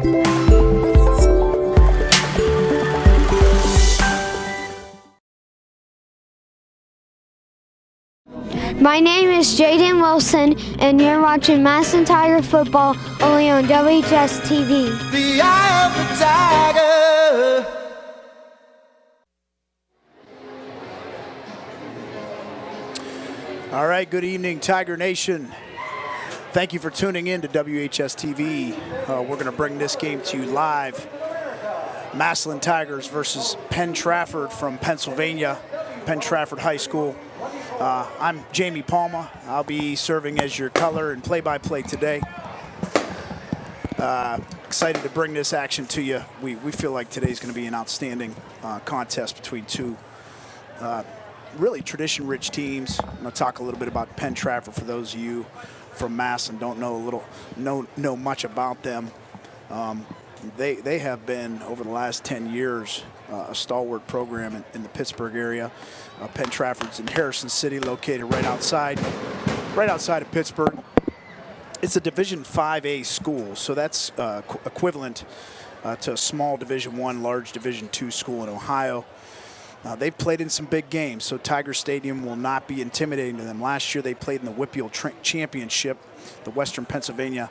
My name is Jaden Wilson, and you're watching Massillon Tiger football only on WHS-TV. The eye of the tiger. All right, good evening, Tiger Nation. Thank you for tuning in to WHS-TV. We're going to bring this game to you live. Massillon Tigers versus Penn-Trafford from Pennsylvania, Penn-Trafford High School. I'm Jamie Palma. I'll be serving as your color and play-by-play today. Excited to bring this action to you. We feel like today's going to be an outstanding contest between two really tradition-rich teams. I'm going to talk a little bit about Penn-Trafford for those of you from Mass and don't know much about them. They have been, over the last 10 years, a stalwart program in the Pittsburgh area. Penn-Trafford's in Harrison City, located right outside of Pittsburgh. It's a Division 5A school, so that's equivalent to a small Division I, large Division II school in Ohio. They've played in some big games, so Tiger Stadium will not be intimidating to them. Last year they played in the Whippeal Championship, the Western Pennsylvania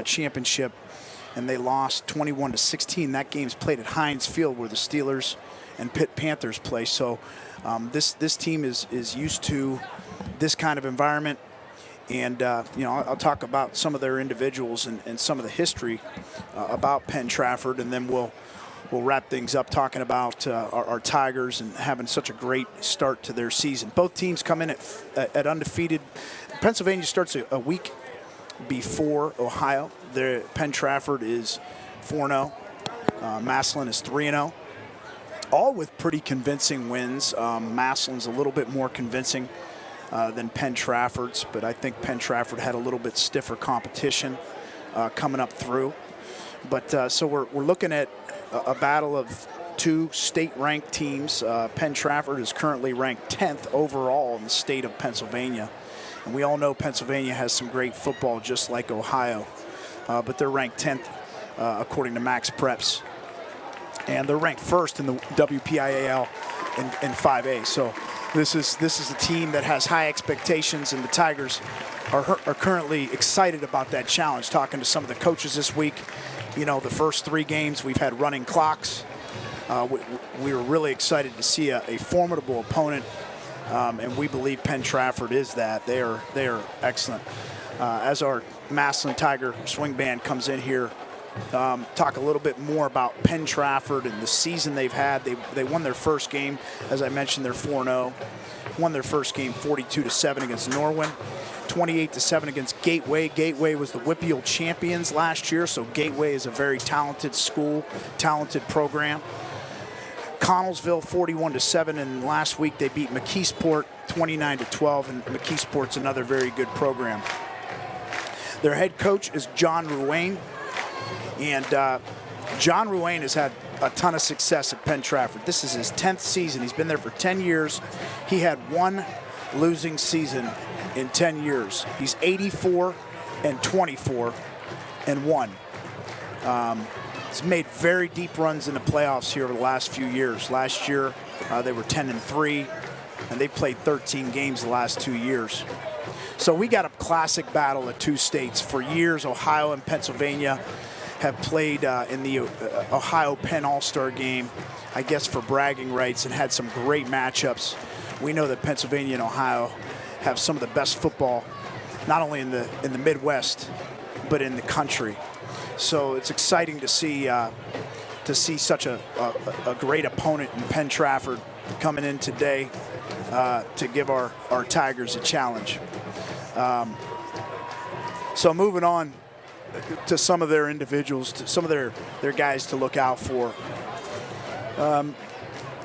Championship, and they lost 21-16. That game's played at Heinz Field, where the Steelers and Pitt Panthers play. So this team is used to this kind of environment. And I'll talk about some of their individuals and some of the history about Penn-Trafford, and then we'll wrap things up talking about our Tigers and having such a great start to their season. Both teams come in at undefeated. Pennsylvania starts a week before Ohio. Penn-Trafford is 4-0. Massillon is 3-0. All with pretty convincing wins. Massillon's a little bit more convincing than Penn-Trafford's, but I think Penn-Trafford had a little bit stiffer competition coming up through. But so we're looking at a battle of two state-ranked teams. Penn-Trafford is currently ranked 10th overall in the state of Pennsylvania. And we all know Pennsylvania has some great football, just like Ohio. But they're ranked 10th according to Max Preps. And they're ranked first in the WPIAL in 5A. So this is a team that has high expectations, and the Tigers are currently excited about that challenge. Talking to some of the coaches this week, the first 3 games we've had running clocks. We were really excited to see a formidable opponent, and we believe Penn-Trafford is that. They are excellent. As our Massillon Tiger swing band comes in here, talk a little bit more about Penn-Trafford and the season they've had. They won their first game. As I mentioned, they're 4-0. Won their first game 42-7 against Norwin. 28-7 against Gateway. Gateway was the Whippeal champions last year, so Gateway is a very talented school, talented program. Connellsville 41-7, and last week they beat McKeesport 29-12, and McKeesport's another very good program. Their head coach is John Ruane, and John Ruane has had a ton of success at Penn-Trafford. This is his 10th season. He's been there for 10 years. He had 1 losing season in 10 years. He's 84-24-1. He's made very deep runs in the playoffs here over the last few years. Last year, they were 10-3, and they played 13 games the last 2 years. So we got a classic battle at 2 states. For years, Ohio and Pennsylvania have played in the Ohio-Penn All-Star game, I guess for bragging rights, and had some great matchups. We know that Pennsylvania and Ohio have some of the best football, not only in the Midwest, but in the country. So it's exciting to see such a great opponent in Penn-Trafford coming in today to give our Tigers a challenge. So moving on to some of their individuals, to some of their guys to look out for.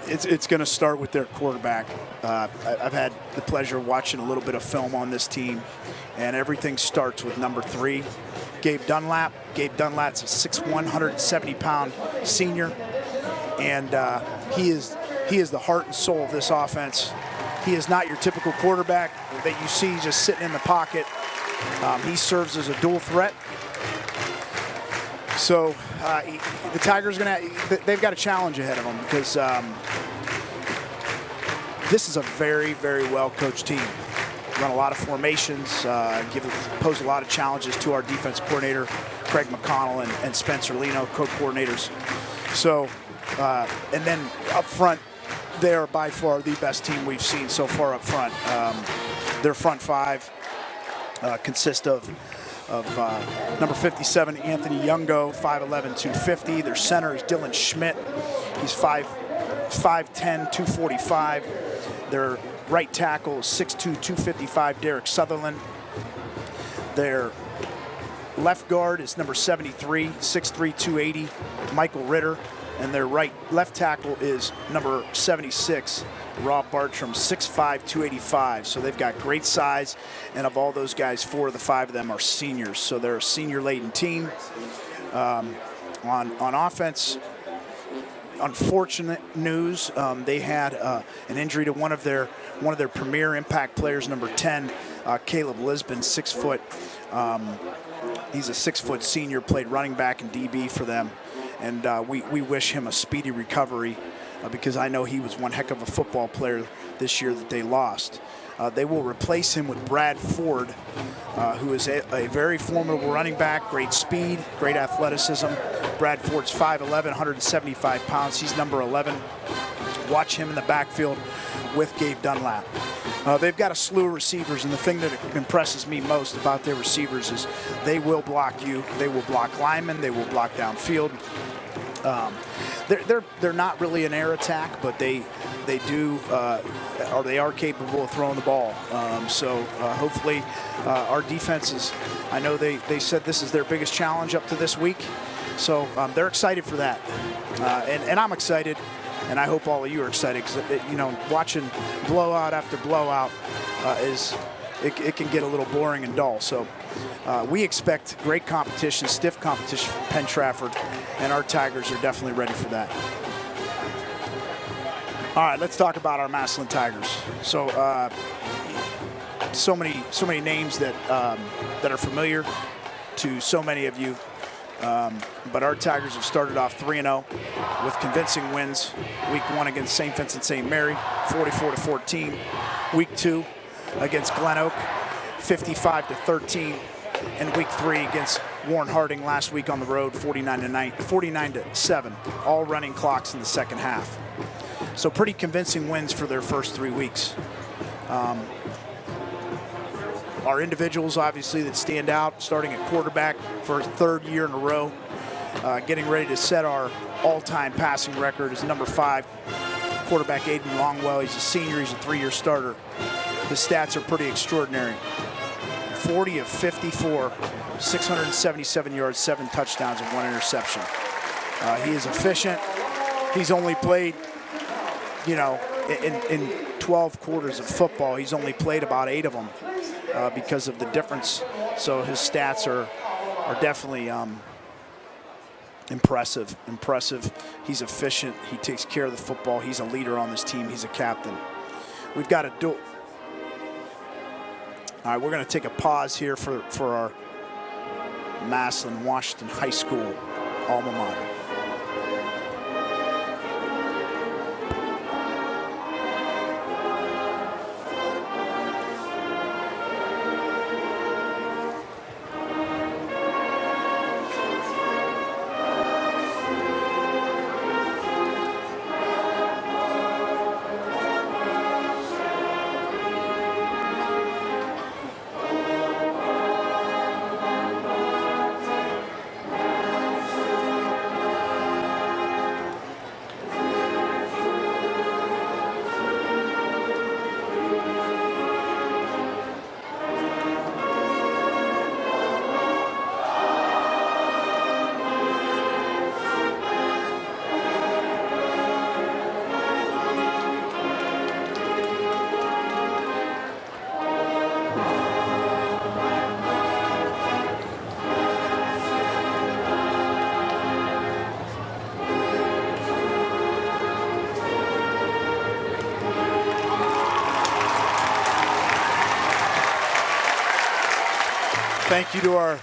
It's going to start with their quarterback. I've had the pleasure of watching a little bit of film on this team, and everything starts with number 3, Gabe Dunlap. Gabe Dunlap's a 6'1", 170-pound senior, and he is the heart and soul of this offense. He is not your typical quarterback that you see just sitting in the pocket. He serves as a dual threat. So the Tigers they've got a challenge ahead of them because this is a very, very well-coached team. Run a lot of formations, pose a lot of challenges to our defense coordinator, Craig McConnell, and Spencer Lino, co-coordinators. So, and then up front, they are by far the best team we've seen so far up front. Their front five consist of number 57, Anthony Youngo, 5'11", 250. Their center is Dylan Schmidt. He's 5'10", 245. Their right tackle is 6'2", 255, Derek Sutherland. Their left guard is number 73, 6'3", 280, Michael Ritter. And their left tackle is number 76, Rob Bartram, 6'5", 285. So they've got great size, and of all those guys, 4 of the 5 of them are seniors. So they're a senior-laden team. On offense, unfortunate news, they had an injury to one of their premier impact players, number 10, Caleb Lisbon, 6 foot. He's a 6 foot senior, played running back and DB for them. And we wish him a speedy recovery because I know he was one heck of a football player this year that they lost. They will replace him with Brad Ford, who is a very formidable running back, great speed, great athleticism. Brad Ford's 5'11", 175 pounds. He's number 11. Watch him in the backfield with Gabe Dunlap. They've got a slew of receivers, and the thing that impresses me most about their receivers is they will block you. They will block linemen. They will block downfield. They're not really an air attack, but they are capable of throwing the ball. So hopefully our defenses, I know they said this is their biggest challenge up to this week. So they're excited for that. And I'm excited. And I hope all of you are excited because, watching blowout after blowout it can get a little boring and dull. So we expect great competition, stiff competition from Penn-Trafford, and our Tigers are definitely ready for that. All right, let's talk about our Massillon Tigers. So so many names that are familiar to so many of you. But our Tigers have started off 3-0 with convincing wins. Week 1 against St. Vincent St. Mary, 44-14. Week 2 against Glen Oak, 55-13. And week 3 against Warren Harding last week on the road, 49-7. All running clocks in the second half. So pretty convincing wins for their first 3 weeks. Our individuals, obviously, that stand out, starting at quarterback for a 3rd year in a row, getting ready to set our all-time passing record is number 5, quarterback Aiden Longwell. He's a senior. He's a 3-year starter. His stats are pretty extraordinary. 40 of 54, 677 yards, 7 touchdowns, and 1 interception. He is efficient. He's only played, in 12 quarters of football, he's only played about 8 of them. Because of the difference. So his stats are definitely impressive. He's efficient. He takes care of the football. He's a leader on this team. He's a captain. We've got a dual. All right, we're going to take a pause here for our Massillon Washington High School alma mater. Thank you to our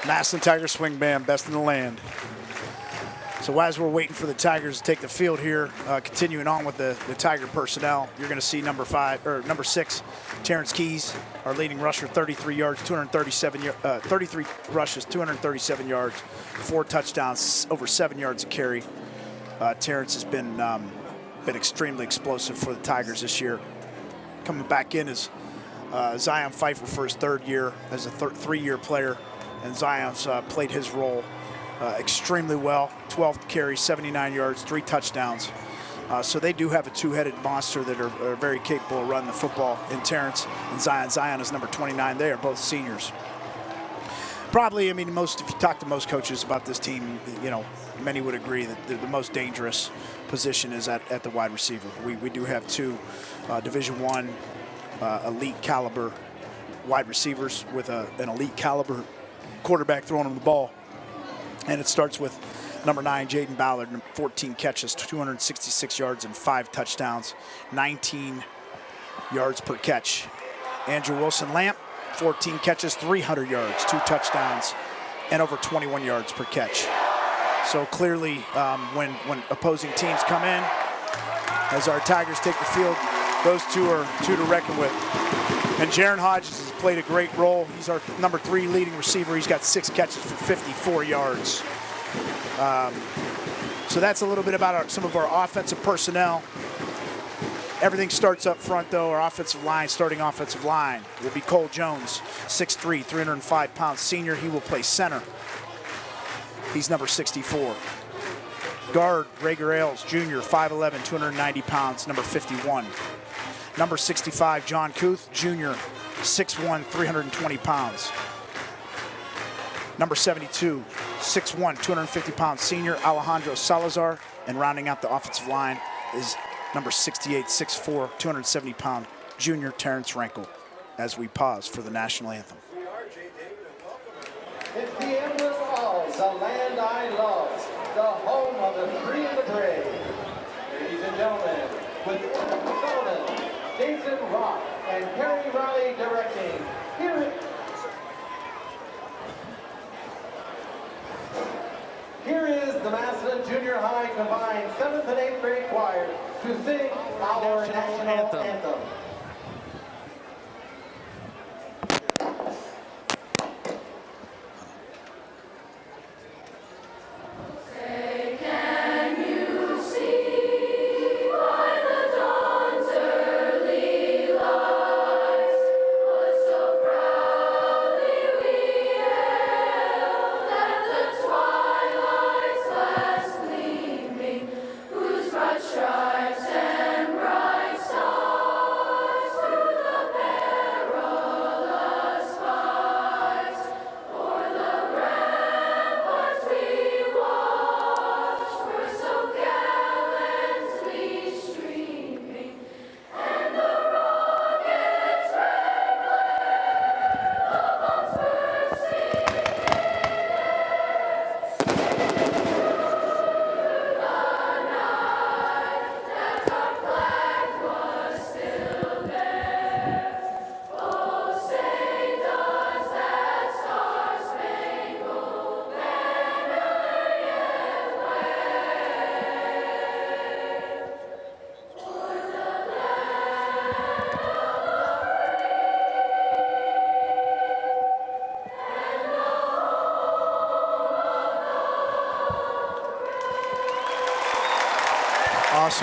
Massillon Tiger swing band, best in the land. So as we're waiting for the Tigers to take the field here, continuing on with the Tiger personnel, you're going to see number 6, Terrence Keys, our leading rusher, 33 yards, 33 rushes, 237 yards, 4 touchdowns, over 7 yards a carry. Terrence has been extremely explosive for the Tigers this year. Coming back in is Zion Pfeiffer for his 3rd year as a 3-year player, and Zion's played his role extremely well. 12 carries, 79 yards, 3 touchdowns. So they do have a 2-headed monster that are very capable of running the football in Terrence and Zion. Zion is number 29. They are both seniors. Probably, I mean, if you talk to most coaches about this team, you know, many would agree that the most dangerous position is at the wide receiver. We do have 2 Division I elite caliber wide receivers with an elite caliber quarterback throwing them the ball. And it starts with number 9, Jaden Ballard, 14 catches, 266 yards and 5 touchdowns, 19 yards per catch. Andrew Wilson-Lamp, 14 catches, 300 yards, 2 touchdowns, and over 21 yards per catch. So clearly, when opposing teams come in, as our Tigers take the field, those 2 are 2 to reckon with. And Jaron Hodges has played a great role. He's our number 3 leading receiver. He's got 6 catches for 54 yards. So that's a little bit about some of our offensive personnel. Everything starts up front, though. Our starting offensive line will be Cole Jones, 6'3", 305-pound senior. He will play center. He's number 64. Guard, Rager Ailes, Jr., 5'11", 290 pounds, number 51. Number 65, John Kuth, Jr., 6'1", 320 pounds. Number 72, 6'1", 250 pounds senior, Alejandro Salazar. And rounding out the offensive line is number 68, 6'4", 270 pound junior, Terrence Rankel, as we pause for the national anthem. It's the endless halls, the land I love, the home of the free and the brave. Ladies and gentlemen, with Sullivan, Jason Rock, and Kerry Riley directing, here is the Massillon Junior High combined 7th and 8th grade choir to sing our national anthem.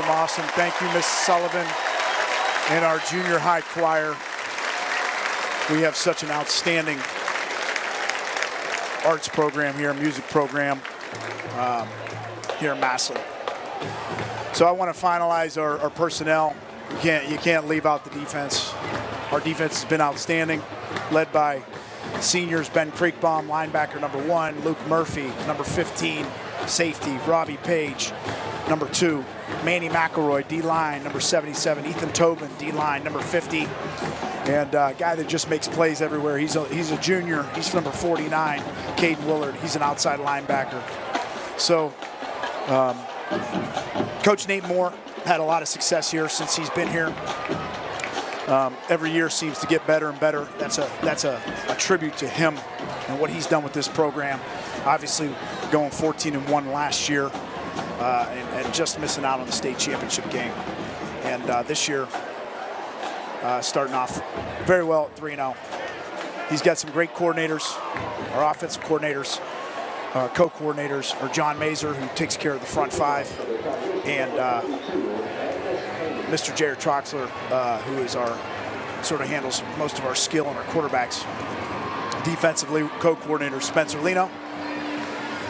Awesome. Thank you, Miss Sullivan and our junior high choir. We have such an outstanding arts program here, music program here in Massillon. So I want to finalize our personnel. You can't leave out the defense. Our defense has been outstanding, led by seniors Ben Creekbaum, linebacker number 1, Luke Murphy, number 15, safety Robbie Page, number 2, Manny McElroy, D-line, number 77, Ethan Tobin, D-line, number 50, and a guy that just makes plays everywhere. He's a junior. He's number 49, Caden Willard. He's an outside linebacker. So Coach Nate Moore had a lot of success here since he's been here. Every year seems to get better and better. That's a tribute to him and what he's done with this program. Obviously going 14-1 last year and just missing out on the state championship game. And this year, starting off very well at 3-0. He's got some great coordinators. Our offensive coordinators, co-coordinators are John Mazer, who takes care of the front five, and Mr. Jared Troxler, who is our sort of handles most of our skill and our quarterbacks. Defensively, co-coordinator Spencer Lino,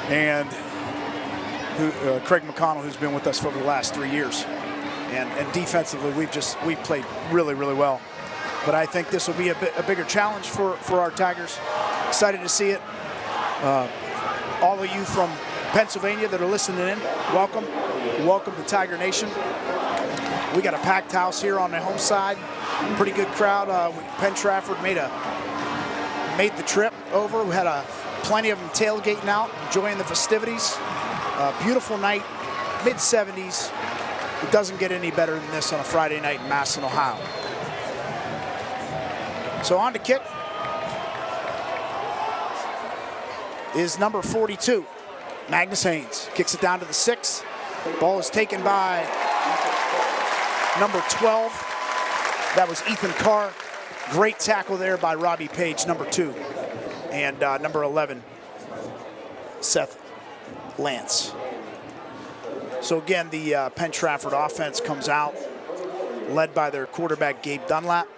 and Craig McConnell, who's been with us for the last 3 years. And defensively, we've played really, really well. But I think this will be a bigger challenge for our Tigers. Excited to see it. All of you from Pennsylvania that are listening in, welcome. Welcome to Tiger Nation. We got a packed house here on the home side. Pretty good crowd. Penn-Trafford made the trip over. We had plenty of them tailgating out, enjoying the festivities. Beautiful night, mid-70s. It doesn't get any better than this on a Friday night in Massillon, Ohio. So on to kick is number 42, Magnus Haynes. Kicks it down to the 6. Ball is taken by number 12. That was Ethan Carr. Great tackle there by Robbie Page, number 2. And number 11, Seth Lance. So again, the Penn-Trafford offense comes out, led by their quarterback, Gabe Dunlap.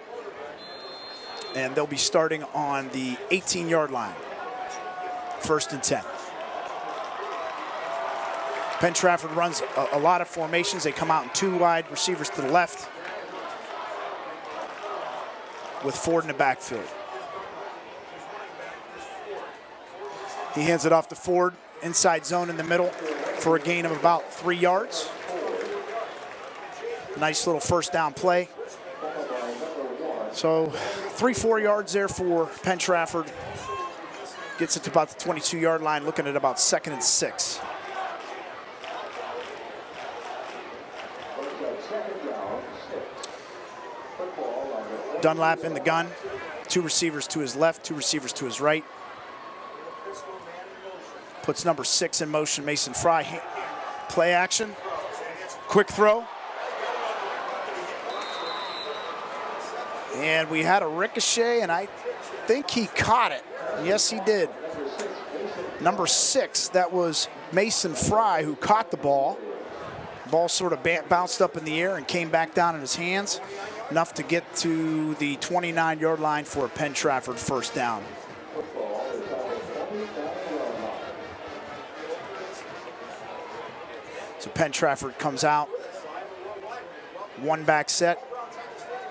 And they'll be starting on the 18-yard line, 1st and 10. Penn-Trafford runs a lot of formations. They come out in 2 wide receivers to the left with Ford in the backfield. He hands it off to Ford, inside zone in the middle for a gain of about 3 yards. Nice little first down play. So 3-4 yards there for Penn-Trafford. Gets it to about the 22-yard line, looking at about 2nd and 6. Dunlap in the gun. 2 receivers to his left, 2 receivers to his right. Puts number 6 in motion, Mason Fry. Play action. Quick throw. And we had a ricochet, and I think he caught it. Yes, he did. Number 6, that was Mason Fry, who caught the ball. Ball sort of bounced up in the air and came back down in his hands, enough to get to the 29-yard line for a Penn-Trafford first down. So Penn-Trafford comes out. 1 back set.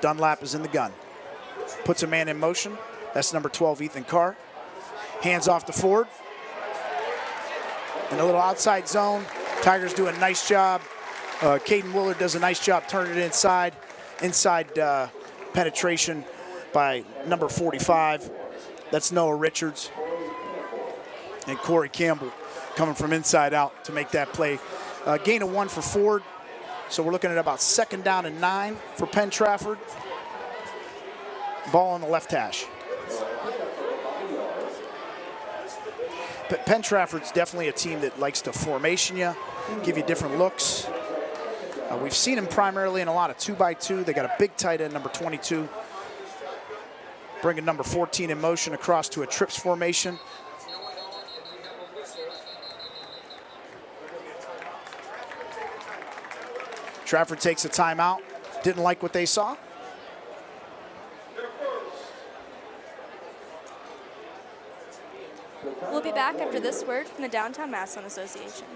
Dunlap is in the gun. Puts a man in motion. That's number 12, Ethan Carr. Hands off to Ford. In a little outside zone. Tigers do a nice job. Caden Willard does a nice job turning it inside. Inside penetration by number 45. That's Noah Richards. And Corey Campbell coming from inside out to make that play. Gain of 1 for Ford. So we're looking at about 2nd down and 9 for Penn-Trafford. Ball on the left hash. But Penn-Trafford's definitely a team that likes to formation you, give you different looks. We've seen them primarily in a lot of 2x2. They got a big tight end, number 22. Bringing number 14 in motion across to a trips formation. Trafford takes a timeout. Didn't like what they saw. We'll be back after this word from the Downtown Massillon Association.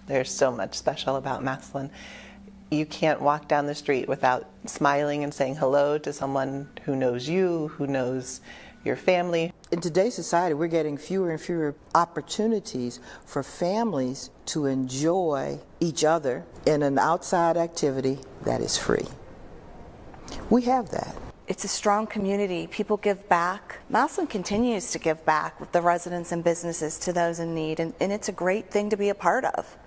There's so much special about Massillon. You can't walk down the street without smiling and saying hello to someone who knows you, who knows your family. In today's society, we're getting fewer and fewer opportunities for families to enjoy each other in an outside activity that is free. We have that. It's a strong community. People give back. Massillon continues to give back with the residents and businesses to those in need, and it's a great thing to be a part of.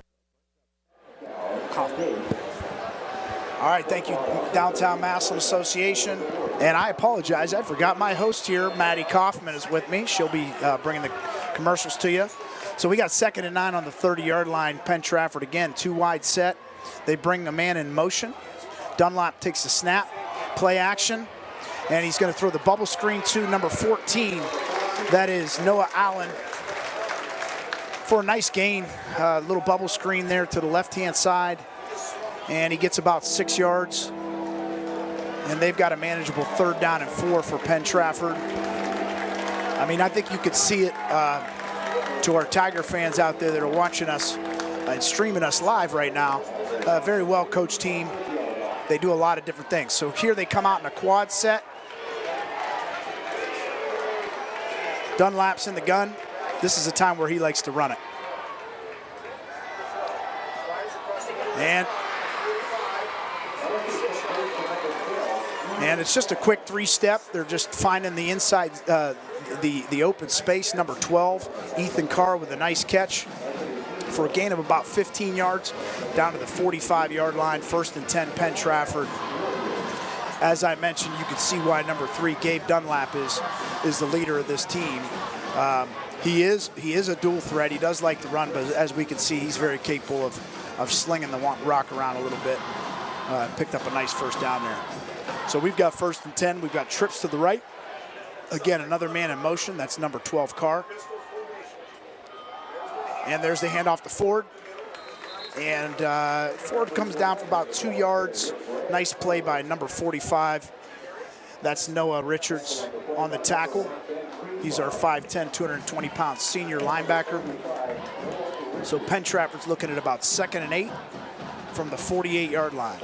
All right, thank you, Downtown Massillon Association. And I apologize, I forgot my host here, Maddie Kaufman, is with me. She'll be bringing the commercials to you. So we got 2nd and 9 on the 30-yard line. Penn-Trafford again, 2 wide set. They bring the man in motion. Dunlap takes the snap, play action, and he's going to throw the bubble screen to number 14. That is Noah Allen for a nice gain. Little bubble screen there to the left-hand side, and he gets about 6 yards. And they've got a manageable 3rd down and 4 for Penn-Trafford. I mean, I think you could see it to our Tiger fans out there that are watching us and streaming us live right now. A very well-coached team. They do a lot of different things. So here they come out in a quad set. Dunlap's in the gun. This is a time where he likes to run it. And it's just a quick 3-step. They're just finding the inside, the open space. Number 12, Ethan Carr with a nice catch for a gain of about 15 yards down to the 45-yard line. 1st and 10, Penn-Trafford. As I mentioned, you can see why number 3, Gabe Dunlap, is the leader of this team. He is a dual threat. He does like to run, but as we can see, he's very capable of slinging the rock around a little bit. Picked up a nice 1st down there. So we've got 1st and 10. We've got trips to the right. Again, another man in motion. That's number 12, Carr. And there's the handoff to Ford. And Ford comes down for about 2 yards. Nice play by number 45. That's Noah Richards on the tackle. He's our 5'10", 220-pound senior linebacker. So Penn-Trafford's looking at about 2nd and 8 from the 48-yard line.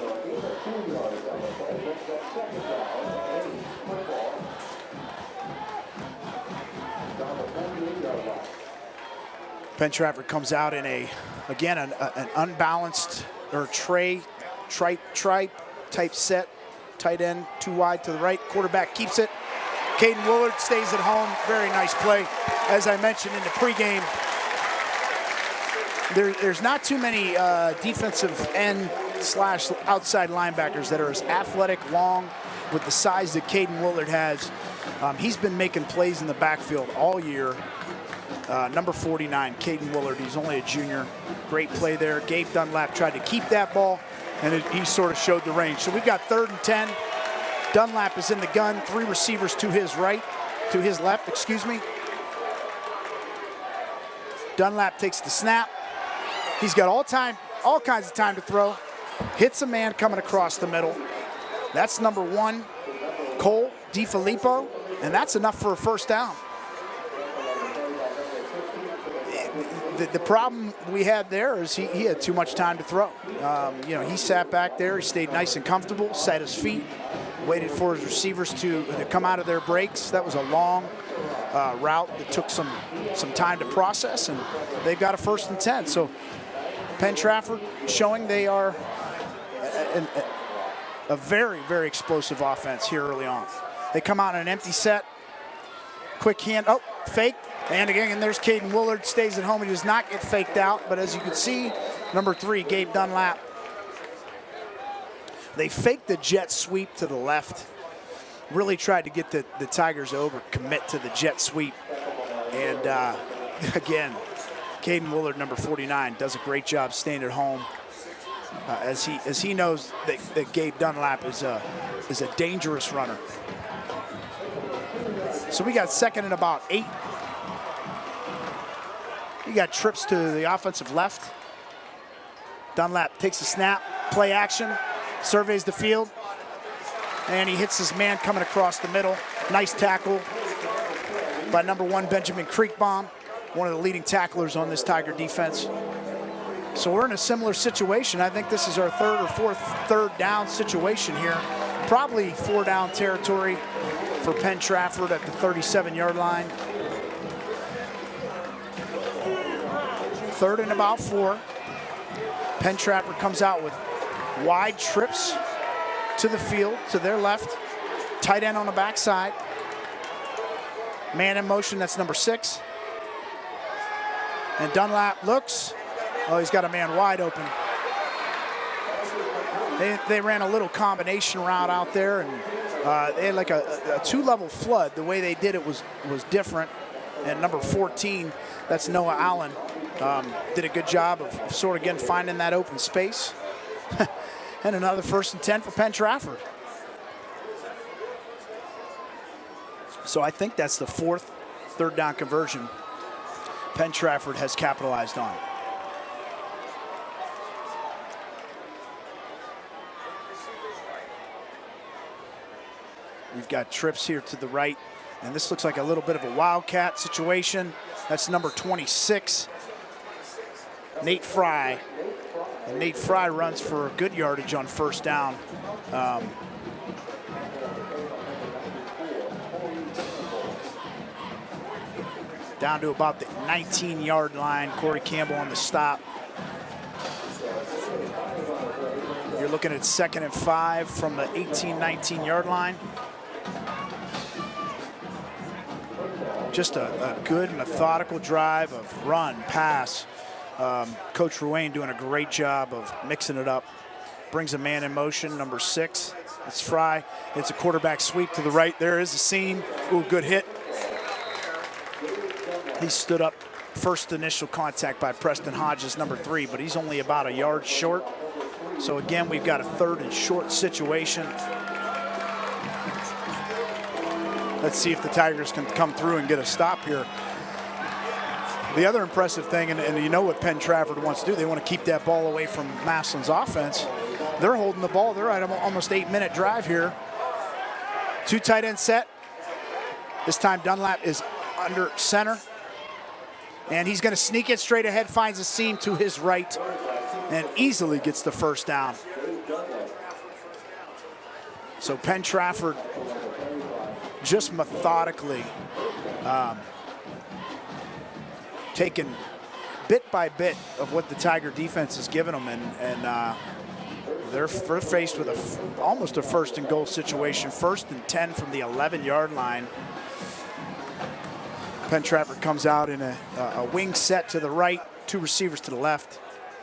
Penn-Trafford comes out in an unbalanced or tripe type set. Tight end, 2 wide to the right. Quarterback keeps it. Caden Willard stays at home. Very nice play. As I mentioned in the pregame, there's not too many defensive end / outside linebackers that are as athletic, long, with the size that Caden Willard has. He's been making plays in the backfield all year. Number 49, Caden Willard, he's only a junior. Great play there. Gabe Dunlap tried to keep that ball, and he sort of showed the range. So we've got 3rd and 10. Dunlap is in the gun, 3 receivers to his left, excuse me. Dunlap takes the snap. He's got all kinds of time to throw. Hits a man coming across the middle. That's number 1, Cole DiFilippo, and that's enough for a 1st down. The problem we had there is he had too much time to throw. He sat back there, he stayed nice and comfortable, sat his feet, waited for his receivers to come out of their breaks. That was a long route that took some time to process, and they've got a 1st and 10. So Penn-Trafford showing they are a very, very explosive offense here early on. They come out in an empty set, quick hand, fake. And again, there's Caden Willard, stays at home. He does not get faked out, but as you can see, number 3, Gabe Dunlap. They faked the jet sweep to the left. Really tried to get the Tigers to overcommit to the jet sweep. And again, Caden Willard, number 49, does a great job staying at home. As he knows that Gabe Dunlap is a dangerous runner. So we got 2nd and about 8. You got trips to the offensive left. Dunlap takes a snap, play action, surveys the field, and he hits his man coming across the middle. Nice tackle by number 1, Benjamin Creekbaum, one of the leading tacklers on this Tiger defense. So we're in a similar situation. I think this is our 3rd or 4th 3rd down situation here. Probably 4 down territory for Penn-Trafford at the 37-yard line. 3rd and about 4. Penn-Trafford comes out with wide trips to the field, to their left. Tight end on the backside. Man in motion, that's number 6. And Dunlap looks. Oh, he's got a man wide open. They ran a little combination route out there, and they had like a two-level flood. The way they did it was different. And number 14, that's Noah Allen, did a good job of sort of, again, finding that open space. And another 1st and 10 for Penn-Trafford. So I think that's the 4th third down conversion Penn-Trafford has capitalized on. We've got trips here to the right, and this looks like a little bit of a wildcat situation. That's number 26, Nate Fry. And Nate Fry runs for good yardage on 1st down. Down to about the 19-yard line. Corey Campbell on the stop. You're looking at 2nd and 5 from the 19-yard line. Just a good methodical drive of run, pass. Coach Ruane doing a great job of mixing it up. Brings a man in motion, number 6. It's Fry. It's a quarterback sweep to the right. There is a seam. Ooh, good hit. He stood up. First initial contact by Preston Hodges, number 3, but he's only about a yard short. So again, we've got a 3rd and short situation. Let's see if the Tigers can come through and get a stop here. The other impressive thing, and you know what Penn-Trafford wants to do, they want to keep that ball away from Massillon's offense. They're holding the ball. They're at almost 8-minute drive here. 2 tight end set. This time Dunlap is under center. And he's going to sneak it straight ahead, finds a seam to his right, and easily gets the 1st down. So Penn-Trafford just methodically taking bit by bit of what the Tiger defense has given them, and they're faced with almost a 1st and goal situation. 1st and 10 from the 11-yard line. Penn-Trafford comes out in a wing set to the right, 2 receivers to the left.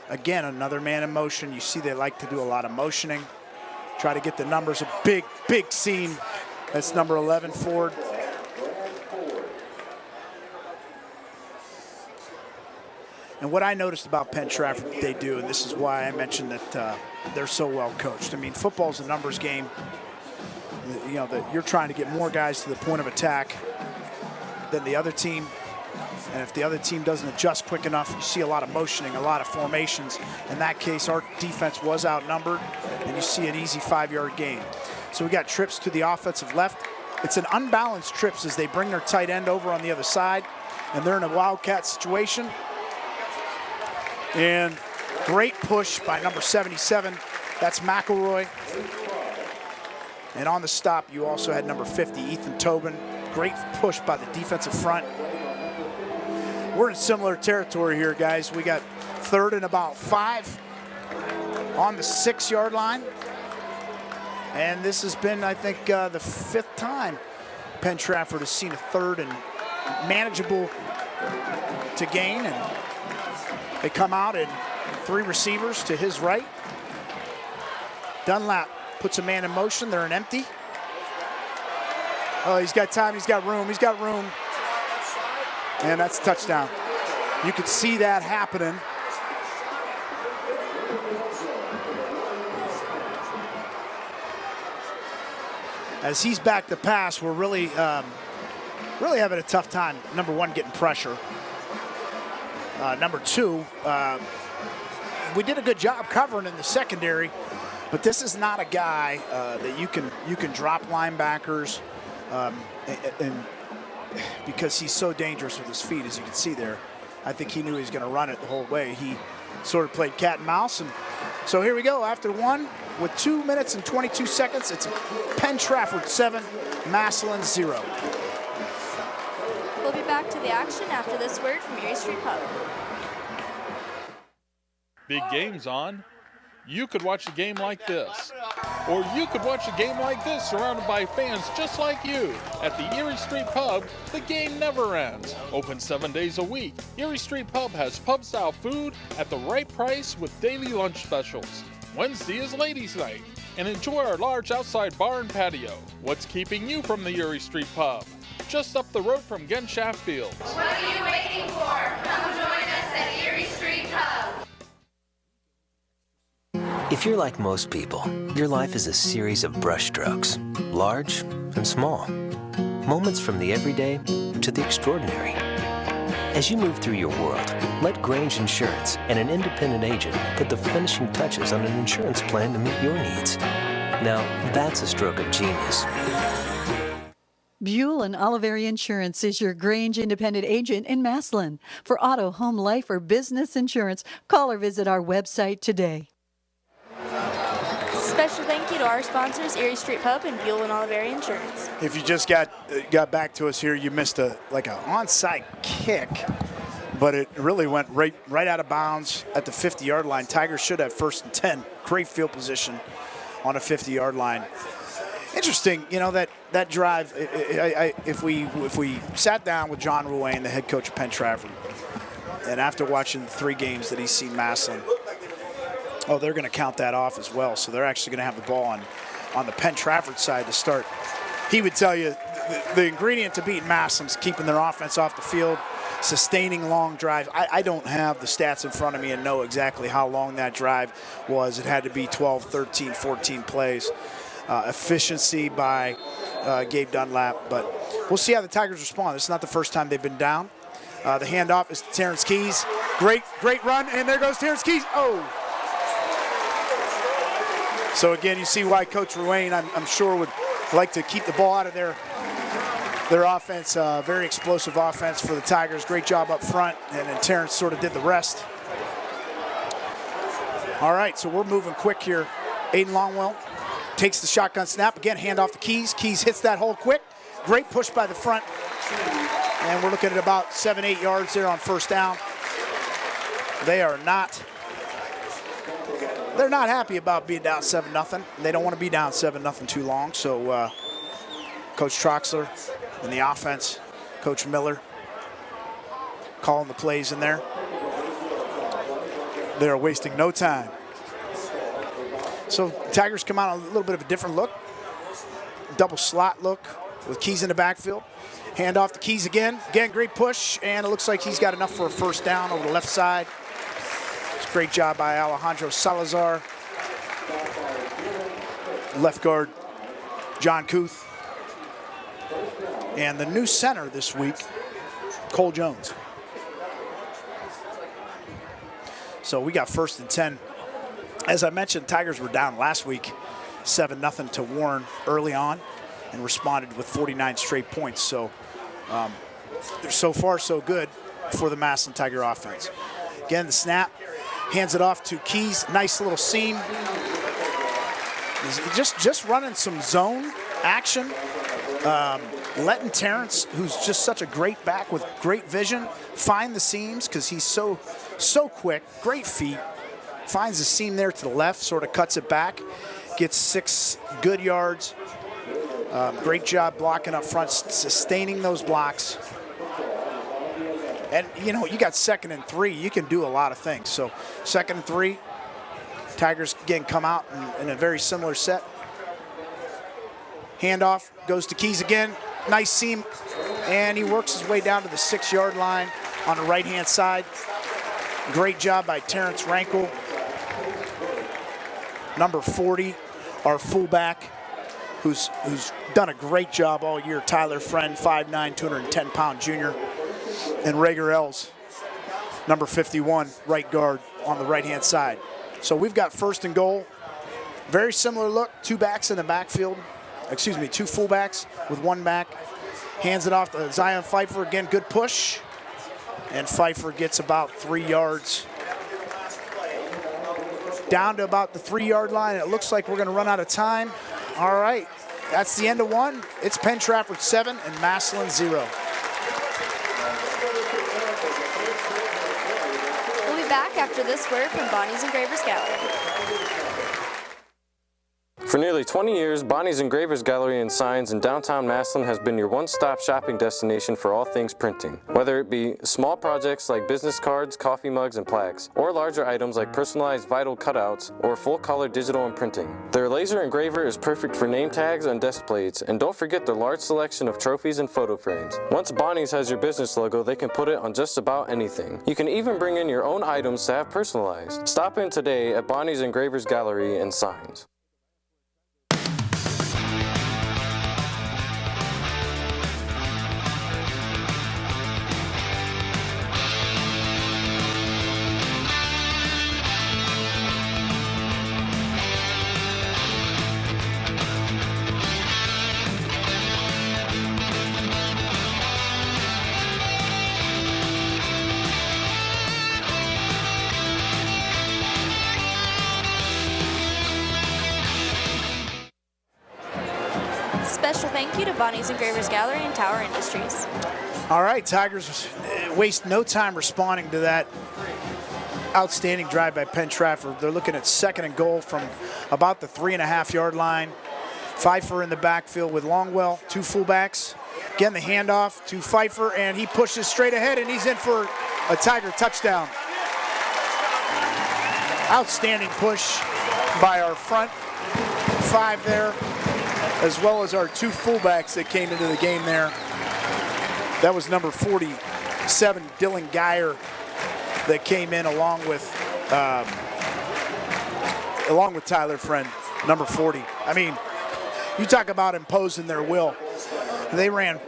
Again, another man in motion. You see they like to do a lot of motioning. Try to get the numbers. A big, big seam. That's number 11, Ford. And what I noticed about Penn-Trafford they do, and this is why I mentioned that they're so well coached. I mean, football's a numbers game. You know, you're trying to get more guys to the point of attack than the other team. And if the other team doesn't adjust quick enough, you see a lot of motioning, a lot of formations. In that case, our defense was outnumbered, and you see an easy 5-yard gain. So we got trips to the offensive left. It's an unbalanced trips as they bring their tight end over on the other side, and they're in a wildcat situation. And great push by number 77. That's McElroy. And on the stop, you also had number 50, Ethan Tobin. Great push by the defensive front. We're in similar territory here, guys. We got 3rd and about 5 on the 6-yard line. And this has been, I think, the 5th time Penn-Trafford has seen a 3rd and manageable to gain. And they come out in 3 receivers to his right. Dunlap puts a man in motion. They're an empty. Oh, he's got time, he's got room, And that's a touchdown. You could see that happening. As he's back to pass, we're really having a tough time, number 1, getting pressure. Number 2, we did a good job covering in the secondary, but this is not a guy that you can drop linebackers. And because he's so dangerous with his feet, as you can see there. I think he knew he was going to run it the whole way. He sort of played cat and mouse. And so here we go. After 1, with 2 minutes and 22 seconds, it's Penn-Trafford 7, Massillon 0. We'll be back to the action after this word from Erie Street Pub. Big game's on. You could watch a game like this. Or you could watch a game like this surrounded by fans just like you. At the Erie Street Pub, the game never ends. Open 7 days a week, Erie Street Pub has pub-style food at the right price with daily lunch specials. Wednesday is ladies' night, and enjoy our large outside bar and patio. What's keeping you from the Erie Street Pub? Just up the road from Genshaft Fields. What are you waiting for? Come join us at Erie Street Pub. If you're like most people, your life is a series of brushstrokes, large and small. Moments from the everyday to the extraordinary. As you move through your world, let Grange Insurance and an independent agent put the finishing touches on an insurance plan to meet your needs. Now, that's a stroke of genius. Buell and Oliveri Insurance is your Grange independent agent in Massillon. For auto, home, life, or business insurance, call or visit our website today. Special thank you to our sponsors, Erie Street Pub and Buell and Oliveri Insurance. If you just got back to us here, you missed an onside kick, but it really went right out of bounds at the 50-yard line. Tigers should have 1st and 10. Great field position on a 50-yard line. Interesting, that drive. If we sat down with John Ruane, the head coach of Penn-Trafford, and after watching the 3 games that he's seen Massillon, they're going to count that off as well. So they're actually going to have the ball on the Penn-Trafford side to start. He would tell you the ingredient to beating Massillon is keeping their offense off the field, sustaining long drives. I don't have the stats in front of me and know exactly how long that drive was. It had to be 12, 13, 14 plays. Efficiency by Gabe Dunlap. But we'll see how the Tigers respond. This is not the first time they've been down. The handoff is to Terrence Keys. Great run, and there goes Terrence Keys. Oh! So again, you see why Coach Ruane, I'm sure, would like to keep the ball out of their offense. Very explosive offense for the Tigers. Great job up front, and then Terrence sort of did the rest. All right, so we're moving quick here. Aiden Longwell takes the shotgun snap. Again, hand off to Keys. Keys hits that hole quick. Great push by the front. And we're looking at about 7-8 yards there on 1st down. They're not happy about being down 7-0. They don't want to be down 7-0 too long. So Coach Troxler and the offense, Coach Miller, calling the plays in there. They're wasting no time. So Tigers come out a little bit of a different look. Double slot look with Keys in the backfield. Hand off to Keys again. Again, great push, and it looks like he's got enough for a 1st down over the left side. Great job by Alejandro Salazar. Left guard, John Kuth. And the new center this week, Cole Jones. So we got 1st and 10. As I mentioned, Tigers were down last week, 7-0 to Warren early on, and responded with 49 straight points. So so far so good for the Massillon Tiger offense. Again, the snap. Hands it off to Keys. Nice little seam. Just running some zone action. Letting Terrence, who's just such a great back with great vision, find the seams because he's so quick. Great feet. Finds the seam there to the left, sort of cuts it back. Gets 6 good yards. Great job blocking up front, sustaining those blocks. And, you got 2nd and 3. You can do a lot of things. So 2nd and 3, Tigers, again, come out in a very similar set. Handoff goes to Keys again. Nice seam. And he works his way down to the 6-yard line on the right-hand side. Great job by Terrence Rankle. Number 40, our fullback, who's done a great job all year. Tyler Friend, 5'9", 210-pound junior. And Rager Ells, number 51, right guard on the right-hand side. So we've got 1st and goal. Very similar look, 2 backs in the backfield. 2 fullbacks with 1 back. Hands it off to Zion Pfeiffer. Again, good push. And Pfeiffer gets about 3 yards. Down to about the 3-yard line. It looks like we're going to run out of time. All right, that's the end of 1. It's Penn-Trafford 7 and Massillon 0. Back after this word from Bonnie's Engravers Gallery. For nearly 20 years, Bonnie's Engravers Gallery and Signs in downtown Massillon has been your one-stop shopping destination for all things printing. Whether it be small projects like business cards, coffee mugs, and plaques, or larger items like personalized vinyl cutouts or full-color digital and printing. Their laser engraver is perfect for name tags and desk plates, and don't forget their large selection of trophies and photo frames. Once Bonnie's has your business logo, they can put it on just about anything. You can even bring in your own items to have personalized. Stop in today at Bonnie's Engravers Gallery and Signs. Special thank you to Bonnie's Engravers Gallery and Tower Industries. All right, Tigers waste no time responding to that outstanding drive by Penn-Trafford. They're looking at 2nd and goal from about the 3.5-yard line. Pfeiffer in the backfield with Longwell, 2 fullbacks. Again, the handoff to Pfeiffer, and he pushes straight ahead, and he's in for a Tiger touchdown. Outstanding push by our front 5 there, as well as our 2 fullbacks that came into the game there. That was number 47, Dylan Geyer, that came in along with Tyler Friend, number 40. I mean, you talk about imposing their will. They ran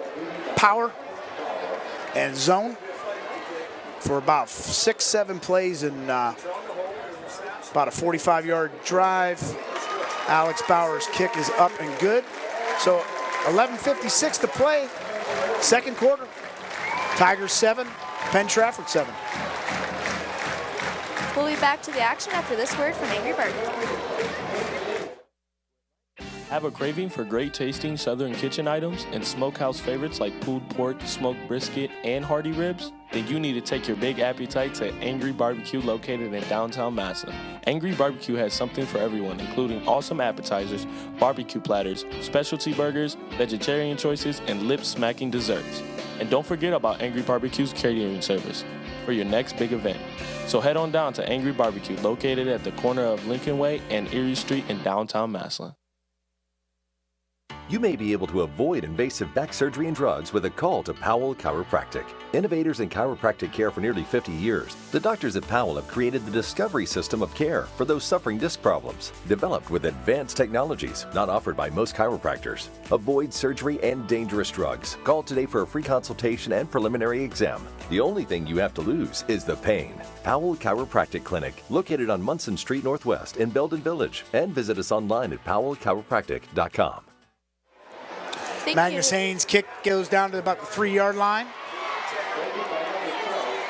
power and zone for about 6-7 plays in about a 45-yard drive. Alex Bauer's kick is up and good. So 11:56 to play, 2nd quarter. Tigers 7, Penn-Trafford 7. We'll be back to the action after this word from Angry Barbecue. Have a craving for great tasting Southern kitchen items and smokehouse favorites like pulled pork, smoked brisket, and hearty ribs? Then you need to take your big appetite to Angry Barbecue located in downtown Massillon. Angry Barbecue has something for everyone, including awesome appetizers, barbecue platters, specialty burgers, vegetarian choices, and lip-smacking desserts. And don't forget about Angry Barbecue's catering service for your next big event. So head on down to Angry Barbecue located at the corner of Lincoln Way and Erie Street in downtown Massillon. You may be able to avoid invasive back surgery and drugs with a call to Powell Chiropractic. Innovators in chiropractic care for nearly 50 years, the doctors at Powell have created the Discovery system of care for those suffering disc problems. Developed with advanced technologies not offered by most chiropractors. Avoid surgery and dangerous drugs. Call today for a free consultation and preliminary exam. The only thing you have to lose is the pain. Powell Chiropractic Clinic, located on Munson Street Northwest in Belden Village. And visit us online at powellchiropractic.com. Magnus Haynes' kick goes down to about the 3-yard line.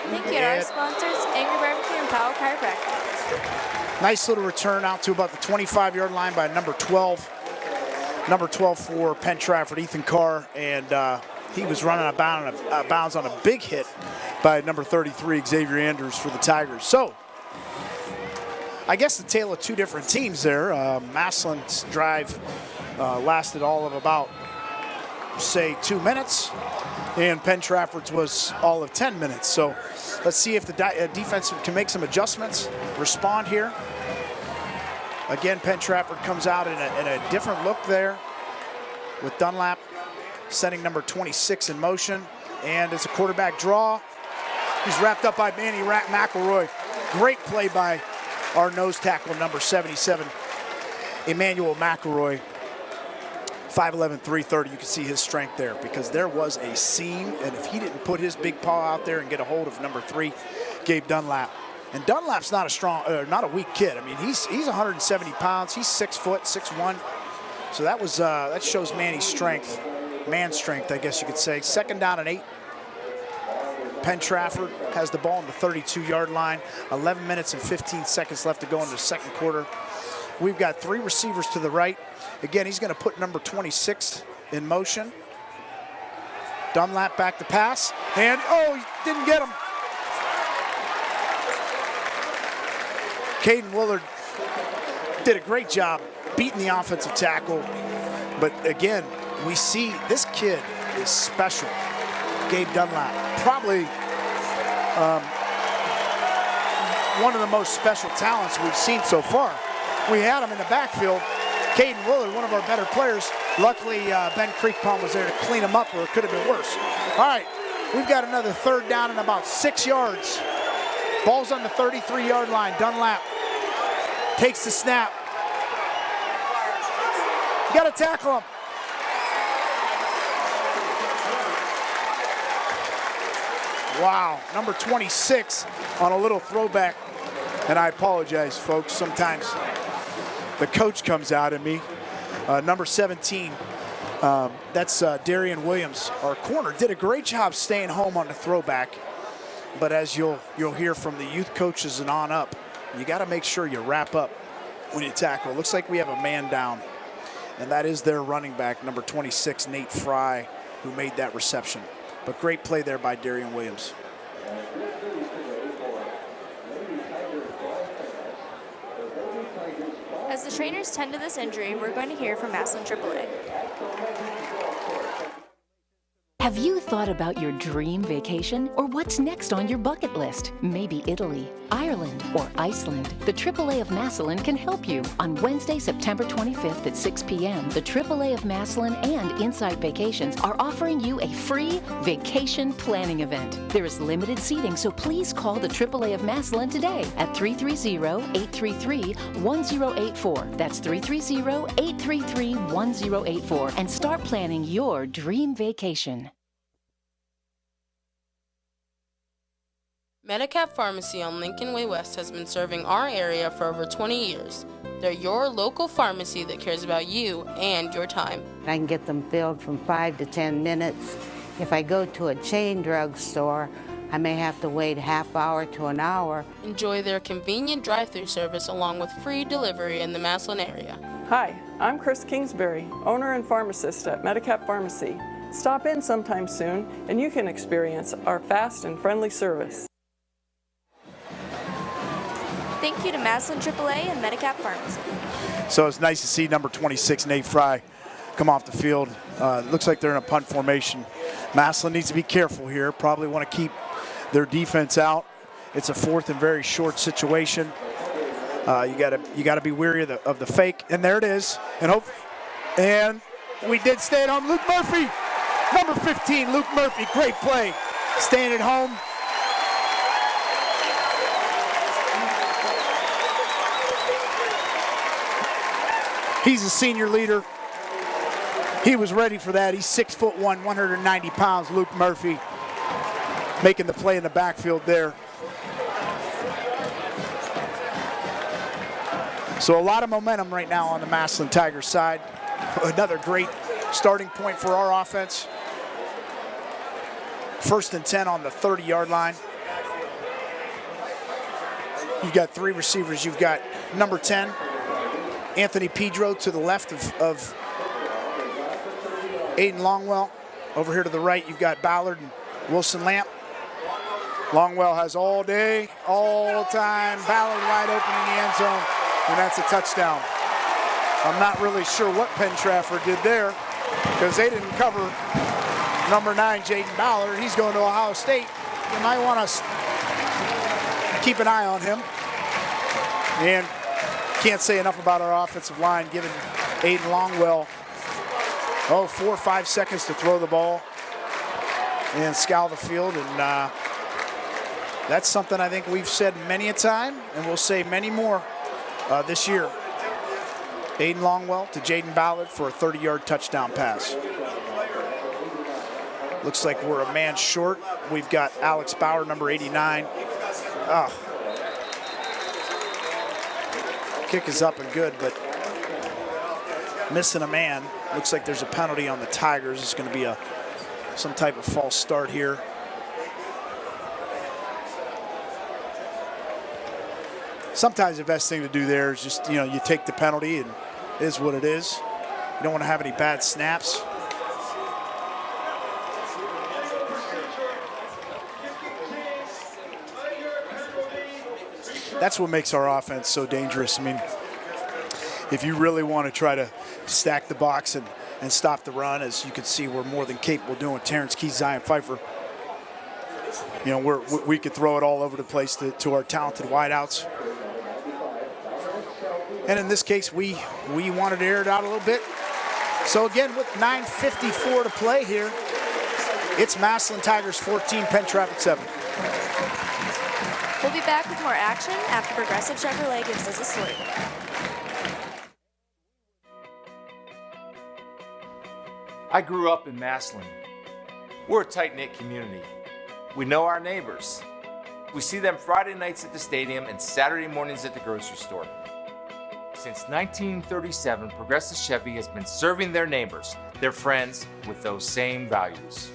Thank you to our sponsors, Angry Barbecue and Powell Chiropractic. Nice little return out to about the 25-yard line by number 12. Number 12 for Penn-Trafford, Ethan Carr, and he was running out of bounds on a big hit by number 33, Xavier Andrews, for the Tigers. So, I guess the tale of 2 different teams there. Massillon's drive lasted all of about, say, 2 minutes, and Penn-Trafford's was all of 10 minutes. So let's see if the defense can make some adjustments, respond here. Again, Penn-Trafford comes out in a different look there with Dunlap setting number 26 in motion, and it's a quarterback draw. He's wrapped up by Manny McElroy. Great play by our nose tackle, number 77, Emmanuel McElroy. 5'11", 330, you can see his strength there because there was a seam, and if he didn't put his big paw out there and get a hold of number 3, Gabe Dunlap. And Dunlap's not a weak kid. I mean, he's 170 pounds. He's 6 foot, 6'1". So that was that shows Manny's strength, man's strength, I guess you could say. 2nd down and 8. Penn-Trafford has the ball on the 32-yard line. 11 minutes and 15 seconds left to go in the 2nd quarter. We've got 3 receivers to the right. Again, he's going to put number 26 in motion. Dunlap back to pass, and he didn't get him. Caden Willard did a great job beating the offensive tackle. But again, we see this kid is special. Gabe Dunlap, probably one of the most special talents we've seen so far. We had him in the backfield. Caden Willard, one of our better players. Luckily, Ben Creekpalm was there to clean him up, or it could have been worse. All right, we've got another third down and about 6 yards. Ball's on the 33-yard line. Dunlap takes the snap. You got to tackle him. Wow, number 26 on a little throwback. And I apologize, folks. Sometimes the coach comes out at me. Number 17, that's Darian Williams, our corner. Did a great job staying home on the throwback. But as you'll hear from the youth coaches and on up, you got to make sure you wrap up when you tackle. It looks like we have a man down, and that is their running back, number 26, Nate Fry, who made that reception. But great play there by Darian Williams. As the trainers tend to this injury, we're going to hear from Massillon AAA. Have you thought about your dream vacation or what's next on your bucket list? Maybe Italy, Ireland, or Iceland. The AAA of Massillon can help you. On Wednesday, September 25th at 6 p.m., the AAA of Massillon and Insight Vacations are offering you a free vacation planning event. There is limited seating, so please call the AAA of Massillon today at 330-833-1084. That's 330-833-1084 and start planning your dream vacation. Medicap Pharmacy on Lincoln Way West has been serving our area for over 20 years. They're your local pharmacy that cares about you and your time. I can get them filled from 5 to 10 minutes. If I go to a chain drugstore, I may have to wait a half hour to an hour. Enjoy their convenient drive-through service along with free delivery in the Massillon area. Hi, I'm Chris Kingsbury, owner and pharmacist at Medicap Pharmacy. Stop in sometime soon and you can experience our fast and friendly service. Thank you to Massillon AAA and Medicap Pharmacy. So it's nice to see number 26, Nate Fry, come off the field. Looks like they're in a punt formation. Massillon needs to be careful here. Probably want to keep their defense out. It's a fourth and very short situation. You gotta be wary of the fake. And there it is. And we did stay at home. Luke Murphy, number 15, Luke Murphy, great play, staying at home. He's a senior leader. He was ready for that. He's 6'1", 190 pounds, Luke Murphy, making the play in the backfield there. So a lot of momentum right now on the Massillon Tigers side. Another great starting point for our offense. 1st and 10 on the 30-yard line. You've got 3 receivers. You've got number 10, Anthony Pedro, to the left of Aiden Longwell. Over here to the right, you've got Ballard and Wilson Lamp. Longwell has all day, all time. Ballard wide open in the end zone, and that's a touchdown. I'm not really sure what Penn-Trafford did there because they didn't cover number 9, Jaden Ballard. He's going to Ohio State. You might want to keep an eye on him. And can't say enough about our offensive line, giving Aiden Longwell 4 or 5 seconds to throw the ball and scour the field. And that's something I think we've said many a time, and we'll say many more this year. Aiden Longwell to Jaden Ballard for a 30-yard touchdown pass. Looks like we're a man short. We've got Alex Bauer, number 89. Kick is up and good, but missing a man. Looks like there's a penalty on the Tigers. It's going to be some type of false start here. Sometimes the best thing to do there is just, you take the penalty and it is what it is. You don't want to have any bad snaps. That's what makes our offense so dangerous. I mean, if you really want to try to stack the box and stop the run, as you can see, we're more than capable of doing. Terrence Key, Zion Pfeiffer. You know, we could throw it all over the place to our talented wideouts. And in this case, we wanted to air it out a little bit. So again, with 9:54 to play here, it's Massillon Tigers 14, Penn-Trafford 7. We'll be back with more action after Progressive Chevrolet gives us a slate. I grew up in Massillon. We're a tight-knit community. We know our neighbors. We see them Friday nights at the stadium and Saturday mornings at the grocery store. Since 1937, Progressive Chevy has been serving their neighbors, their friends, with those same values.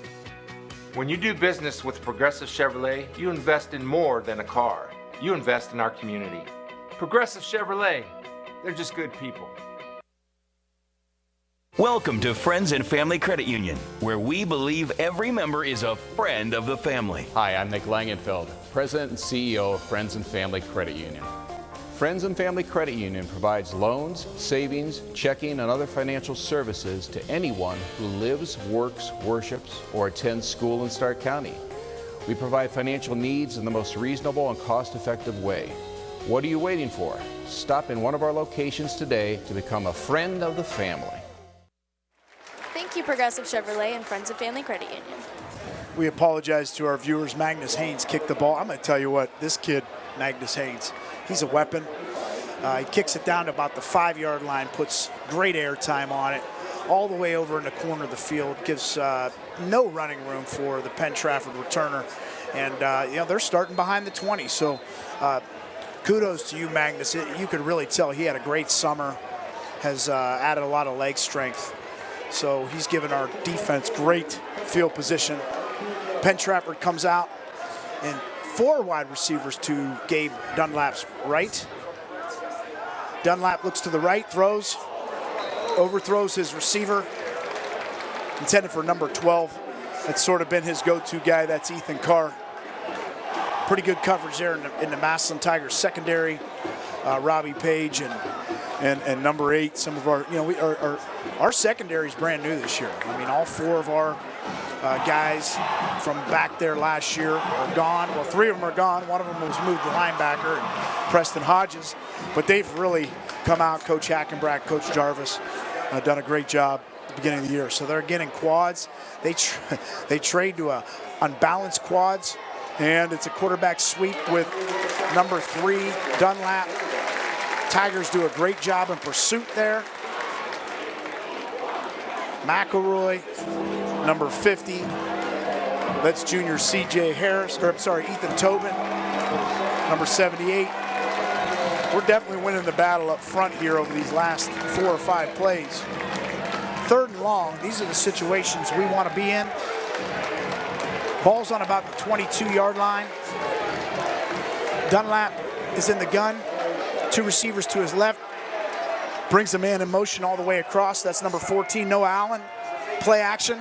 When you do business with Progressive Chevrolet, you invest in more than a car. You invest in our community. Progressive Chevrolet, they're just good people. Welcome to Friends and Family Credit Union, where we believe every member is a friend of the family. Hi, I'm Nick Langenfeld, President and CEO of Friends and Family Credit Union. Friends and Family Credit Union provides loans, savings, checking, and other financial services to anyone who lives, works, worships, or attends school in Stark County. We provide financial needs in the most reasonable and cost-effective way. What are you waiting for? Stop in one of our locations today to become a friend of the family. Thank you, Progressive Chevrolet and Friends of Family Credit Union. We apologize to our viewers. Magnus Haynes kicked the ball. I'm going to tell you what, this kid, Magnus Haynes, he's a weapon. He kicks it down to about the 5-yard line, puts great air time on it, all the way over in the corner of the field, gives no running room for the Penn-Trafford returner. And, you know, they're starting behind the 20. So kudos to you, Magnus. You could really tell he had a great summer, has added a lot of leg strength. So he's given our defense great field position. Penn-Trafford comes out and 4 wide receivers to Gabe Dunlap's right. Dunlap looks to the right, throws, overthrows his receiver, intended for number 12. That's sort of been his go-to guy. That's Ethan Carr. Pretty good coverage there in the Massillon Tigers secondary. Robbie Page and number 8. Some of our, you know, our secondary is brand new this year. I mean, all 4 of our guys from back there last year are gone. Well, 3 of them are gone. One of them was moved to linebacker, and Preston Hodges. But they've really come out. Coach Hackenbrack, Coach Jarvis, done a great job at the beginning of the year. So they're getting quads. They trade to unbalanced quads, and it's a quarterback sweep with number 3, Dunlap. Tigers do a great job in pursuit there. McElroy, number 50. That's junior C.J. Harris, or I'm sorry, Ethan Tobin, number 78. We're definitely winning the battle up front here over these last 4 or 5 plays. 3rd and long, these are the situations we want to be in. Ball's on about the 22-yard line. Dunlap is in the gun. 2 receivers to his left. Brings the man in motion all the way across. That's number 14, Noah Allen. Play action.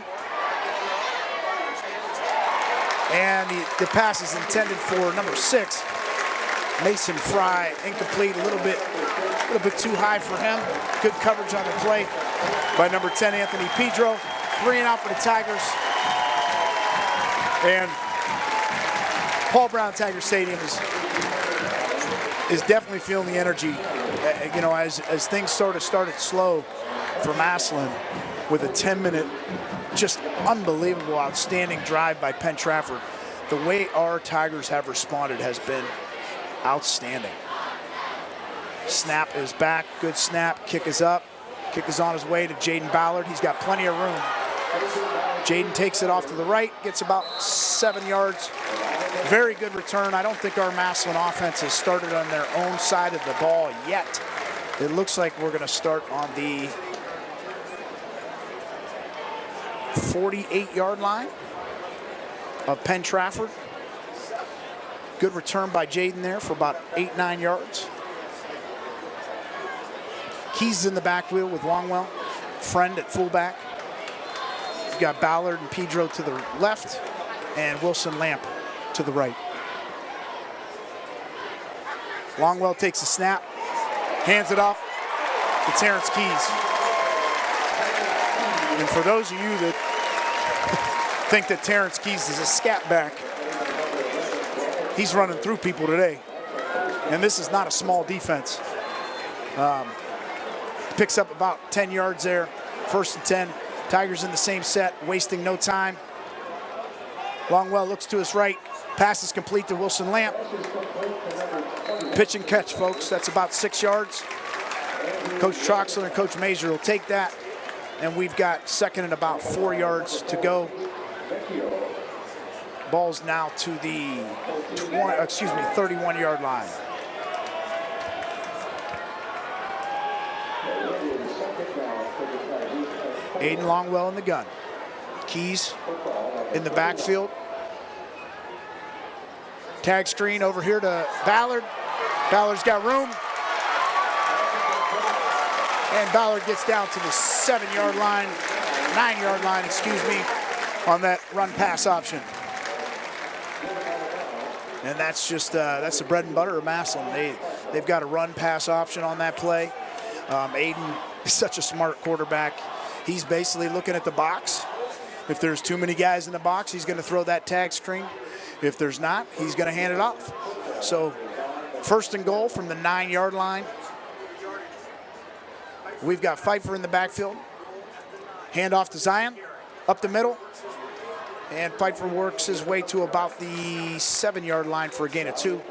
And the pass is intended for number 6, Mason Fry. Incomplete, a little bit too high for him. Good coverage on the play by number 10, Anthony Pedro. 3 and out for the Tigers. And Paul Brown Tiger Stadium is definitely feeling the energy. You know, as things sort of started slow for Massillon with a 10-minute, just unbelievable, outstanding drive by Penn-Trafford. The way our Tigers have responded has been outstanding. Snap is back, good snap, kick is up. Kick is on his way to Jaden Ballard. He's got plenty of room. Jaden takes it off to the right, gets about 7 yards. Very good return. I don't think our Massillon offense has started on their own side of the ball yet. It looks like we're going to start on the 48-yard line of Penn-Trafford. Good return by Jaden there for about 8-9 yards. Keys in the back wheel with Longwell. Friend at fullback. You've got Ballard and Pedro to the left and Wilson Lamp to the right. Longwell takes a snap, hands it off. to Terrence Keys. And for those of you that think that Terrence Keys is a scat back, he's running through people today. And this is not a small defense. Picks up about 10 yards there, 1st and 10. Tigers in the same set, wasting no time. Longwell looks to his right. Pass is complete to Wilson Lamp. Pitch and catch, folks. That's about 6 yards. Coach Troxler and Coach Mazur will take that. And we've got 2nd and about 4 yards to go. Ball's now to the 31-yard line. Aiden Longwell in the gun. Keys in the backfield. Tag screen over here to Ballard. Ballard's got room. And Ballard gets down to the 7-yard line, 9-yard line, excuse me, on that run pass option. And that's just, that's the bread and butter of Massillon. They've got a run pass option on that play. Aiden is such a smart quarterback. He's basically looking at the box. If there's too many guys in the box, he's going to throw that tag screen. If there's not, he's going to hand it off. So 1st and goal from the 9-yard line. We've got Pfeiffer in the backfield. Hand off to Zion, up the middle. And Pfeiffer works his way to about the 7-yard line for a gain of 2.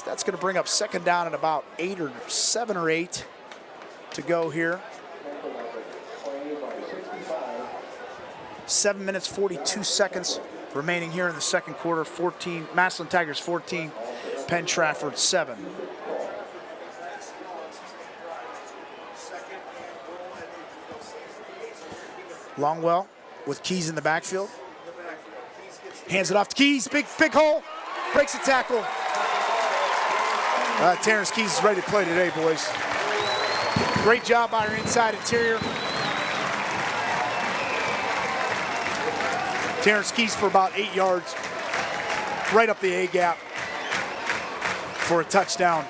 That's going to bring up 2nd down and about 7 or 8 to go here. 7 minutes, 42 seconds remaining here in the 2nd quarter. Massillon Tigers 14, Penn-Trafford 7. Longwell with Keys in the backfield. Hands it off to Keys, big hole, breaks the tackle. Terrence Keys is ready to play today, boys. Great job by our inside interior. Terrence Keys for about 8 yards, right up the A-gap for a touchdown.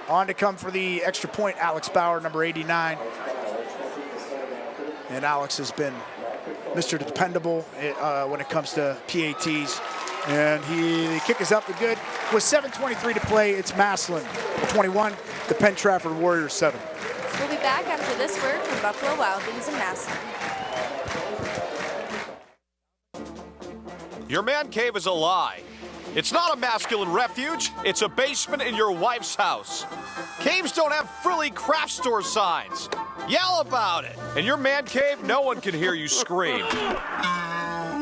On to come for the extra point, Alex Bauer, number 89. And Alex has been Mr. Dependable when it comes to PATs. And the kick is up and good. With 7:23 to play, it's Massillon 21, the Penn-Trafford Warriors 7. We'll be back after this word from Buffalo Wild Wings and Massillon. Your man cave is a lie. It's not a masculine refuge, it's a basement in your wife's house. Caves don't have frilly craft store signs. Yell about it. In your man cave, no one can hear you scream.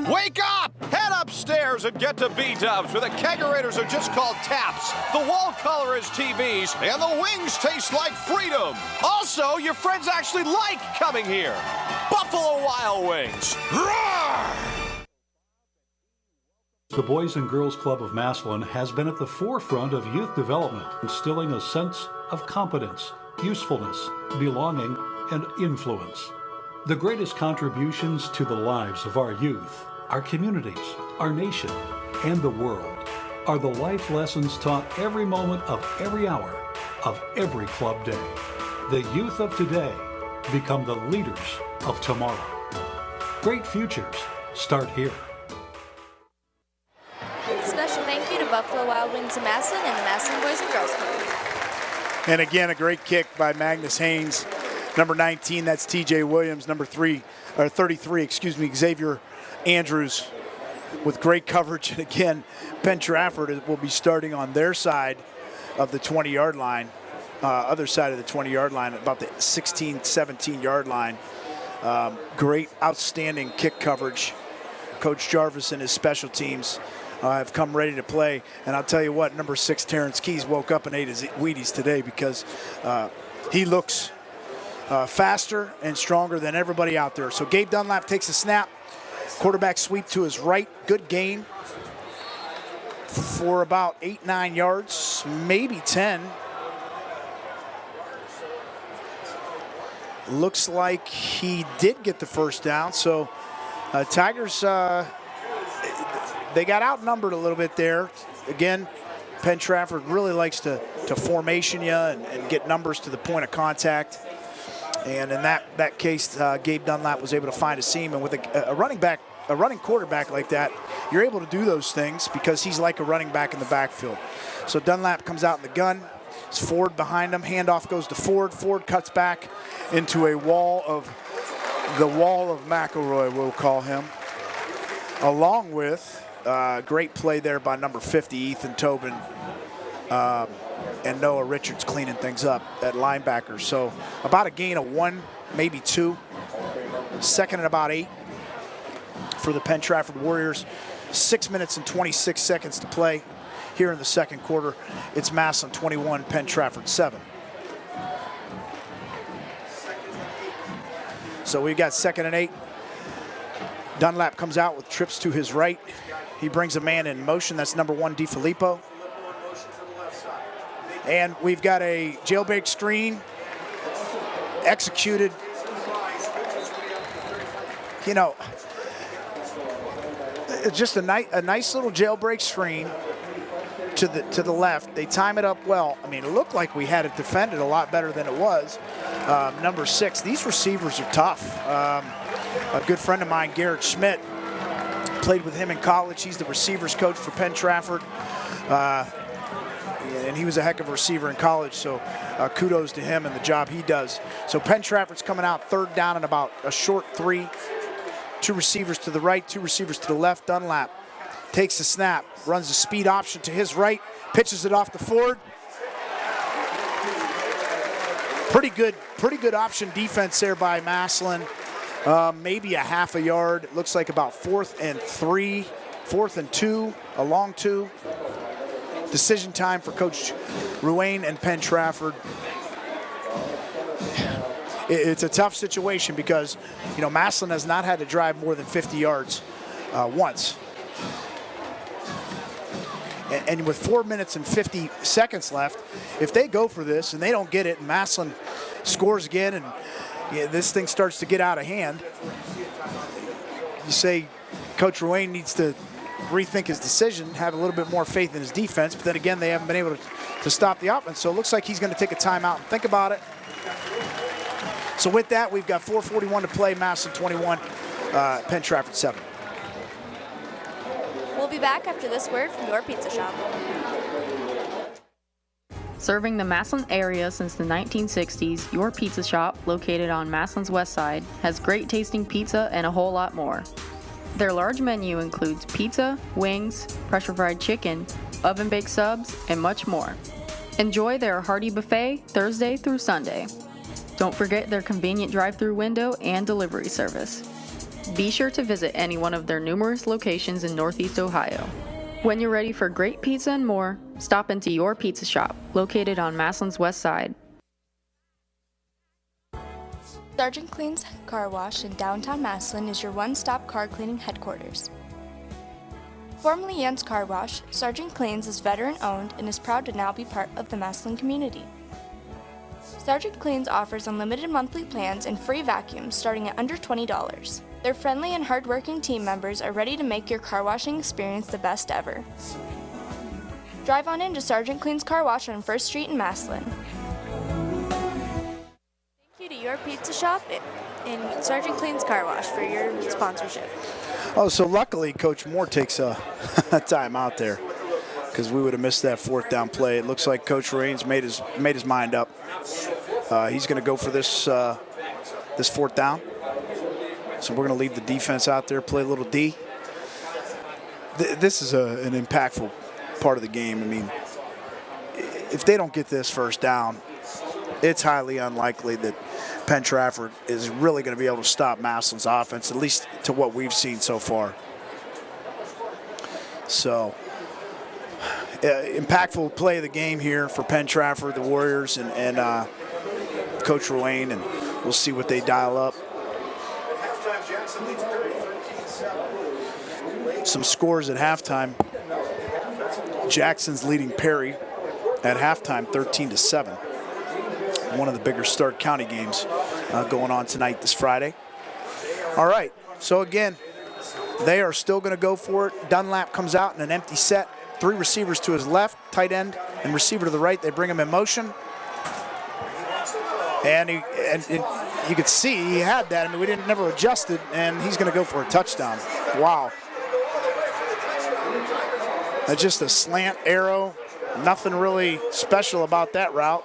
Wake up! Head upstairs and get to B-dubs, where the kegerators are just called taps, the wall color is TVs, and the wings taste like freedom. Also, your friends actually like coming here. Buffalo Wild Wings. Roar! The Boys and Girls Club of Massillon has been at the forefront of youth development, instilling a sense of competence, usefulness, belonging, and influence. The greatest contributions to the lives of our youth, our communities, our nation, and the world are the life lessons taught every moment of every hour of every club day. The youth of today become the leaders of tomorrow. Great futures start here. Special thank you to Buffalo Wild Wings of Massillon and the Massillon Boys and Girls Club. And again, a great kick by Magnus Haynes. Number 19, that's TJ Williams. Number 33, Xavier Andrews with great coverage. And again, Penn-Trafford will be starting on their side of the 20-yard line, other side of the 20-yard line, about the 16, 17-yard line. Great, outstanding kick coverage. Coach Jarvis and his special teams have come ready to play. And I'll tell you what, number 6, Terrence Keys, woke up and ate his Wheaties today because he looks faster and stronger than everybody out there. So Gabe Dunlap takes a snap. Quarterback sweep to his right. Good gain for about 8-9 yards, maybe 10. Looks like he did get the first down. So Tigers, they got outnumbered a little bit there. Again, Penn-Trafford really likes to formation you and get numbers to the point of contact. And in that case, Gabe Dunlap was able to find a seam. And with a running quarterback like that, you're able to do those things because he's like a running back in the backfield. So Dunlap comes out in the gun. It's Ford behind him. Handoff goes to Ford. Ford cuts back into the wall of McElroy, we'll call him. Along with great play there by number 50, Ethan Tobin, and Noah Richards cleaning things up at linebacker. So about a gain of 1, maybe 2. Second and about 8 for the Penn-Trafford Warriors. 6 minutes and 26 seconds to play here in the second quarter. It's Massillon 21, Penn-Trafford 7. So we've got 2nd and 8. Dunlap comes out with trips to his right. He brings a man in motion. That's number 1, DiFilippo. And we've got a jailbreak screen executed. You know, just a nice little jailbreak screen to the left. They time it up well. I mean, it looked like we had it defended a lot better than it was. Number 6, these receivers are tough. A good friend of mine, Garrett Schmidt, played with him in college. He's the receivers coach for Penn-Trafford. And he was a heck of a receiver in college, so kudos to him and the job he does. So Penn-Trafford's coming out 3rd down and about a short 3. 2 receivers to the right, 2 receivers to the left. Dunlap takes the snap, runs a speed option to his right, pitches it off to Ford. Pretty good option defense there by Massillon. Maybe a half a yard. It looks like about 4th and 3, 4th and 2, a long 2. Decision time for Coach Ruane and Penn-Trafford. It's a tough situation because, you know, Massillon has not had to drive more than 50 yards once. And with 4 minutes and 50 seconds left, if they go for this and they don't get it and Massillon scores again and this thing starts to get out of hand, you say Coach Ruane needs to rethink his decision, have a little bit more faith in his defense, but then again, they haven't been able to stop the offense. So it looks like he's going to take a timeout and think about it. So with that, we've got 4:41 to play, Massillon 21, Penn-Trafford 7. We'll be back after this word from your pizza shop. Serving the Massillon area since the 1960s, Your Pizza Shop, located on Massillon's west side, has great tasting pizza and a whole lot more. Their large menu includes pizza, wings, pressure-fried chicken, oven-baked subs, and much more. Enjoy their hearty buffet Thursday through Sunday. Don't forget their convenient drive-through window and delivery service. Be sure to visit any one of their numerous locations in Northeast Ohio. When you're ready for great pizza and more, stop into Your Pizza Shop, located on Massillon's west side. Sergeant Clean's Car Wash in downtown Massillon is your one-stop car cleaning headquarters. Formerly Jens Car Wash, Sergeant Clean's is veteran-owned and is proud to now be part of the Massillon community. Sergeant Clean's offers unlimited monthly plans and free vacuums starting at under $20. Their friendly and hardworking team members are ready to make your car washing experience the best ever. Drive on into Sergeant Clean's Car Wash on 1st Street in Massillon. Thank you to Your Pizza Shop and Sergeant Clean's Car Wash for your sponsorship. Oh, so luckily Coach Moore takes a time out there because we would have missed that 4th down play. It looks like Coach Ruane's made his mind up. He's going to go for this 4th down. So we're going to leave the defense out there, play a little D. This is an impactful part of the game. I mean, if they don't get this 1st down, it's highly unlikely that Penn-Trafford is really going to be able to stop Massillon's offense, at least to what we've seen so far. So, impactful play of the game here for Penn-Trafford, the Warriors, and Coach Ruane, and we'll see what they dial up. Some scores at halftime. Jackson's leading Perry at halftime 13-7. One of the bigger Stark County games going on tonight this Friday. All right, so again, They are still going to go for it. Dunlap comes out in an empty set. 3 receivers to his left, tight end and receiver to the right. They bring him in motion. And you could see he had that. I mean, we never adjusted, and he's going to go for a touchdown. Wow. That's just a slant arrow. Nothing really special about that route.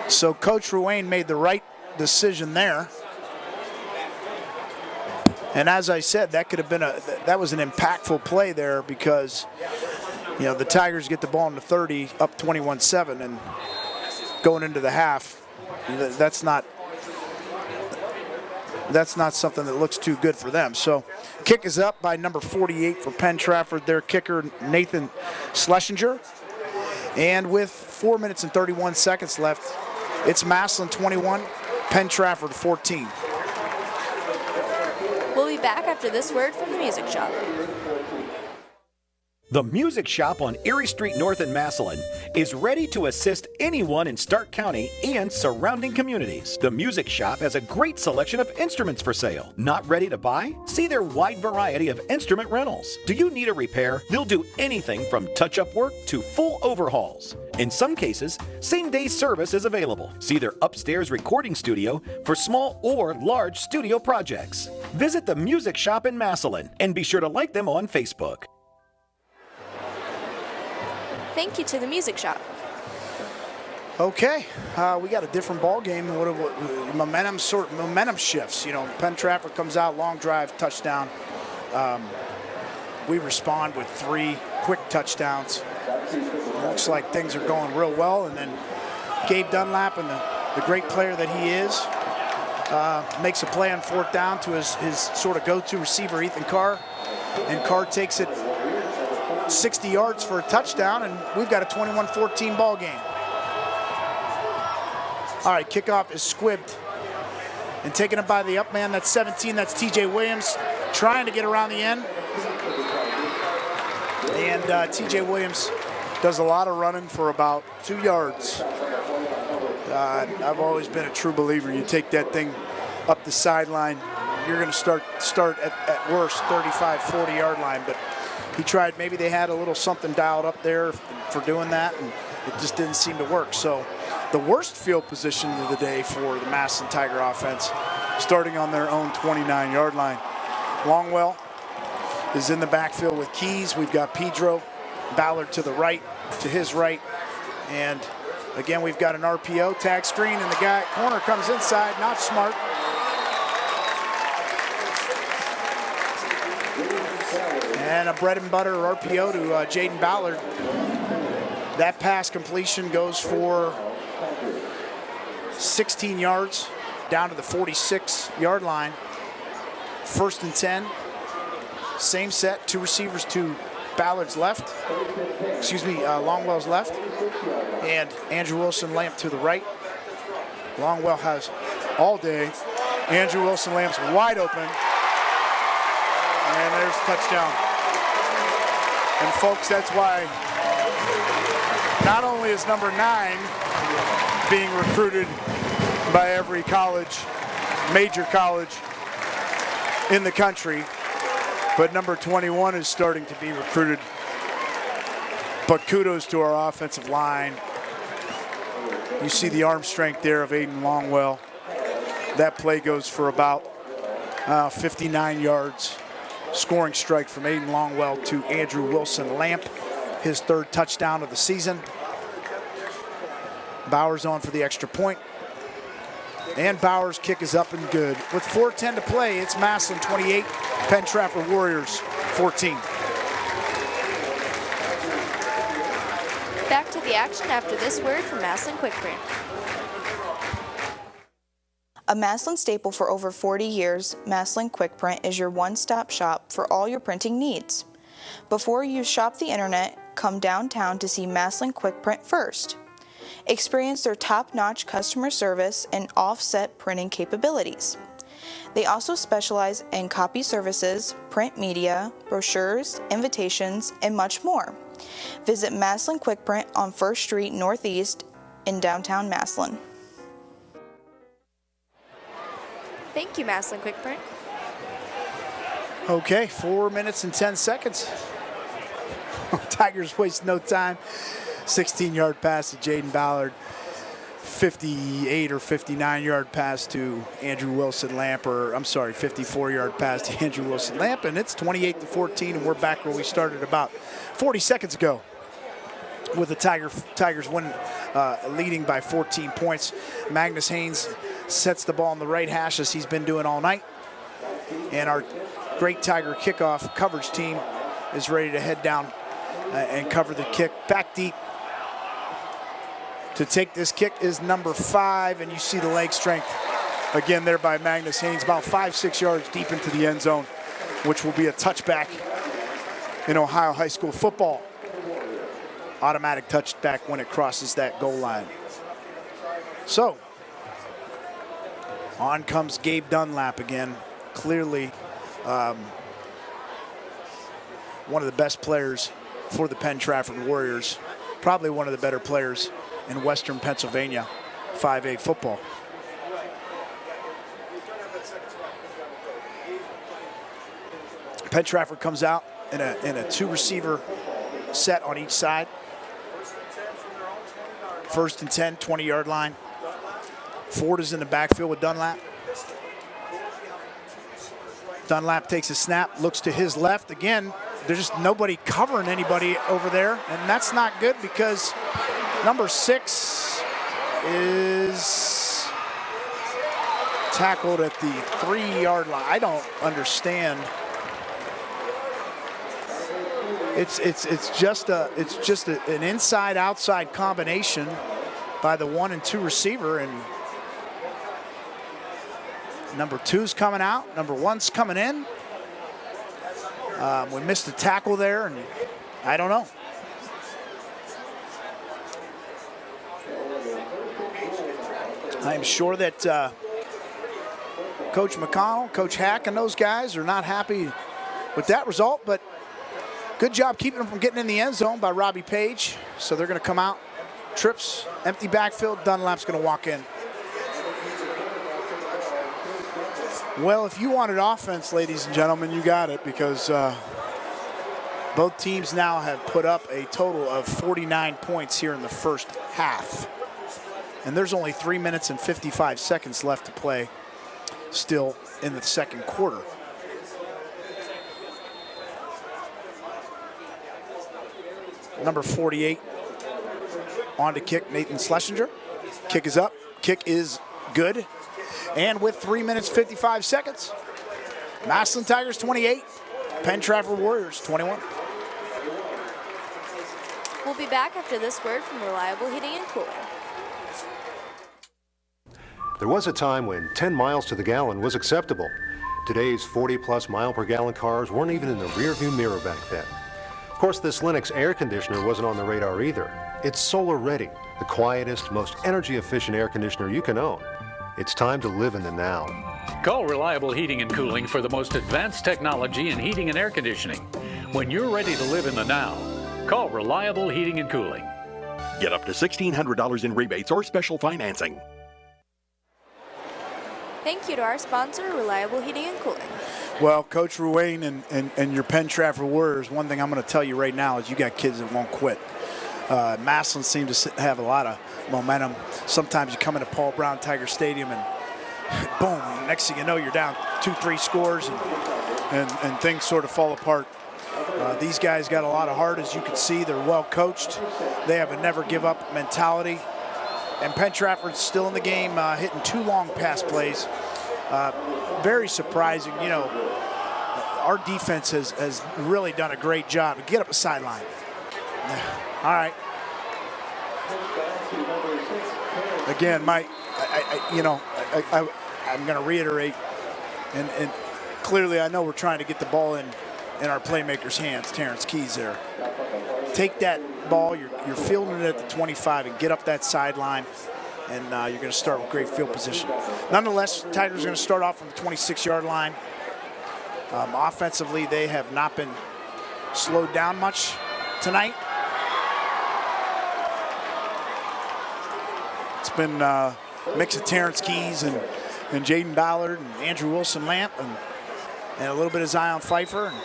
So Coach Ruane made the right decision there. And as I said, that could have been that was an impactful play there, because you know the Tigers get the ball in the 30, up 21-7, and going into the half, that's not something that looks too good for them. So kick is up by number 48 for Penn-Trafford, their kicker Nathan Schlesinger. And with 4 minutes and 31 seconds left, it's Massillon 21, Penn-Trafford 14. We'll be back after this word from the music shop. The Music Shop on Erie Street North in Massillon is ready to assist anyone in Stark County and surrounding communities. The Music Shop has a great selection of instruments for sale. Not ready to buy? See their wide variety of instrument rentals. Do you need a repair? They'll do anything from touch-up work to full overhauls. In some cases, same-day service is available. See their upstairs recording studio for small or large studio projects. Visit the Music Shop in Massillon and be sure to like them on Facebook. Thank you to the music shop. Okay, we got a different ball game. Momentum shifts. You know, Penn-Trafford comes out, long drive, touchdown. We respond with 3 quick touchdowns. Looks like things are going real well. And then Gabe Dunlap, and the great player that he is, makes a play on 4th down to his sort of go-to receiver, Ethan Carr. And Carr takes it 60 yards for a touchdown, and we've got a 21-14 ball game. All right, kickoff is squibbed and taken up by the up man. That's 17. That's TJ Williams trying to get around the end. And TJ Williams does a lot of running for about 2 yards. I've always been a true believer. You take that thing up the sideline, you're going to start at worst 35, 40-yard line. But he tried. Maybe they had a little something dialed up there for doing that, and it just didn't seem to work. So the worst field position of the day for the Massillon Tiger offense, starting on their own 29-yard line. Longwell is in the backfield with Keys. We've got Pedro Ballard to the right, to his right. And again, we've got an RPO tag screen, and the guy corner comes inside, not smart. And a bread and butter RPO to Jaden Ballard. That pass completion goes for 16 yards down to the 46-yard line. 1st and 10. Same set, 2 receivers to Ballard's left. Longwell's left. And Andrew Wilson Lamp to the right. Longwell has all day. Andrew Wilson Lamp's wide open. And there's touchdown. And folks, that's why not only is number 9 being recruited by every college, major college in the country, but number 21 is starting to be recruited. But kudos to our offensive line. You see the arm strength there of Aiden Longwell. That play goes for about 59 yards. Scoring strike from Aiden Longwell to Andrew Wilson Lamp, his 3rd touchdown of the season. Bowers on for the extra point. And Bowers' kick is up and good. With 4:10 to play, it's Massillon 28, Penn-Trafford Warriors 14. Back to the action after this word from Massillon Quick Print. A Massillon staple for over 40 years, Massillon Quick Print is your one-stop shop for all your printing needs. Before you shop the internet, come downtown to see Massillon Quick Print first. Experience their top-notch customer service and offset printing capabilities. They also specialize in copy services, print media, brochures, invitations, and much more. Visit Massillon Quick Print on 1st Street Northeast in downtown Massillon. Thank you, Massillon Quick Print. Okay, 4 minutes and 10 seconds. Tigers waste no time. 16-yard pass to Jaden Ballard. 58 or 59-yard pass to Andrew Wilson-Lamp, or I'm sorry, 54-yard pass to Andrew Wilson-Lamp, and it's 28-14, and we're back where we started about 40 seconds ago with the Tigers leading by 14 points. Magnus Haynes sets the ball on the right hash as he's been doing all night, and our great Tiger kickoff coverage team is ready to head down and cover the kick. Back deep to take this kick is number 5, and you see the leg strength again there by Magnus Haynes, about 5-6 yards deep into the end zone, which will be a touchback in Ohio high school football. Automatic touchback when it crosses that goal line. So, on comes Gabe Dunlap again. Clearly one of the best players for the Penn-Trafford Warriors. Probably one of the better players in Western Pennsylvania 5A football. Penn-Trafford comes out in a 2-receiver set on each side. First and 10, 20-yard line. Ford is in the backfield with Dunlap. Dunlap takes a snap, looks to his left. Again, there's just nobody covering anybody over there, and that's not good because number 6 is tackled at the 3-yard line. I don't understand. It's just an inside-outside combination by the 1 and 2 receiver, and number 2's coming out, number 1's coming in. We missed a tackle there, and I don't know. I'm sure that Coach McConnell, Coach Hack, and those guys are not happy with that result, but good job keeping them from getting in the end zone by Robbie Page. So they're going to come out, trips, empty backfield. Dunlap's going to walk in. Well, if you wanted offense, ladies and gentlemen, you got it, because both teams now have put up a total of 49 points here in the first half. And there's only 3 minutes and 55 seconds left to play still in the second quarter. Number 48 on to kick, Nathan Schlesinger. Kick is up, kick is good. And with 3 minutes, 55 seconds, Massillon Tigers 28, Penn-Trafford Warriors 21. We'll be back after this word from Reliable Heating and Cooling. There was a time when 10 miles to the gallon was acceptable. Today's 40-plus mile per gallon cars weren't even in the rearview mirror back then. Of course, this Lennox air conditioner wasn't on the radar either. It's solar ready, the quietest, most energy-efficient air conditioner you can own. It's time to live in the now. Call Reliable Heating and Cooling for the most advanced technology in heating and air conditioning. When you're ready to live in the now, call Reliable Heating and Cooling. Get up to $1,600 in rebates or special financing. Thank you to our sponsor, Reliable Heating and Cooling. Well, Coach Ruane and your Penn-Trafford Warriors, one thing I'm going to tell you right now is you got kids that won't quit. Massillon seems to have a lot of momentum. Sometimes you come into Paul Brown Tiger Stadium and boom, next thing you know, you're down 2-3 scores and things sort of fall apart. These guys got a lot of heart, as you can see. They're well coached. They have a never give up mentality. And Penn-Trafford's still in the game, hitting 2 long pass plays. Very surprising. You know, our defense has really done a great job. Get up the sideline. All right. Again, Mike, I'm going to reiterate, and clearly I know we're trying to get the ball in our playmaker's hands. Terrence Keys there. Take that ball, you're fielding it at the 25, and get up that sideline, and you're going to start with great field position. Nonetheless, Tigers are going to start off from the 26-yard line. Offensively, they have not been slowed down much tonight. It's been a mix of Terrence Keys and and Jaden Ballard and Andrew Wilson-Lamp and a little bit of Zion Pfeiffer. And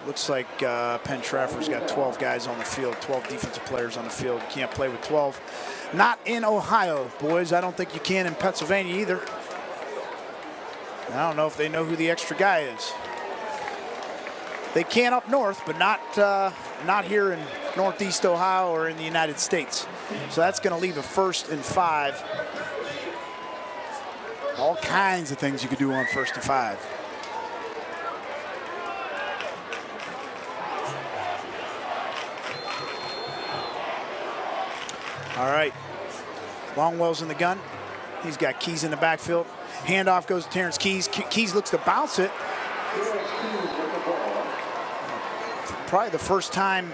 looks like Penn-Trafford's got 12 guys on the field, 12 defensive players on the field. Can't play with 12. Not in Ohio, boys. I don't think you can in Pennsylvania either. I don't know if they know who the extra guy is. They can up north, but not here in Northeast Ohio or in the United States. So that's going to leave a 1st and 5. All kinds of things you could do on 1st and 5. All right, Longwell's in the gun. He's got Keys in the backfield. Handoff goes to Terrence Keys. Keys looks to bounce it. Probably the first time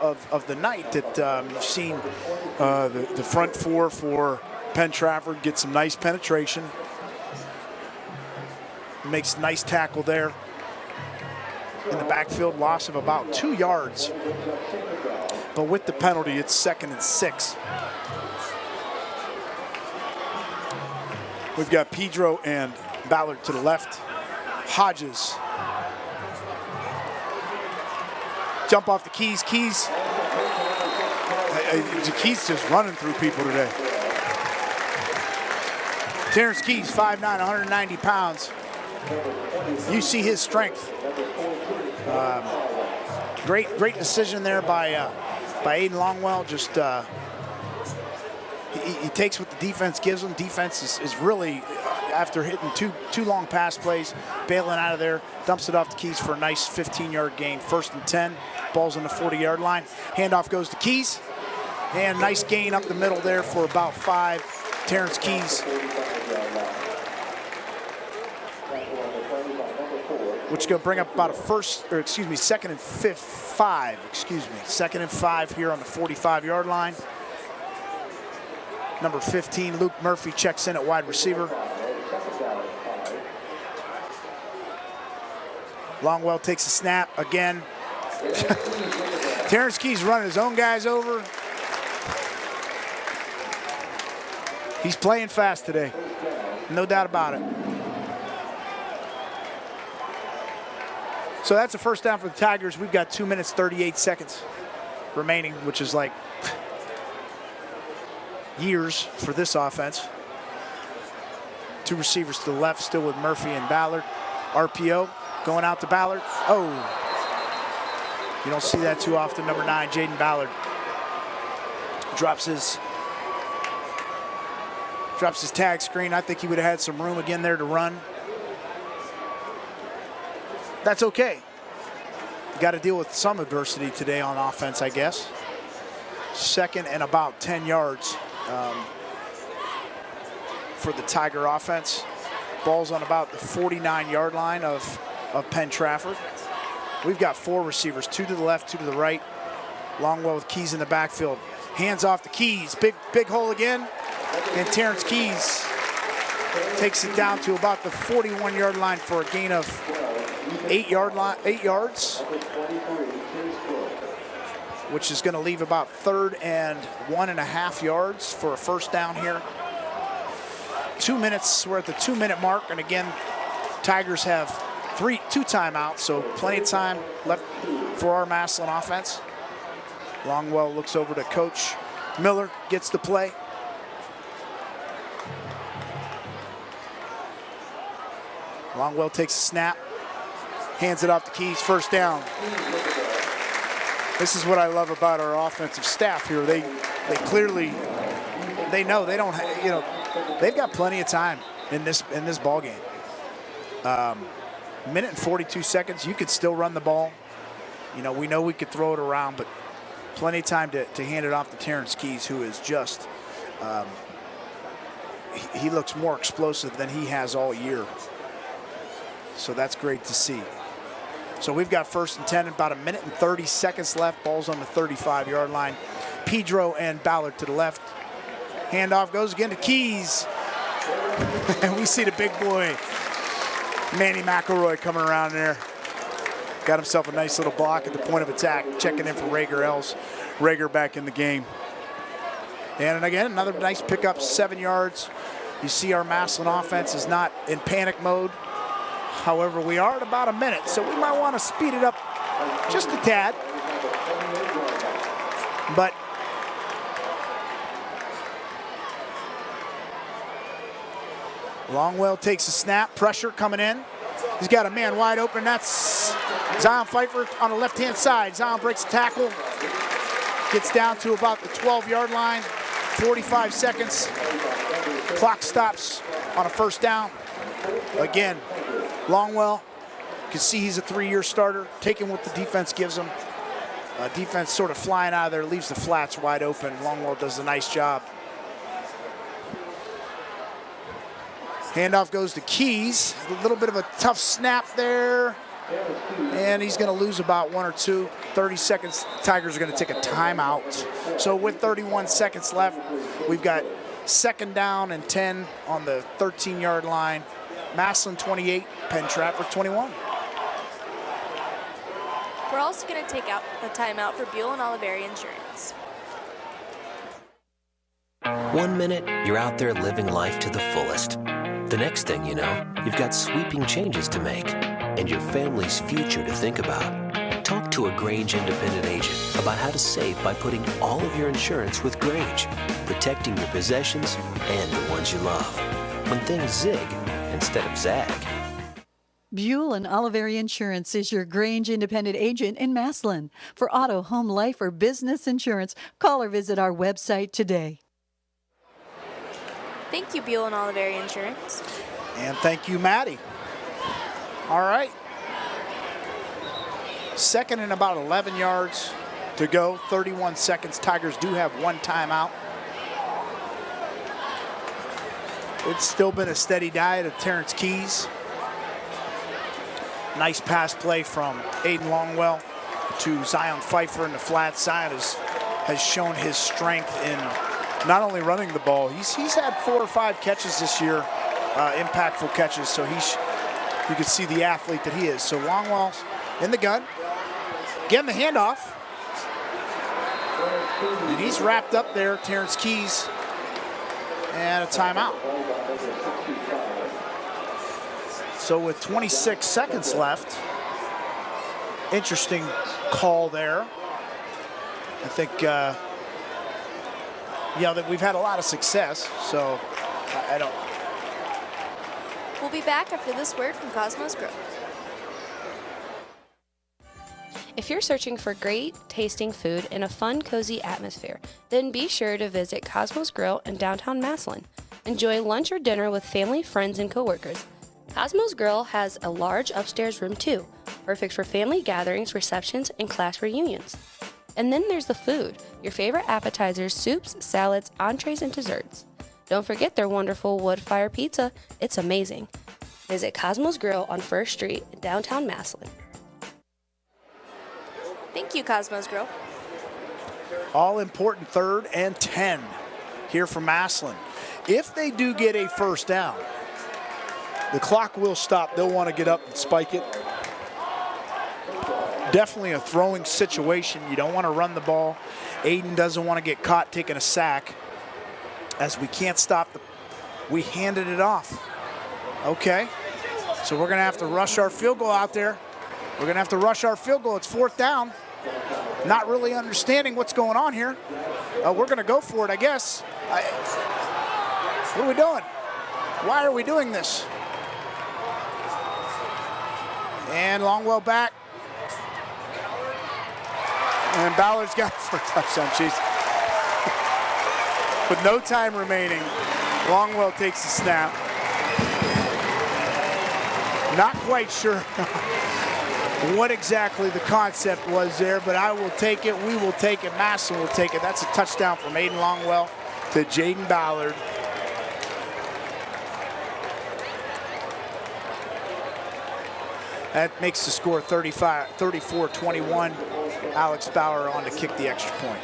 of the night that you've seen the front four for Penn-Trafford get some nice penetration. Makes a nice tackle there. In the backfield, loss of about 2 yards. But with the penalty, it's 2nd and 6. We've got Pedro and Ballard to the left. Hodges. Jump off the Keys. Keys just running through people today. Terrence Keys, 5'9", 190 pounds. You see his strength. Great decision there by Aiden Longwell. Just he takes what the defense gives him. Defense is really, after hitting two long pass plays, bailing out of there, dumps it off to Keys for a nice 15-yard gain. 1st and 10. Ball's on the 40-yard line. Handoff goes to Keys. And nice gain up the middle there for about 5. Terrence Keys. Which is going to bring up about a 2nd and 5. 2nd and 5 here on the 45-yard line. Number 15, Luke Murphy, checks in at wide receiver. Longwell takes a snap again. Terrence Keys running his own guys over. He's playing fast today, no doubt about it. So that's a 1st down for the Tigers. We've got 2 minutes, 38 seconds remaining, which is like years for this offense. 2 receivers to the left, still with Murphy and Ballard. RPO going out to Ballard. Oh, you don't see that too often. Number 9, Jaden Ballard, drops his tag screen. I think he would have had some room again there to run. That's okay. Got to deal with some adversity today on offense, I guess. 2nd and about 10 yards for the Tiger offense. Ball's on about the 49-yard line of Penn-Trafford. We've got 4 receivers, 2 to the left, 2 to the right. Longwell with Keys in the backfield. Hands off the Keys. Big hole again. And Terrence Keys takes it down to about the 41-yard line for a gain of 8 yards, which is going to leave about 3rd and 1.5 yards for a 1st down here. 2 minutes, we're at the 2-minute mark, and again, Tigers have 2 timeouts, so plenty of time left for our Massillon offense. Longwell looks over to Coach Miller, gets the play. Longwell takes a snap, hands it off to Keys, 1st down. This is what I love about our offensive staff here. They clearly, they know they don't, they've got plenty of time in this ball game. Minute and 42 seconds, you could still run the ball. We know we could throw it around, but plenty of time to hand it off to Terrence Keys, who is just, he looks more explosive than he has all year. So that's great to see. So we've got 1st and 10, about a minute and 30 seconds left. Ball's on the 35-yard line. Pedro and Ballard to the left. Handoff goes again to Keys. And we see the big boy, Manny McElroy, coming around there. Got himself a nice little block at the point of attack, checking in for Rager Els. Rager back in the game. And again, another nice pickup, 7 yards. You see our Massillon offense is not in panic mode. However, we are at about a minute, so we might want to speed it up just a tad. But Longwell takes a snap, pressure coming in. He's got a man wide open. That's Zion Pfeiffer on the left-hand side. Zion breaks the tackle, gets down to about the 12-yard line, 45 seconds. Clock stops on a first down. Again, Longwell, you can see he's a 3-year starter, taking what the defense gives him. Defense sort of flying out of there, leaves the flats wide open. Longwell does a nice job. Handoff goes to Keys. A little bit of a tough snap there. And he's going to lose about 1 or 2. 30 seconds. Tigers are going to take a timeout. So with 31 seconds left, we've got 2nd down and 10 on the 13-yard line. Massillon 28, Penn-Trafford 21. We're also going to take out a timeout for Buell and Oliveri Insurance. 1 minute, you're out there living life to the fullest. The next thing you know, you've got sweeping changes to make and your family's future to think about. Talk to a Grange independent agent about how to save by putting all of your insurance with Grange, protecting your possessions and the ones you love. When things zig instead of zag. Buell and Oliveri Insurance is your Grange independent agent in Massillon. For auto, home, life, or business insurance, call or visit our website today. Thank you, Buell and Oliveri Insurance. And thank you, Maddie. All right. 2nd and about 11 yards to go. 31 seconds. Tigers do have 1 timeout. It's still been a steady diet of Terrence Keys. Nice pass play from Aiden Longwell to Zion Pfeiffer in the flat. Zion has shown his strength in not only running the ball, he's had 4 or 5 catches this year, impactful catches, so you can see the athlete that he is. So Longwell's in the gun, getting the handoff, and he's wrapped up there, Terrence Keys, and a timeout. So with 26 seconds left, interesting call there. I think, that we've had a lot of success, so I don't. We'll be back after this word from Cosmos Grill. If you're searching for great tasting food in a fun, cozy atmosphere, then be sure to visit Cosmos Grill in downtown Massillon. Enjoy lunch or dinner with family, friends, and coworkers. Cosmos Grill has a large upstairs room too, perfect for family gatherings, receptions, and class reunions. And then there's the food, your favorite appetizers, soups, salads, entrees, and desserts. Don't forget their wonderful wood fire pizza. It's amazing. Visit Cosmos Grill on 1st Street in downtown Massillon. Thank you, Cosmos Grill. All important 3rd and 10 here from Massillon. If they do get a first down, the clock will stop. They'll want to get up and spike it. Definitely a throwing situation. You don't want to run the ball. Aiden doesn't want to get caught taking a sack. As we can't stop we handed it off. Okay, so we're going to have to rush our field goal out there. We're going to have to rush our field goal. It's 4th down. Not really understanding what's going on here. We're going to go for it, I guess. What are we doing? Why are we doing this? And Longwell back. And Ballard's got it for a touchdown. Jeez. With no time remaining, Longwell takes the snap. Not quite sure what exactly the concept was there, but I will take it. We will take it. Massillon will take it. That's a touchdown from Aiden Longwell to Jaden Ballard. That makes the score 34-21. Alex Bauer on to kick the extra point.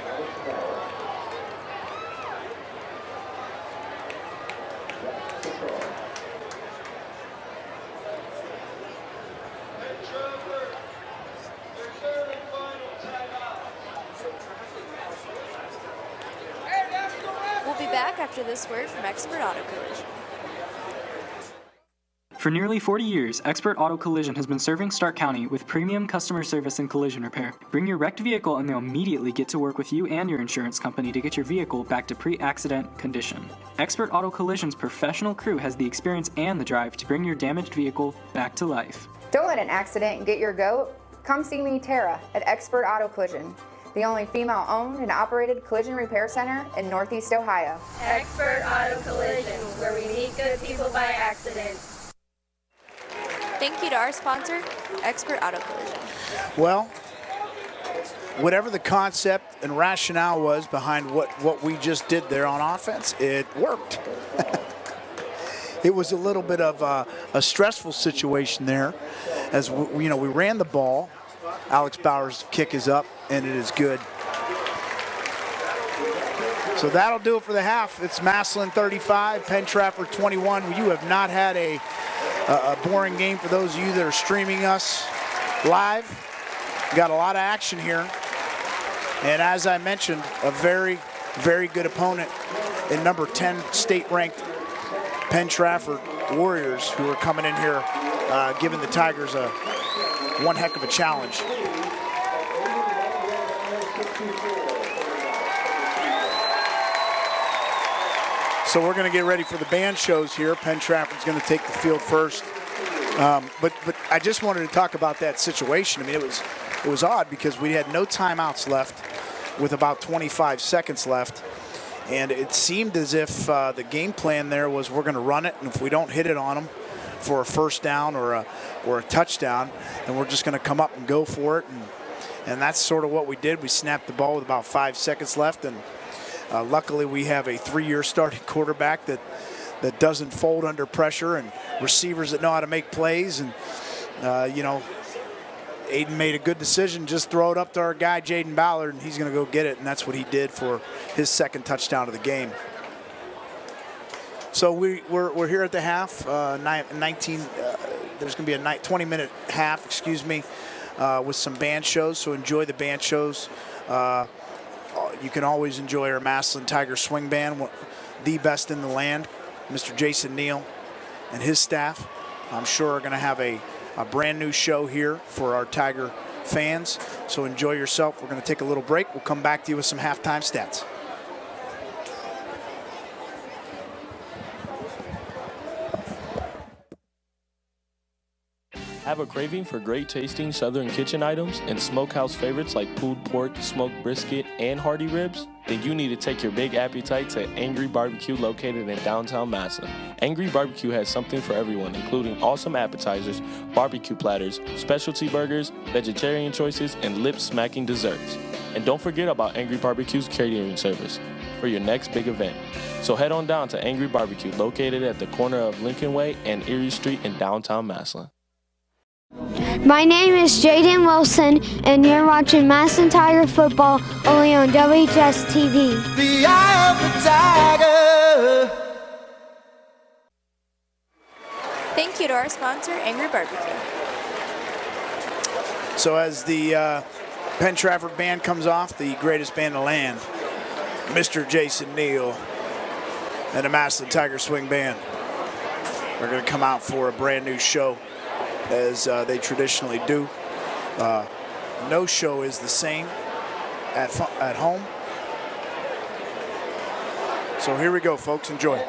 back after this word from Expert Auto Collision. For nearly 40 years, Expert Auto Collision has been serving Stark County with premium customer service and collision repair. Bring your wrecked vehicle and they'll immediately get to work with you and your insurance company to get your vehicle back to pre-accident condition. Expert Auto Collision's professional crew has the experience and the drive to bring your damaged vehicle back to life. Don't let an accident get your goat. Come see me, Tara, at Expert Auto Collision, the only female-owned and operated collision repair center in Northeast Ohio. Expert Auto Collision, where we meet good people by accident. Thank you to our sponsor, Expert Auto Collision. Well, whatever the concept and rationale was behind what we just did there on offense, it worked. It was a little bit of a stressful situation there as we ran the ball. Alex Bauer's kick is up, and it is good. So that'll do it for the half. It's Massillon 35, Penn-Trafford 21. You have not had a boring game for those of you that are streaming us live. Got a lot of action here. And as I mentioned, a very, very good opponent in number 10 state-ranked Penn-Trafford Warriors, who are coming in here giving the Tigers one heck of a challenge. So we're going to get ready for the band shows here. Penn-Trafford's going to take the field first. But I just wanted to talk about that situation. I mean, it was odd because we had no timeouts left with about 25 seconds left. And it seemed as if the game plan there was we're going to run it, and if we don't hit it on them for a first down or a touchdown, then we're just going to come up and go for it. And that's sort of what we did. We snapped the ball with about 5 seconds left, and luckily we have a 3-year starting quarterback that doesn't fold under pressure, and receivers that know how to make plays. And Aiden made a good decision, just throw it up to our guy Jaden Ballard, and he's going to go get it, and that's what he did for his second touchdown of the game. So we're here at the half. There's going to be a 20-minute half, with some band shows. So enjoy the band shows. You can always enjoy our Massillon Tiger Swing Band, the best in the land. Mr. Jason Neal and his staff, I'm sure, are going to have a brand new show here for our Tiger fans. So enjoy yourself. We're going to take a little break. We'll come back to you with some halftime stats. Have a craving for great tasting Southern kitchen items and smokehouse favorites like pulled pork, smoked brisket, and hearty ribs? Then you need to take your big appetite to Angry Barbecue located in downtown Massillon. Angry Barbecue has something for everyone, including awesome appetizers, barbecue platters, specialty burgers, vegetarian choices, and lip-smacking desserts. And don't forget about Angry Barbecue's catering service for your next big event. So head on down to Angry Barbecue located at the corner of Lincoln Way and Erie Street in downtown Massillon. My name is Jaden Wilson, and you're watching Massillon Tiger football only on WHS-TV. The eye of the Tiger. Thank you to our sponsor, Angry Barbecue. So as the Penn-Trafford band comes off, the greatest band in the land, Mr. Jason Neal and the Massillon Tiger Swing Band, are going to come out for a brand new show, as they traditionally do. No show is the same at home. So here we go, folks. Enjoy.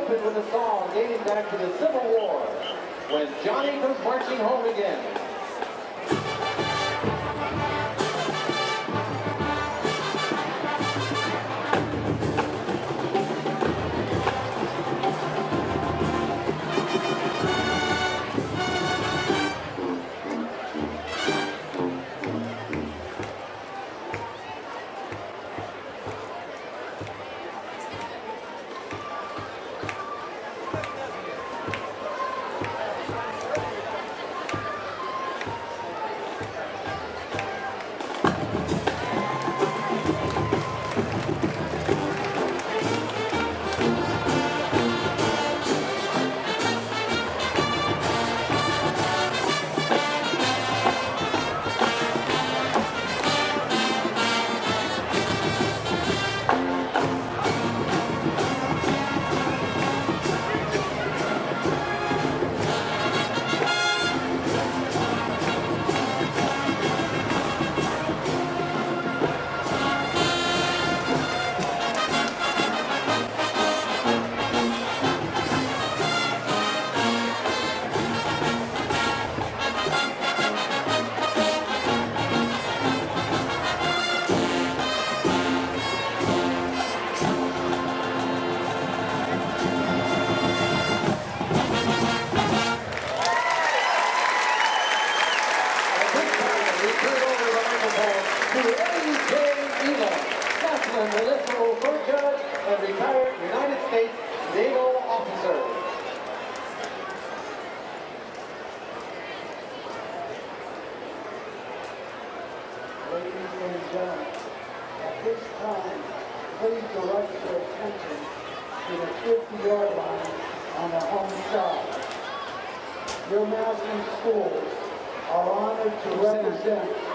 opened with a song dating back to the Civil War, When Johnny Comes Marching Home Again.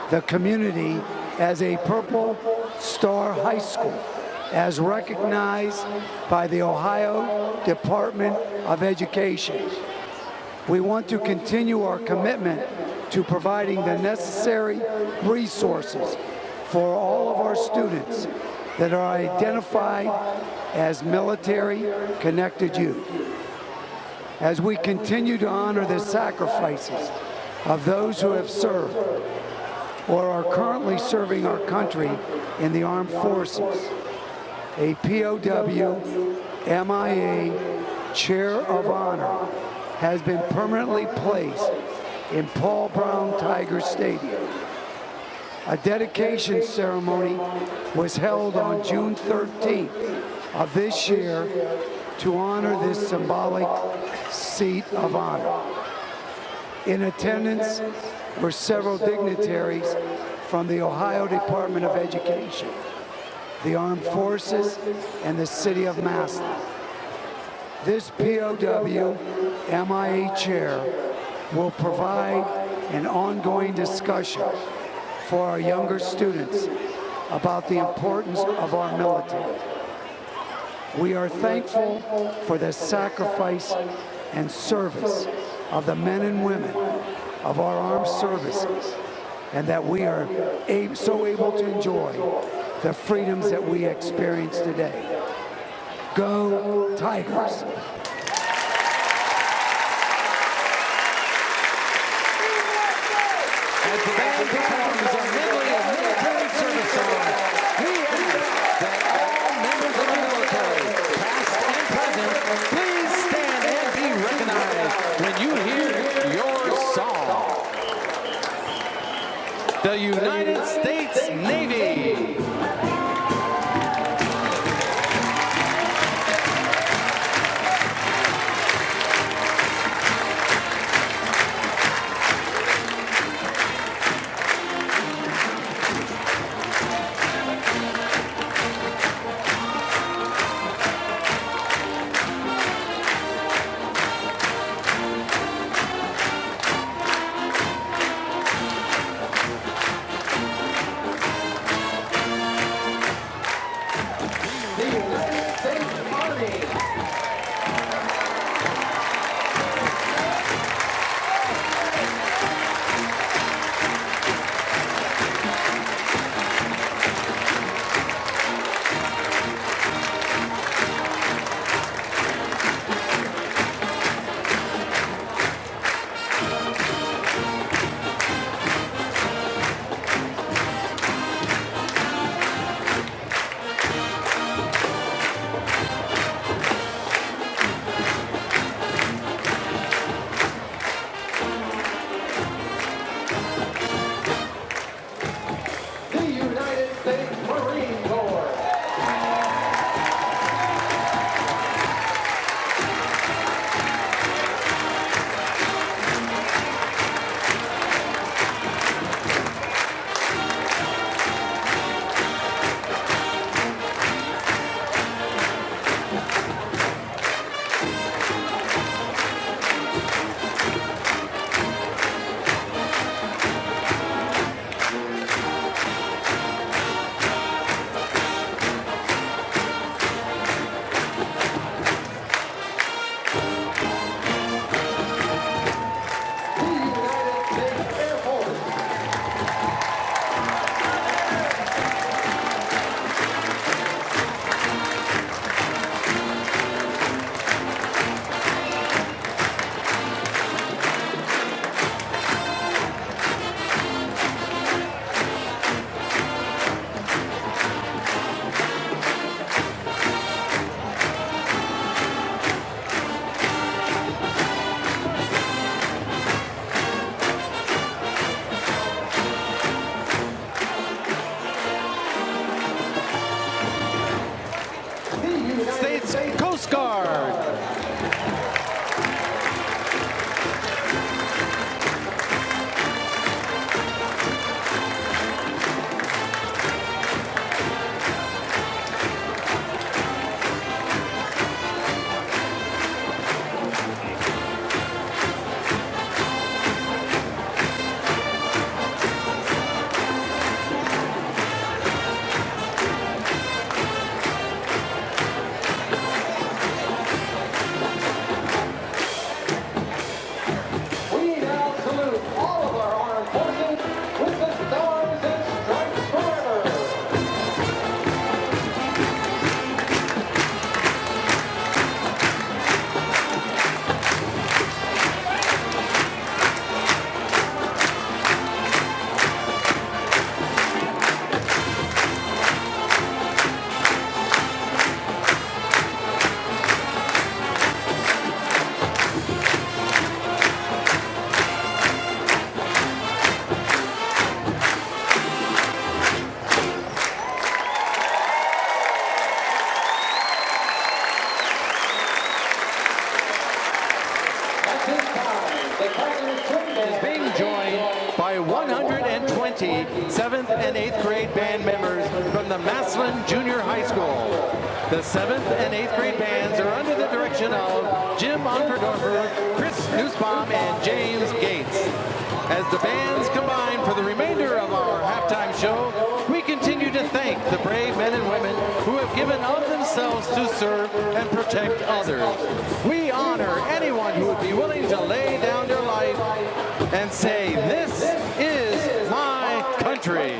The community as a Purple Star High School, as recognized by the Ohio Department of Education. We want to continue our commitment to providing the necessary resources for all of our students that are identified as military-connected youth. As we continue to honor the sacrifices of those who have served or are currently serving our country in the armed forces, a POW MIA Chair of Honor has been permanently placed in Paul Brown Tiger Stadium. A dedication ceremony was held on June 13th of this year to honor this symbolic seat of honor. In attendance were several dignitaries from the Ohio Department of Education, the Armed Forces, and the City of Massillon. This POW MIA chair will provide an ongoing discussion for our younger students about the importance of our military. We are thankful for the sacrifice and service of the men and women of our armed services, and that we are so able to enjoy the freedoms that we experience today. Go Tigers! As the band performs a medley of military service songs, we ask that all members of the military, past and present, please stand and be recognized when you hear your song. The United States Navy. guard. We now salute all of our armed forces with the Stars and Stripes Forever. At this time, the Tigers Twin Band Is being joined by 120 7th and 8th grade band members from the Massillon Junior High School. The 7th and 8th grade bands are under the direction of Jim Onferdorfer, Chris Nussbaum, and James Gates. As the bands combine for the remainder of our halftime show, we continue to thank the brave men and women who have given of themselves to serve and protect others. We honor anyone who would be willing to lay down their life and say, "This is my country."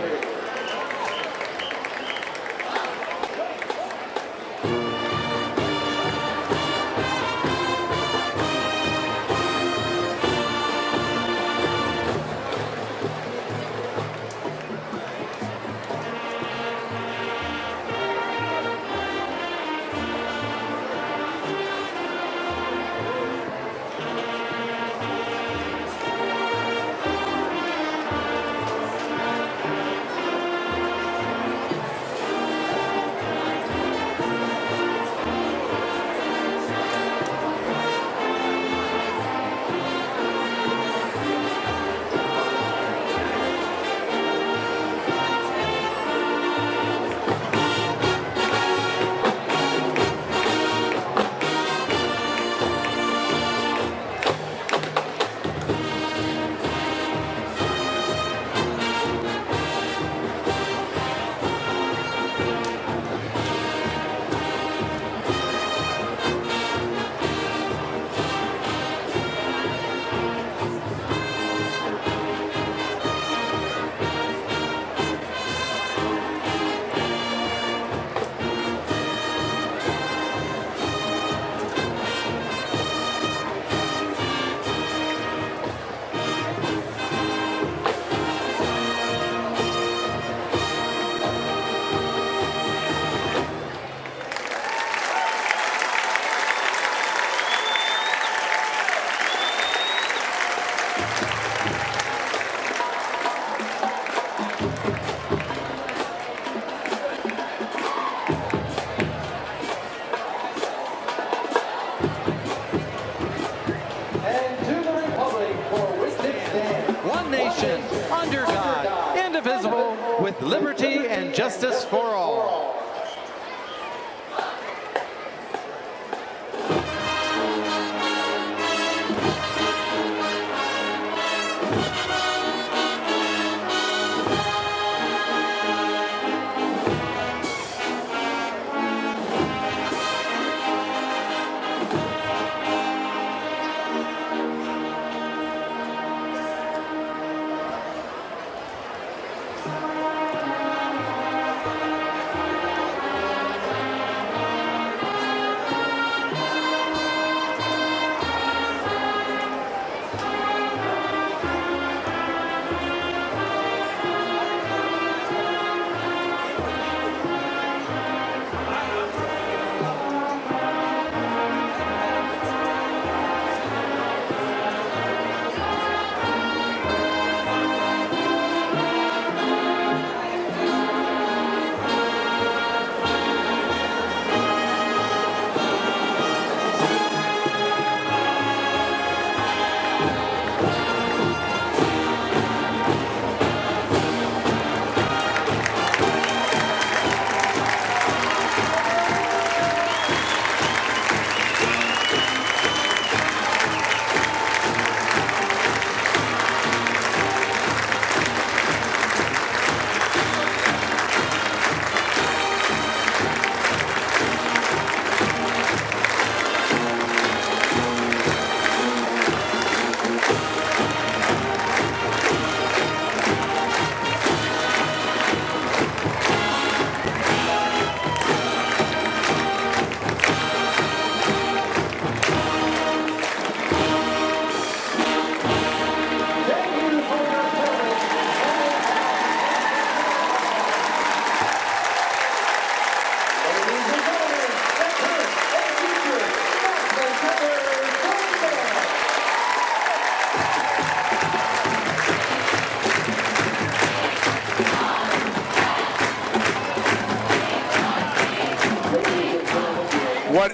Under God, indivisible, with liberty and justice for all.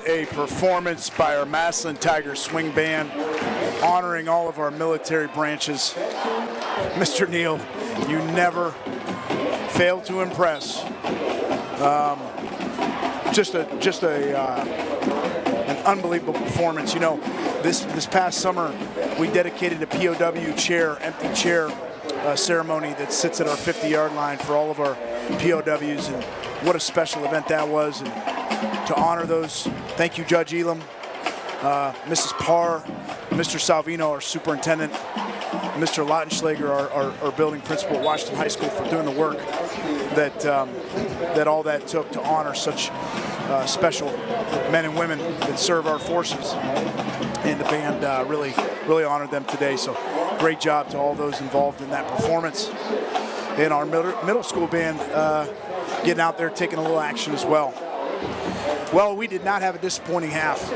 a performance by our Massillon Tigers swing band, honoring all of our military branches. Mr. Neal, you never fail to impress. Just an unbelievable performance. You know, this past summer, we dedicated a POW chair, empty chair ceremony that sits at our 50-yard line for all of our POWs, and what a special event that was. And to honor those, thank you, Judge Elam, Mrs. Parr, Mr. Salvino, our superintendent, Mr. Lautenschlager, our building principal at Washington High School, for doing the work that all that took to honor such special men and women that serve our forces. And the band really honored them today. So great job to all those involved in that performance. And our middle school band getting out there, taking a little action as well. Well, we did not have a disappointing half.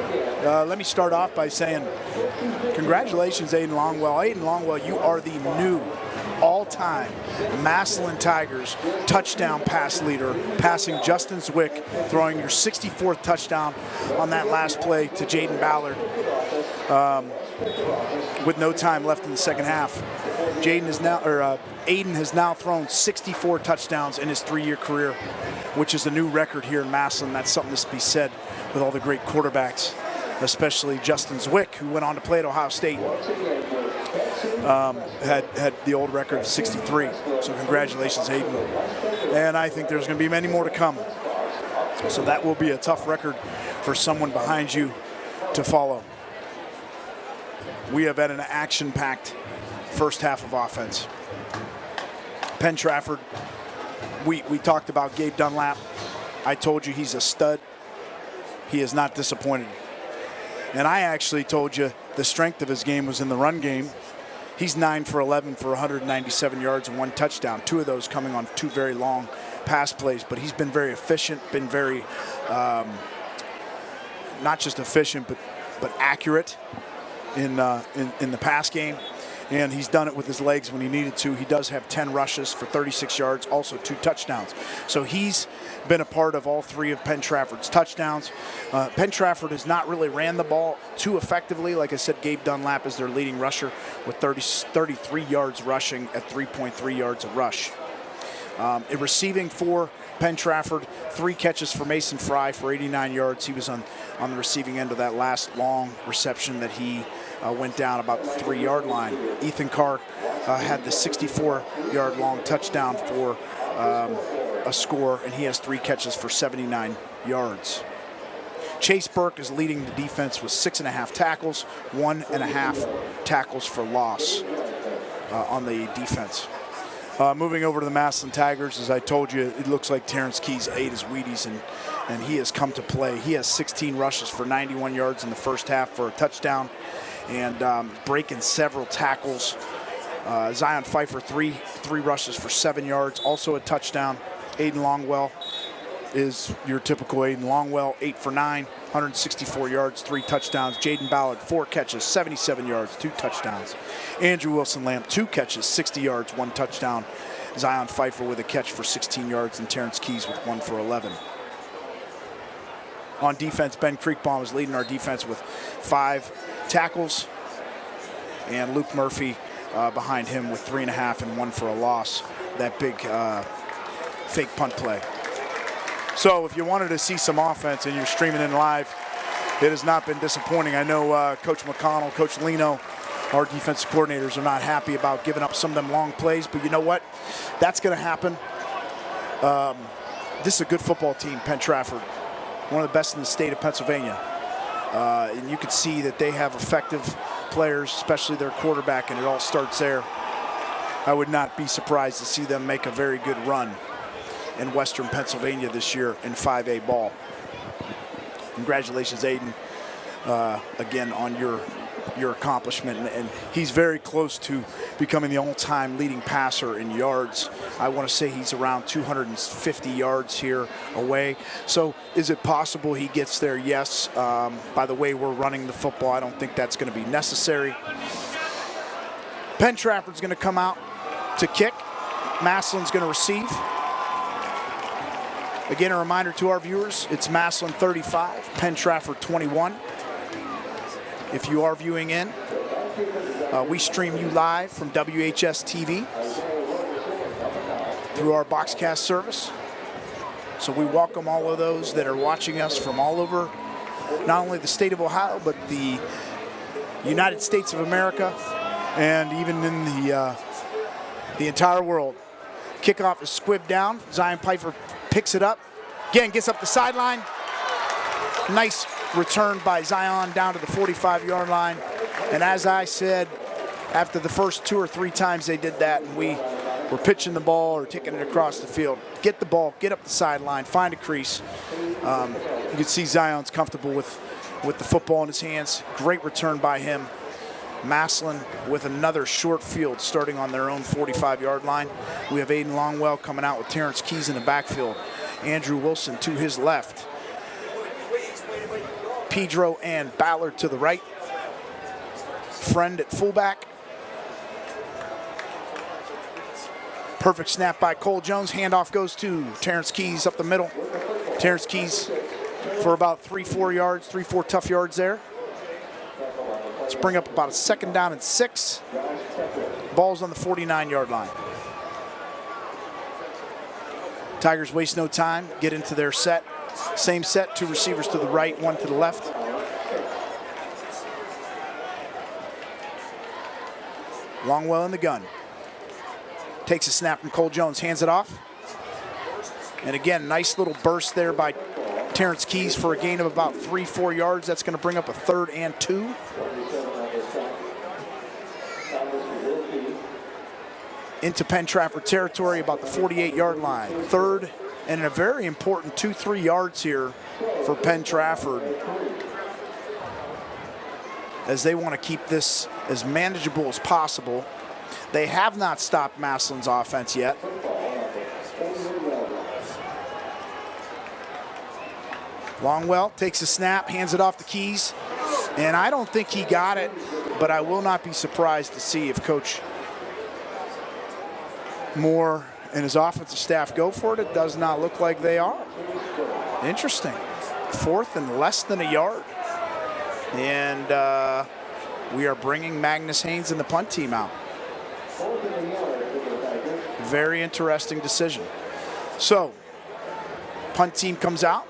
Let me start off by saying congratulations, Aiden Longwell. Aiden Longwell, you are the new all-time Massillon Tigers touchdown pass leader, passing Justin Zwick, throwing your 64th touchdown on that last play to Jaden Ballard with no time left in the second half. Aiden has now thrown 64 touchdowns in his 3-year career, which is a new record here in Massillon. That's something to be said with all the great quarterbacks, especially Justin Zwick, who went on to play at Ohio State. Had the old record of 63. So congratulations, Aiden. And I think there's going to be many more to come. So that will be a tough record for someone behind you to follow. We have had an action-packed first half of offense. Penn-Trafford, we talked about Gabe Dunlap. I told you he's a stud. He is not disappointed. And I actually told you the strength of his game was in the run game. He's 9 for 11 for 197 yards and 1 touchdown. 2 of those coming on 2 very long pass plays. But he's been very efficient, been very, not just efficient, but accurate in the pass game. And he's done it with his legs when he needed to. He does have 10 rushes for 36 yards, also 2 touchdowns. So he's been a part of all 3 of Penn-Trafford's touchdowns. Penn-Trafford has not really ran the ball too effectively. Like I said, Gabe Dunlap is their leading rusher with 33 yards rushing at 3.3 yards a rush. In receiving for Penn-Trafford, 3 catches for Mason Fry for 89 yards. He was on the receiving end of that last long reception that he went down about the 3-yard line. Ethan Carr had the 64-yard long touchdown for a score, and he has 3 catches for 79 yards. Chase Burke is leading the defense with 6.5 tackles, 1.5 tackles for loss on the defense. Moving over to the Massillon Tigers, as I told you, it looks like Terrence Keys ate his Wheaties, and he has come to play. He has 16 rushes for 91 yards in the first half for a touchdown, and breaking several tackles. Zion Pfeiffer, three rushes for 7 yards, also a touchdown. Aiden Longwell is your typical Aiden Longwell, 8 for 9, 164 yards, 3 touchdowns. Jaden Ballard, 4 catches, 77 yards, 2 touchdowns. Andrew Wilson-Lamp, 2 catches, 60 yards, 1 touchdown. Zion Pfeiffer with a catch for 16 yards, and Terrence Keys with 1 for 11. On defense, Ben Creekbaum is leading our defense with 5 tackles, and Luke Murphy behind him with 3.5 and 1 for a loss. That big fake punt play. So if you wanted to see some offense and you're streaming in live, it has not been disappointing. I know Coach McConnell, Coach Lino, our defensive coordinators are not happy about giving up some of them long plays, but you know what? That's going to happen. This is a good football team, Penn-Trafford, one of the best in the state of Pennsylvania. And you can see that they have effective players, especially their quarterback, and it all starts there. I would not be surprised to see them make a very good run in Western Pennsylvania this year in 5A ball. Congratulations, Aiden, again on your accomplishment, and he's very close to becoming the all-time leading passer in yards. I want to say he's around 250 yards here away. So is it possible he gets there? Yes. By the way we're running the football, I don't think that's going to be necessary. Penn-Trafford's going to come out to kick. Massillon's going to receive. Again, a reminder to our viewers, it's Massillon 35, Penn-Trafford 21. If you are viewing in, we stream you live from WHS-TV through our Boxcast service. So we welcome all of those that are watching us from all over, not only the state of Ohio, but the United States of America, and even in the entire world. Kickoff is squibbed down. Zion Pfeiffer picks it up. Again, gets up the sideline. Nice return by Zion down to the 45-yard line. And as I said, after the first 2 or 3 times they did that, and we were pitching the ball or taking it across the field, get the ball, get up the sideline, find a crease. You can see Zion's comfortable with the football in his hands. Great return by him. Massillon with another short field starting on their own 45-yard line. We have Aiden Longwell coming out with Terrence Keys in the backfield. Andrew Wilson to his left. Pedro and Ballard to the right. Friend at fullback. Perfect snap by Cole Jones. Handoff goes to Terrence Keys up the middle. Terrence Keys for about 3-4 yards, 3-4 tough yards there. Let's bring up about a 2nd down and 6. Ball's on the 49-yard line. Tigers waste no time, get into their set. Same set, 2 receivers to the right, 1 to the left. Longwell in the gun. Takes a snap from Cole Jones, hands it off. And again, nice little burst there by Terrence Keys for a gain of about 3-4 yards. That's going to bring up a 3rd and 2. Into Penn-Trafford territory, about the 48-yard line. 3rd and a very important 2-3 yards here for Penn-Trafford, as they want to keep this as manageable as possible. They have not stopped Massillon's offense yet. Longwell takes a snap, hands it off to Keys, and I don't think he got it, but I will not be surprised to see if Coach Moore and his offensive staff go for it. It does not look like they are. Interesting. 4th and less than a yard. And we are bringing Magnus Haynes and the punt team out. Very interesting decision. So, punt team comes out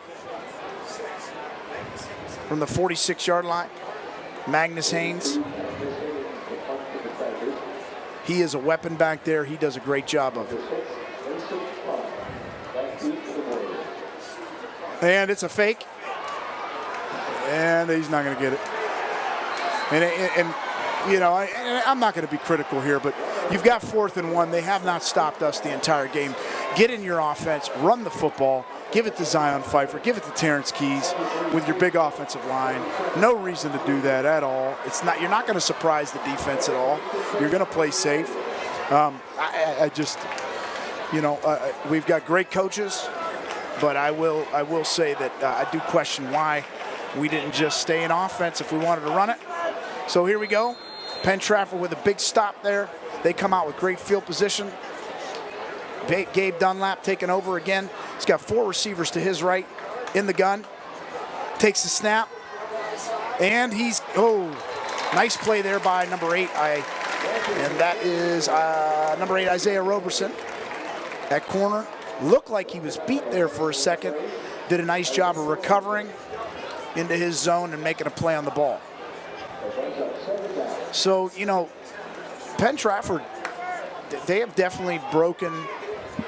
from the 46-yard line. Magnus Haynes. He is a weapon back there. He does a great job of it. And it's a fake. And he's not going to get it. And you know, I'm not going to be critical here, but you've got 4th and 1. They have not stopped us the entire game. Get in your offense, run the football, give it to Zion Pfeiffer, give it to Terrence Keys with your big offensive line. No reason to do that at all. It's not. You're not going to surprise the defense at all. You're going to play safe. I just, you know, we've got great coaches, but I will say that I do question why we didn't just stay in offense if we wanted to run it. So here we go. Penn-Trafford with a big stop there. They come out with great field position. Gabe Dunlap taking over again. He's got 4 receivers to his right in the gun. Takes the snap. And he's, nice play there by number 8. And that is number 8, Isaiah Roberson. That corner looked like he was beat there for a second. Did a nice job of recovering into his zone and making a play on the ball. So, you know, Penn-Trafford, they have definitely broken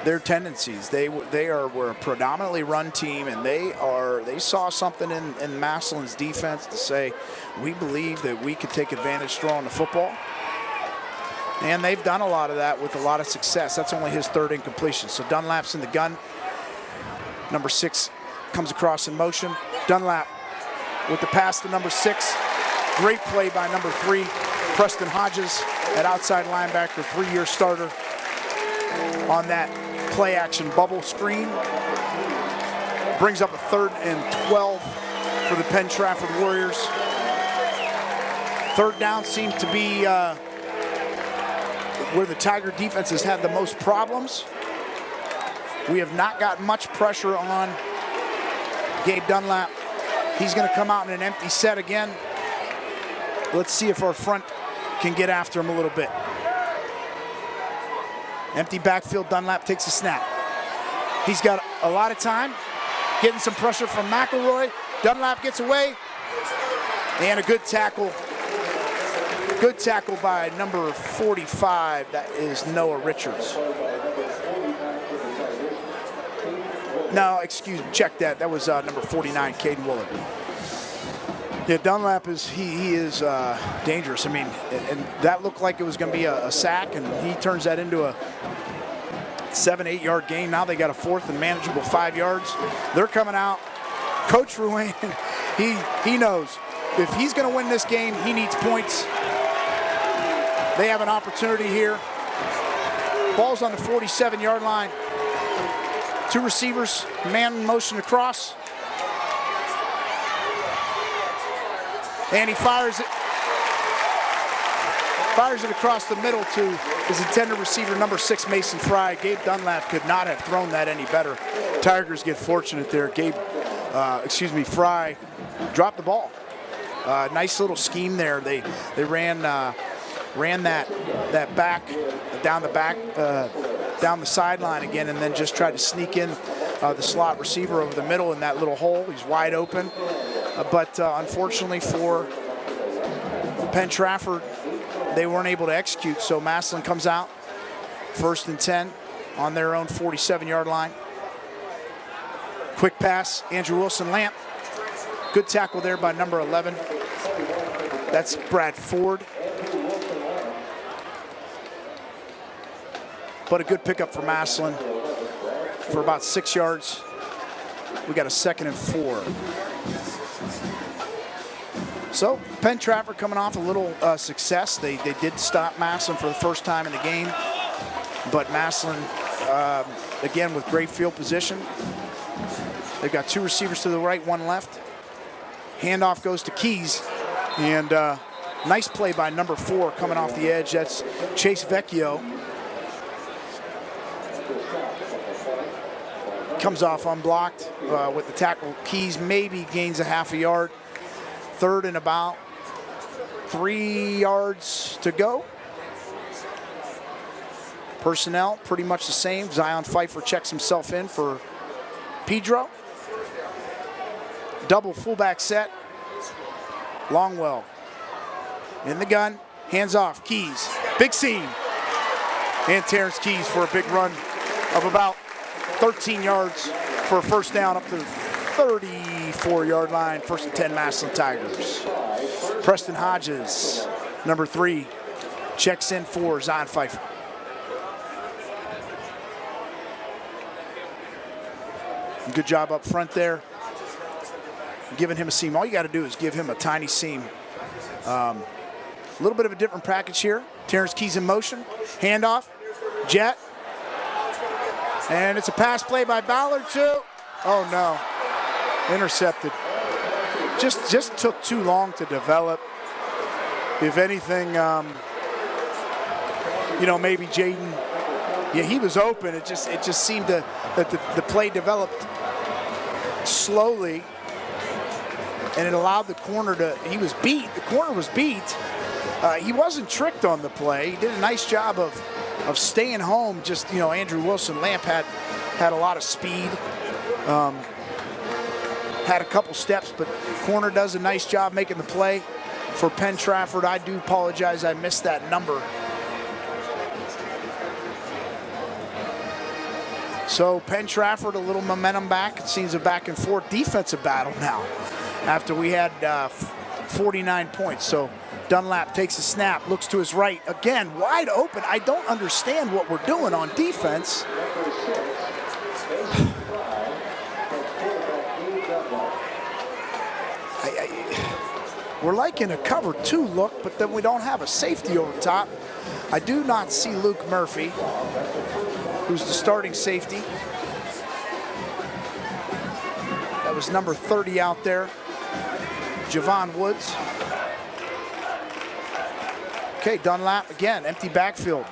their tendencies. They were a predominantly run team, and they saw something in Massillon's defense to say, we believe that we could take advantage throwing the football. And they've done a lot of that with a lot of success. That's only his 3rd incompletion. So Dunlap's in the gun. Number 6 comes across in motion. Dunlap with the pass to number 6. Great play by number 3, Preston Hodges, at outside linebacker, 3-year starter on that play action bubble screen. Brings up a 3rd and 12 for the Penn-Trafford Warriors. 3rd down seemed to be where the Tiger defense has had the most problems. We have not got much pressure on Gabe Dunlap. He's going to come out in an empty set again. Let's see if our front can get after him a little bit. Empty backfield, Dunlap takes a snap. He's got a lot of time, getting some pressure from McElroy. Dunlap gets away, and a good tackle. Good tackle by number 45, that is Noah Richards. No, excuse me, check that. That was number 49, Caden Willard. Yeah, Dunlap is he is dangerous. I mean, and that looked like it was going to be a sack, and he turns that into a 7-8 yard gain. Now they got a 4th and manageable 5 yards. They're coming out. Coach Ruane, he knows if he's going to win this game, he needs points. They have an opportunity here. Ball's on the 47-yard line. 2 receivers, man in motion across. And he fires it across the middle to his intended receiver, number 6, Mason Fry. Gabe Dunlap could not have thrown that any better. Tigers get fortunate there. Fry dropped the ball. Nice little scheme there. They ran that back down the sideline again, and then just tried to sneak in the slot receiver over the middle in that little hole. He's wide open. But unfortunately for Penn-Trafford, they weren't able to execute, so Massillon comes out, 1st and 10 on their own 47-yard line. Quick pass, Andrew Wilson-Lamp. Good tackle there by number 11. That's Brad Ford. But a good pickup for Massillon for about 6 yards. We got a 2nd and 4. So Penn-Trafford coming off a little success. They did stop Massillon for the first time in the game. But Massillon, again, with great field position. They've got 2 receivers to the right, 1 left. Handoff goes to Keys. And nice play by number 4 coming off the edge. That's Chase Vecchio. Comes off unblocked with the tackle. Keys maybe gains a half a yard. 3rd and about 3 yards to go. Personnel pretty much the same. Zion Pfeiffer checks himself in for Pedro. Double fullback set. Longwell in the gun. Hands off. Keys. Big seam. And Terrence Keys for a big run of about 13 yards for a first down up to the 34-yard line. 1st and 10, Massillon Tigers. Preston Hodges, number 3, checks in for Zion Pfeiffer. Good job up front there, giving him a seam. All you got to do is give him a tiny seam. A little bit of a different package here. Terrence Keys in motion. Handoff. Jet. And it's a pass play by Ballard too. Oh no. Intercepted. Just took too long to develop. If anything, maybe Jaden, he was open. It just seemed that the play developed slowly, and it allowed the corner he was beat. The corner was beat. He wasn't tricked on the play. He did a nice job of staying home. Just, Andrew Wilson-Lamp had a lot of speed. Had a couple steps, but corner does a nice job making the play for Penn-Trafford. I do apologize, I missed that number. So Penn-Trafford, a little momentum back. It seems a back and forth defensive battle now after we had 49 points. So Dunlap takes a snap, looks to his right, again, wide open. I don't understand what we're doing on defense. We're like in a cover 2 look, but then we don't have a safety over top. I do not see Luke Murphy, who's the starting safety. That was number 30 out there, Javon Woods. Okay, Dunlap again, empty backfield.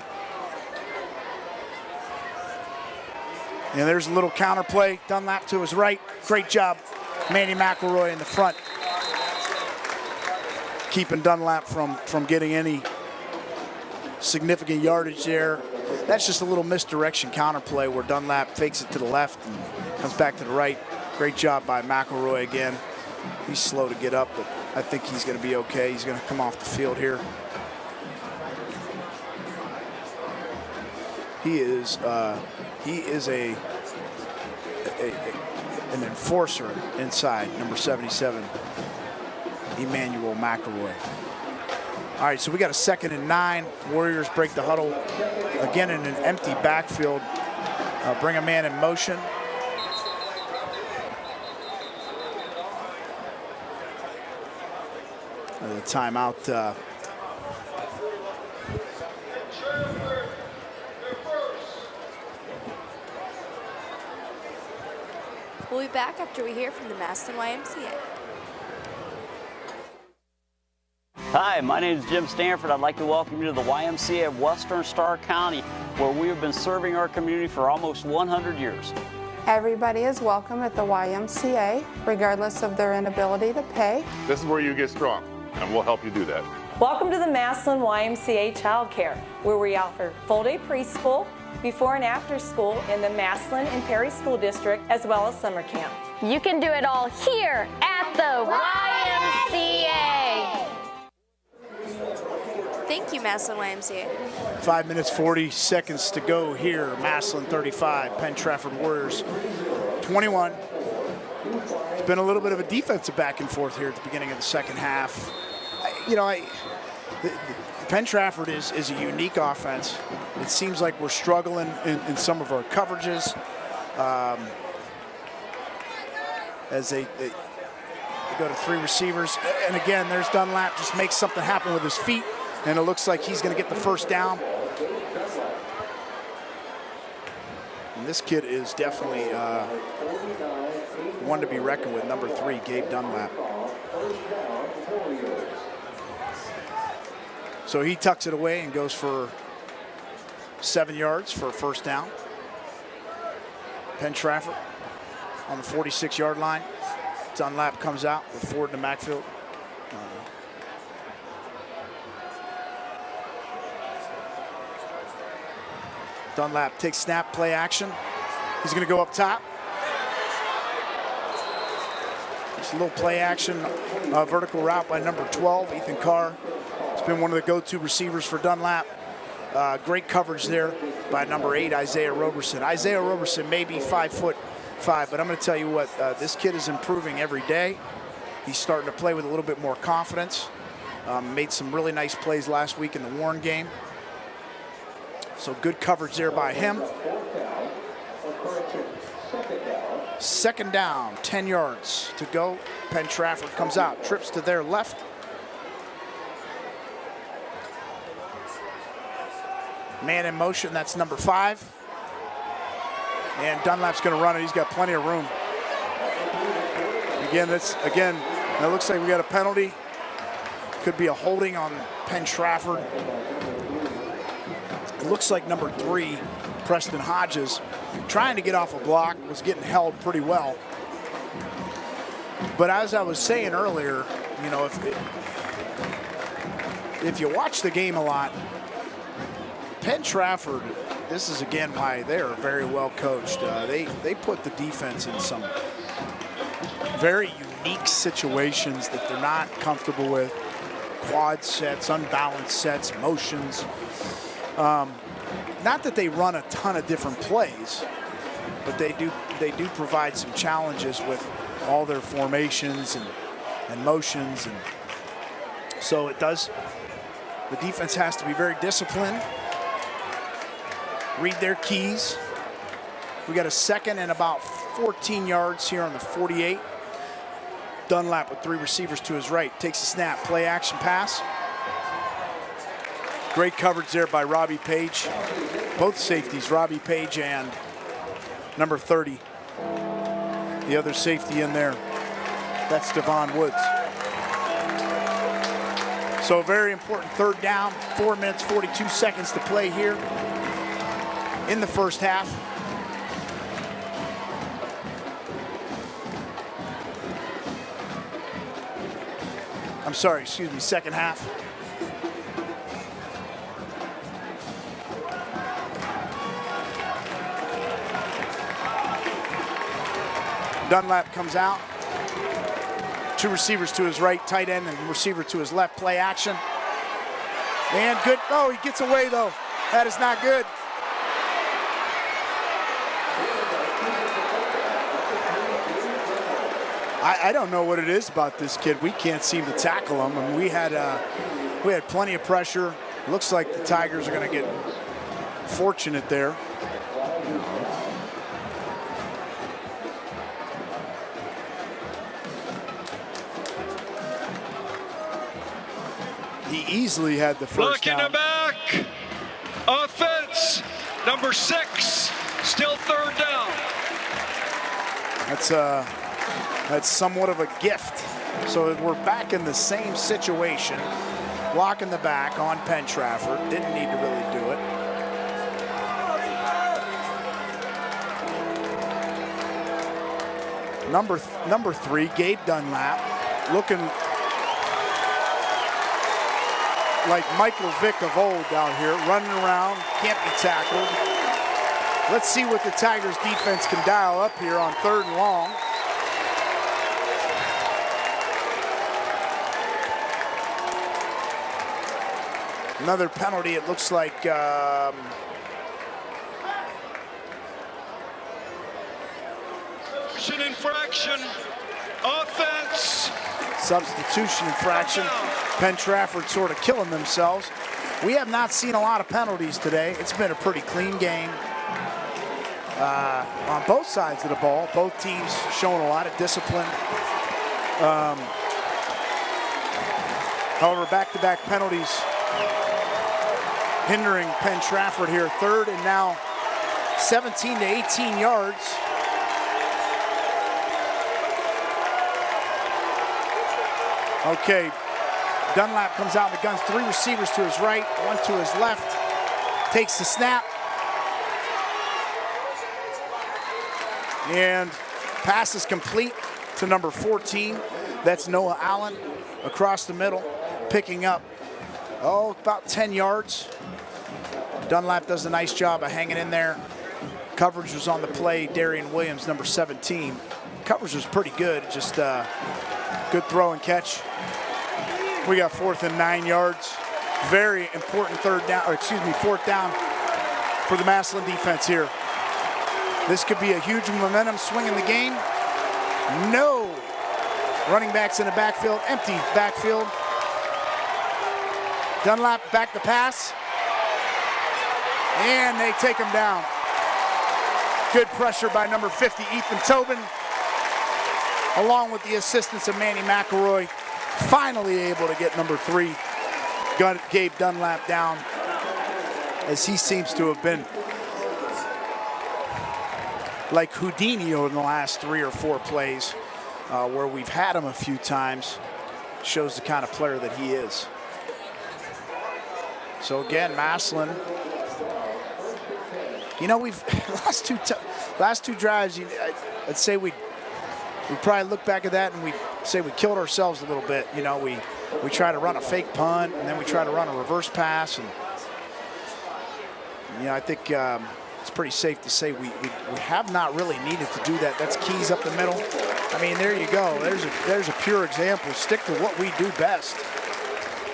And there's a little counter play. Dunlap to his right. Great job, Manny McElroy in the front, keeping Dunlap from getting any significant yardage there. That's just a little misdirection counter play where Dunlap fakes it to the left and comes back to the right. Great job by McElroy again. He's slow to get up, but I think he's going to be okay. He's going to come off the field here. He is an enforcer inside, number 77, Emmanuel McElroy. All right, so we got a 2nd and 9. Warriors break the huddle again in an empty backfield. Bring a man in motion. The timeout. We'll be back after we hear from the Massillon YMCA. Hi, my name is Jim Stanford. I'd like to welcome you to the YMCA of Western Starr County, where we have been serving our community for almost 100 years. Everybody is welcome at the YMCA, regardless of their inability to pay. This is where you get strong, and we'll help you do that. Welcome to the Massillon YMCA Child Care, where we offer full-day preschool, before and after school in the Massillon and Perry School District, as well as summer camp. You can do it all here at the YMCA. Thank you, Massillon YMCA. 5 minutes, 40 seconds to go here. Massillon 35, Penn-Trafford Warriors 21. It's been a little bit of a defensive back and forth here at the beginning of the second half. Penn-Trafford is a unique offense. It seems like we're struggling in some of our coverages. As they go to 3 receivers. And again, there's Dunlap, just makes something happen with his feet. And it looks like he's going to get the first down. And this kid is definitely one to be reckoned with, number 3, Gabe Dunlap. So he tucks it away and goes for 7 yards for a first down. Penn-Trafford on the 46-yard line. Dunlap comes out with Ford in the backfield. Dunlap takes snap, play action. He's going to go up top. Just a little play action, vertical route by number 12, Ethan Carr. It's been one of the go-to receivers for Dunlap. Great coverage there by number 8, Isaiah Roberson. Isaiah Roberson may be 5'5", but I'm going to tell you what, this kid is improving every day. He's starting to play with a little bit more confidence. Made some really nice plays last week in the Warren game. So good coverage there by him. 2nd down, 10 yards to go. Penn-Trafford comes out, trips to their left. Man in motion, that's number 5. And Dunlap's going to run it. He's got plenty of room. Again, it looks like we got a penalty. Could be a holding on Penn-Trafford. It looks like number 3, Preston Hodges, trying to get off a block, was getting held pretty well. But as I was saying earlier, you know, if you watch the game a lot, Penn-Trafford, this is again why they are very well coached. They put the defense in some very unique situations that they're not comfortable with. Quad sets, unbalanced sets, motions. Not that they run a ton of different plays, but they do provide some challenges with all their formations and motions, and so it does. The defense has to be very disciplined, read their keys. We got a 2nd and about 14 yards here on the 48. Dunlap with 3 receivers to his right, takes a snap, play action pass. Great coverage there by Robbie Page. Both safeties, Robbie Page and number 30. The other safety in there, that's Devon Woods. So a very important 3rd down, 4 minutes, 42 seconds to play here in the first half. I'm sorry, excuse me, second half. Dunlap comes out. Two receivers to his right, tight end, and receiver to his left. Play action. And good. Oh, he gets away, though. That is not good. I don't know what it is about this kid. We can't seem to tackle him. I mean, we had plenty of pressure. Looks like the Tigers are going to get fortunate there. He easily had the first down. Look in the back. Offense, number 6, still third down. That's somewhat of a gift. So we're back in the same situation. Block in the back on Penn-Trafford. Didn't need to really do it. Number 3, Gabe Dunlap, looking like Michael Vick of old out here, running around, can't be tackled. Let's see what the Tigers defense can dial up here on 3rd and long. Another penalty, it looks like infraction, offense. Substitution infraction. Penn-Trafford sort of killing themselves. We have not seen a lot of penalties today. It's been a pretty clean game on both sides of the ball. Both teams showing a lot of discipline. However, back-to-back penalties hindering Penn-Trafford here. 3rd and now 17 to 18 yards. Okay, Dunlap comes out in the guns. 3 receivers to his right, 1 to his left. Takes the snap. And pass is complete to number 14. That's Noah Allen across the middle, picking up, about 10 yards. Dunlap does a nice job of hanging in there. Coverage was on the play. Darian Williams, number 17. Coverage was pretty good, just good throw and catch. We got 4th and 9 yards. Very important 4th down for the Massillon defense here. This could be a huge momentum swing in the game. No. Running backs in the backfield, empty backfield. Dunlap back to pass. And they take him down. Good pressure by number 50, Ethan Tobin, along with the assistance of Manny McElroy. Finally able to get number 3, Gabe Dunlap, down, as he seems to have been like Houdini over the last 3 or 4 plays, where we've had him a few times. Shows the kind of player that he is. So again, Massillon, you know, we've last two drives, I'd say we probably look back at that and we say we killed ourselves a little bit. You know, we try to run a fake punt and then we try to run a reverse pass, and you know, I think it's pretty safe to say we have not really needed to do that. That's keys up the middle. I mean, there you go. There's a pure example. Stick to what we do best.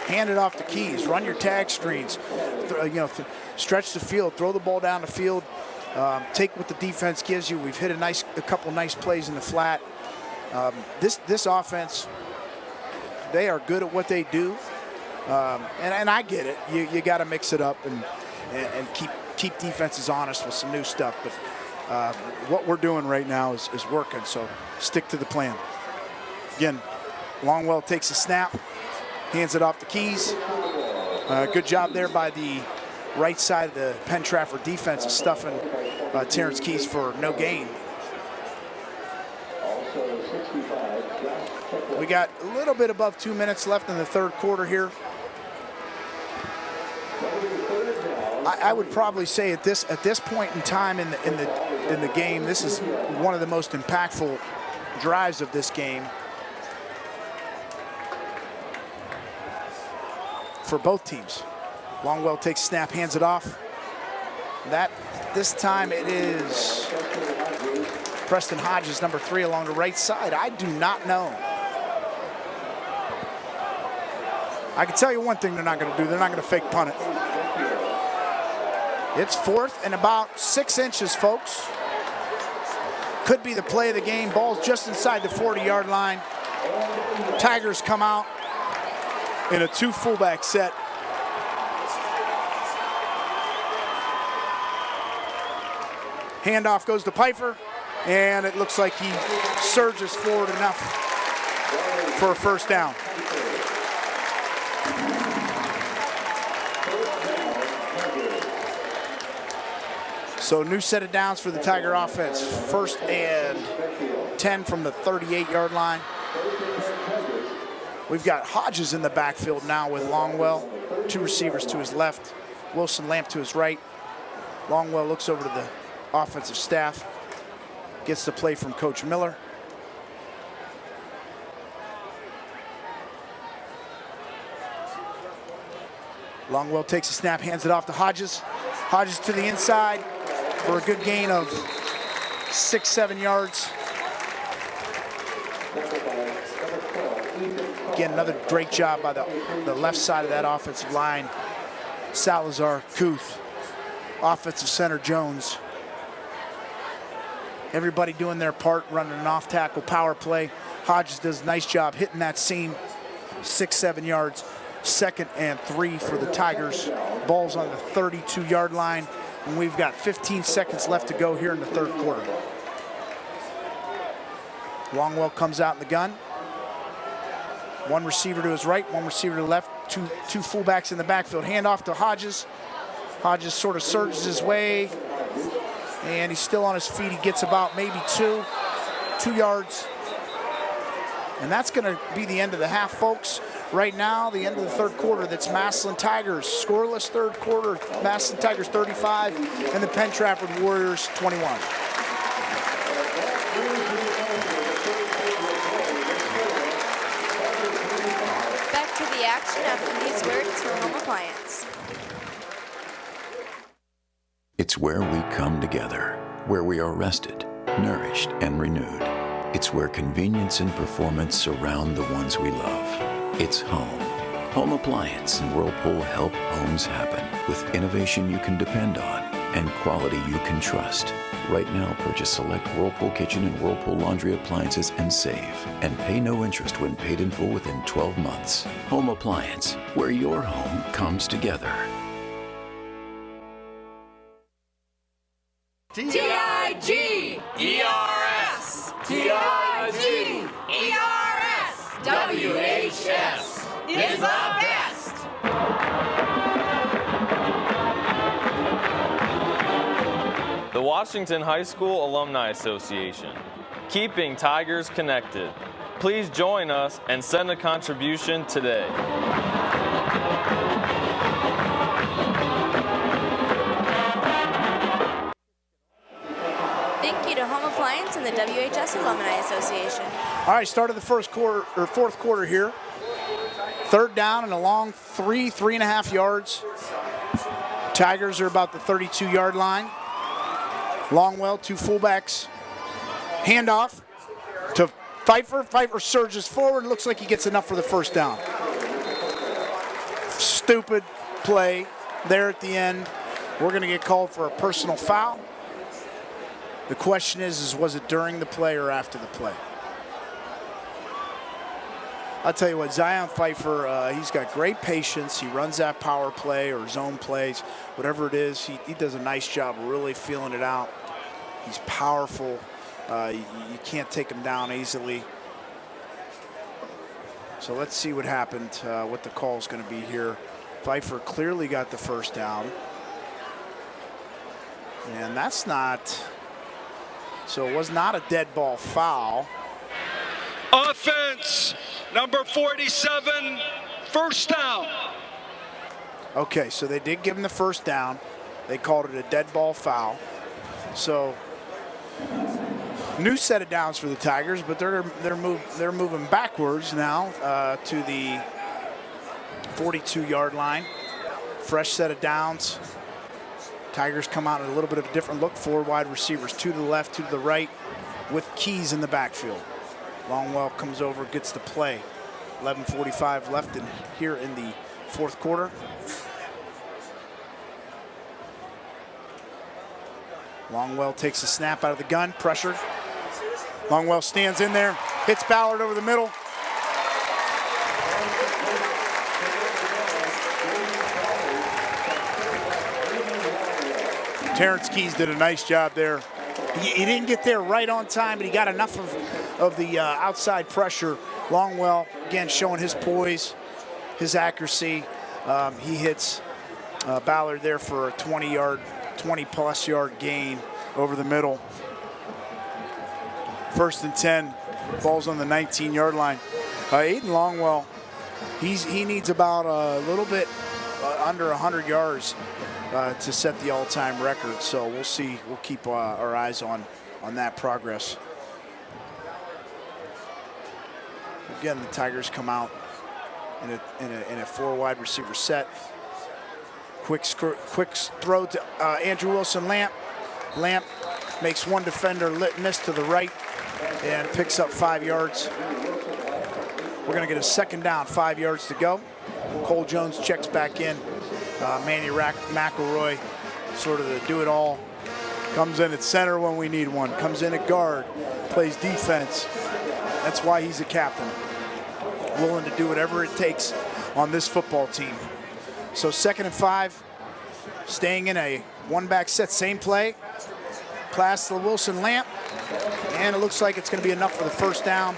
Hand it off to keys. Run your tag screens. Stretch the field. Throw the ball down the field. Take what the defense gives you. We've hit a couple nice plays in the flat. This offense, they are good at what they do, and I get it. You got to mix it up and keep defenses honest with some new stuff. But what we're doing right now is working. So stick to the plan. Again, Longwell takes a snap, hands it off to Keys. Good job there by the right side of the Penn-Trafford defense of stuffing Terrence Keys for no gain. We got a little bit above 2 minutes left in the 3rd quarter here. I would probably say at this point in time in the game, this is one of the most impactful drives of this game. for both teams. Longwell takes snap, hands it off. This time it is Preston Hodges, number 3, along the right side. I do not know. I can tell you one thing they're not going to do. They're not going to fake punt it. It's 4th and about 6 inches, folks. Could be the play of the game. Ball's just inside the 40-yard line. Tigers come out in a 2 fullback set. Handoff goes to Pfeiffer, and it looks like he surges forward enough for a first down. So new set of downs for the Tiger offense. 1st and 10 from the 38-yard line. We've got Hodges in the backfield now with Longwell. 2 receivers to his left. Wilson Lamp to his right. Longwell looks over to the offensive staff. Gets the play from Coach Miller. Longwell takes a snap, hands it off to Hodges. Hodges to the inside for a good gain of 6-7 yards. Again, another great job by the left side of that offensive line. Salazar, Kuth, offensive center Jones. Everybody doing their part, running an off-tackle power play. Hodges does a nice job hitting that seam. 6-7 yards. 2nd and 3 for the Tigers. Ball's on the 32-yard line, and we've got 15 seconds left to go here in the 3rd quarter. Longwell comes out in the gun. 1 receiver to his right, 1 receiver to the left, two fullbacks in the backfield. Handoff to Hodges. Hodges sort of surges his way, and he's still on his feet. He gets about maybe 2 yards. And that's going to be the end of the half, folks. Right now, the end of the 3rd quarter, that's Massillon Tigers. Scoreless 3rd quarter, Massillon Tigers 35 and the Penn-Trafford Warriors 21. Back to the action after these words from Home Appliance. It's where we come together, where we are rested, nourished, and renewed. It's where convenience and performance surround the ones we love. It's home. Home Appliance and Whirlpool help homes happen with innovation you can depend on and quality you can trust. Right now, purchase select Whirlpool kitchen and Whirlpool laundry appliances and save. And pay no interest when paid in full within 12 months. Home Appliance, where your home comes together. T-I-G-E-R-S! T-I-G-E-R-S! WHS is the best! The Washington High School Alumni Association, keeping Tigers connected. Please join us and send a contribution today. Thank you to Home Appliance and the WHS Alumni Association. All right, start of the 4th quarter here. 3rd down and a long 3.5 yards. Tigers are about the 32-yard line. Longwell, 2 fullbacks. Handoff to Pfeiffer. Pfeiffer surges forward. Looks like he gets enough for the first down. Stupid play there at the end. We're going to get called for a personal foul. The question is was it during the play or after the play? I'll tell you what, Zion Pfeiffer, he's got great patience. He runs that power play or zone plays, whatever it is. He does a nice job really feeling it out. He's powerful. You can't take him down easily. So let's see what happened, what the call is going to be here. Pfeiffer clearly got the first down. And that's not, so it was not a dead ball foul. Offense, number 47, first down. Okay, so they did give him the first down. They called it a dead ball foul. So new set of downs for the Tigers, but they're moving backwards now to the 42-yard line. Fresh set of downs. Tigers come out in a little bit of a different look. 4 wide receivers, 2 to the left, 2 to the right, with Keys in the backfield. Longwell comes over, gets the play. 11:45 left here in the fourth quarter. Longwell takes a snap out of the gun, pressured. Longwell stands in there, hits Ballard over the middle. Terrence Keys did a nice job there. He didn't get there right on time, but he got enough of the outside pressure. Longwell, again, showing his poise, his accuracy. He hits Ballard there for a 20-plus yard gain over the middle. 1st and 10, ball's on the 19-yard line. Aiden Longwell, he needs about a little bit under 100 yards to set the all-time record. So we'll see. We'll keep our eyes on that progress. Again, the Tigers come out in a 4 wide receiver set. Quick throw to Andrew Wilson-Lamp. Lamp makes one defender miss to the right and picks up 5 yards. We're going to get a 2nd down, 5 yards to go. Cole Jones checks back in. Manny McElroy, sort of the do-it-all. Comes in at center when we need one. Comes in at guard, plays defense. That's why he's a captain. Willing to do whatever it takes on this football team. So 2nd and 5, staying in a 1-back set, same play. Pass to Wilson-Lamp, and it looks like it's going to be enough for the 1st down.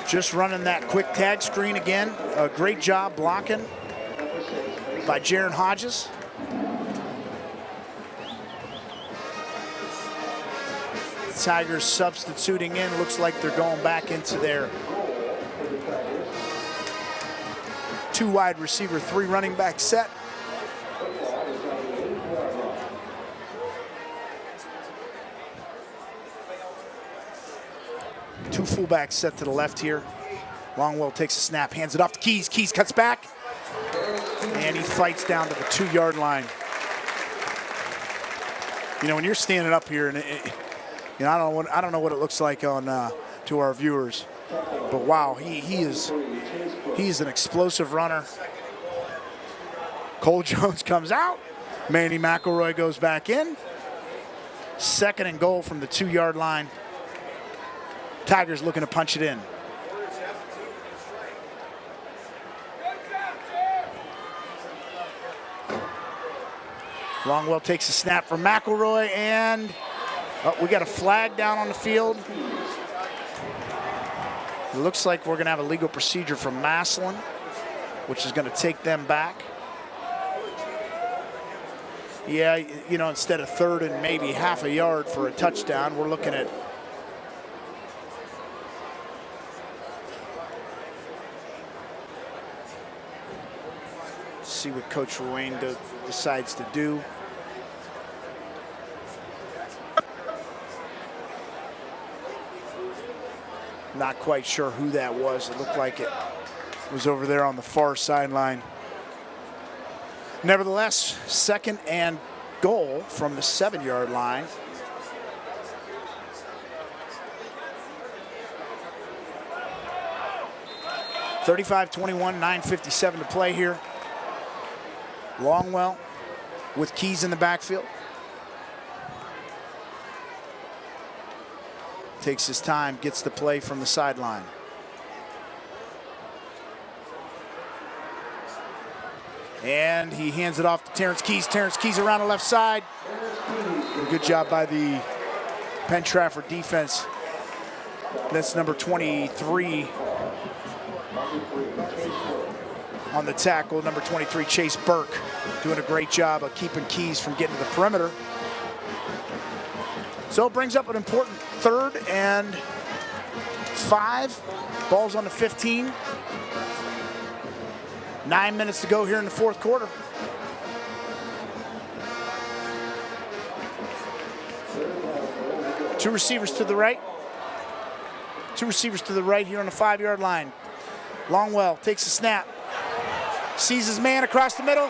Just running that quick tag screen again. A great job blocking by Jaron Hodges. The Tigers substituting in. Looks like they're going back into their 2 wide receiver, 3 running back set. Two fullbacks set to the left here. Longwell takes a snap, hands it off to Keys. Keys cuts back, and he fights down to the 2-yard line. You know, when you're standing up here, and you know, I don't know what it looks like on to our viewers, but wow, he is an explosive runner. Cole Jones comes out. Manny McElroy goes back in. 2nd and goal from the 2-yard line. Tigers looking to punch it in. Longwell takes a snap from McElroy, and we got a flag down on the field. It looks like we're going to have a legal procedure from Massillon, which is going to take them back. Yeah, you know, instead of 3rd and maybe half a yard for a touchdown, we're looking at see what Coach Ruane decides to do. Not quite sure who that was. It looked like it was over there on the far sideline. Nevertheless, 2nd and goal from the 7-yard line. (35-21), 9:57 to play here. Longwell with Keys in the backfield. Takes his time, gets the play from the sideline. And he hands it off to Terrence Keys. Terrence Keys around the left side. Good job by the Penn-Trafford defense. That's number 23 on the tackle. Number 23, Chase Burke, doing a great job of keeping Keys from getting to the perimeter. So it brings up an important 3rd and 5. Ball's on the 15. 9 minutes to go here in the 4th quarter. Two receivers to the right. 2 receivers to the right here on the 5-yard line. Longwell takes a snap. Sees his man across the middle.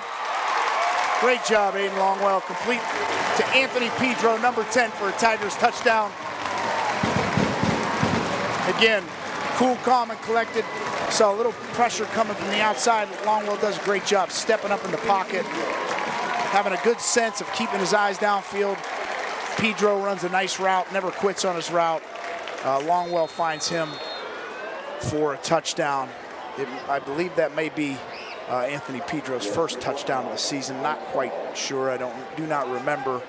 Great job, Aiden Longwell. Complete to Anthony Pedro, number 10, for a Tigers touchdown. Again, cool, calm, and collected. Saw a little pressure coming from the outside. Longwell does a great job stepping up in the pocket, having a good sense of keeping his eyes downfield. Pedro runs a nice route, never quits on his route. Longwell finds him for a touchdown. I believe that may be Anthony Pedro's first touchdown of the season. Not quite sure. I do not remember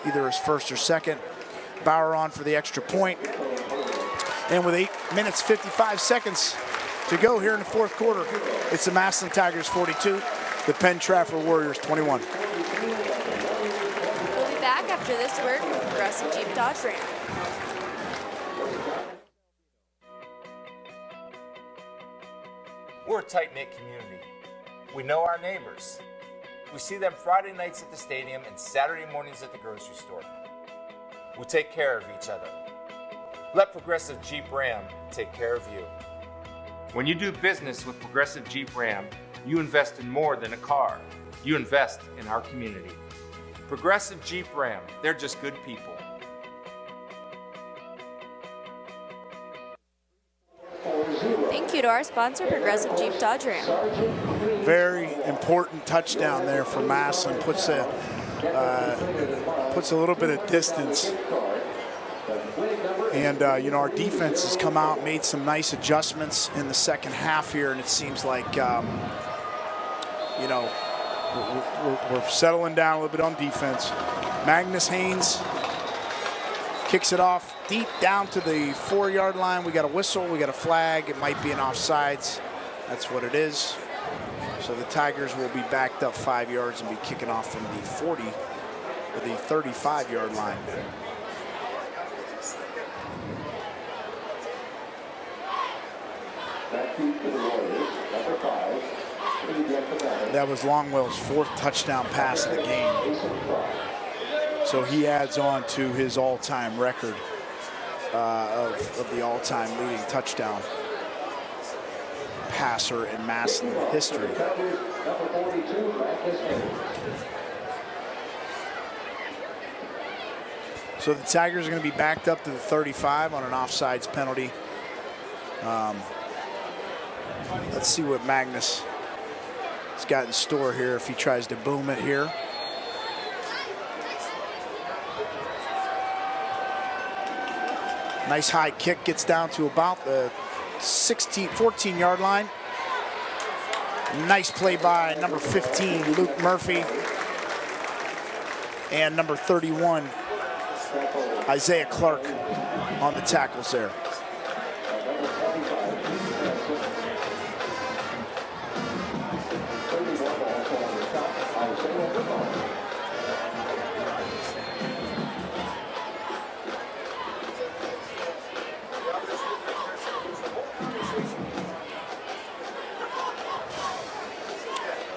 either his first or second. Bauer on for the extra point. And with 8 minutes, 55 seconds to go here in the fourth quarter, it's the Massillon Tigers 42, the Penn-Trafford Warriors 21. We'll be back after this word from Progressive Jeep Dodge Ram. We're a tight-knit community. We know our neighbors. We see them Friday nights at the stadium and Saturday mornings at the grocery store. We take care of each other. Let Progressive Jeep Ram take care of you. When you do business with Progressive Jeep Ram, you invest in more than a car. You invest in our community. Progressive Jeep Ram, they're just good people. Thank you to our sponsor, Progressive Jeep Dodge Ram. Very important touchdown there for Massillon. Puts a little bit of distance. And, you know, our defense has come out, made some nice adjustments in the second half here, and it seems like, you know, we're settling down a little bit on defense. Magnus Haynes kicks it off deep down to the 4-yard line. We got a whistle, we got a flag. It might be an offsides. That's what it is. So the Tigers will be backed up 5 yards and be kicking off from the 40 or the 35-yard line. That was Longwell's 4th touchdown pass of the game. So he adds on to his all-time record of the all-time leading touchdown passer in Massillon history. So the Tigers are going to be backed up to the 35 on an offsides penalty. Let's see what Magnus has got in store here if he tries to boom it here. Nice high kick, gets down to about the 14-yard line. Nice play by number 15, Luke Murphy, and number 31, Isaiah Clark, on the tackles there.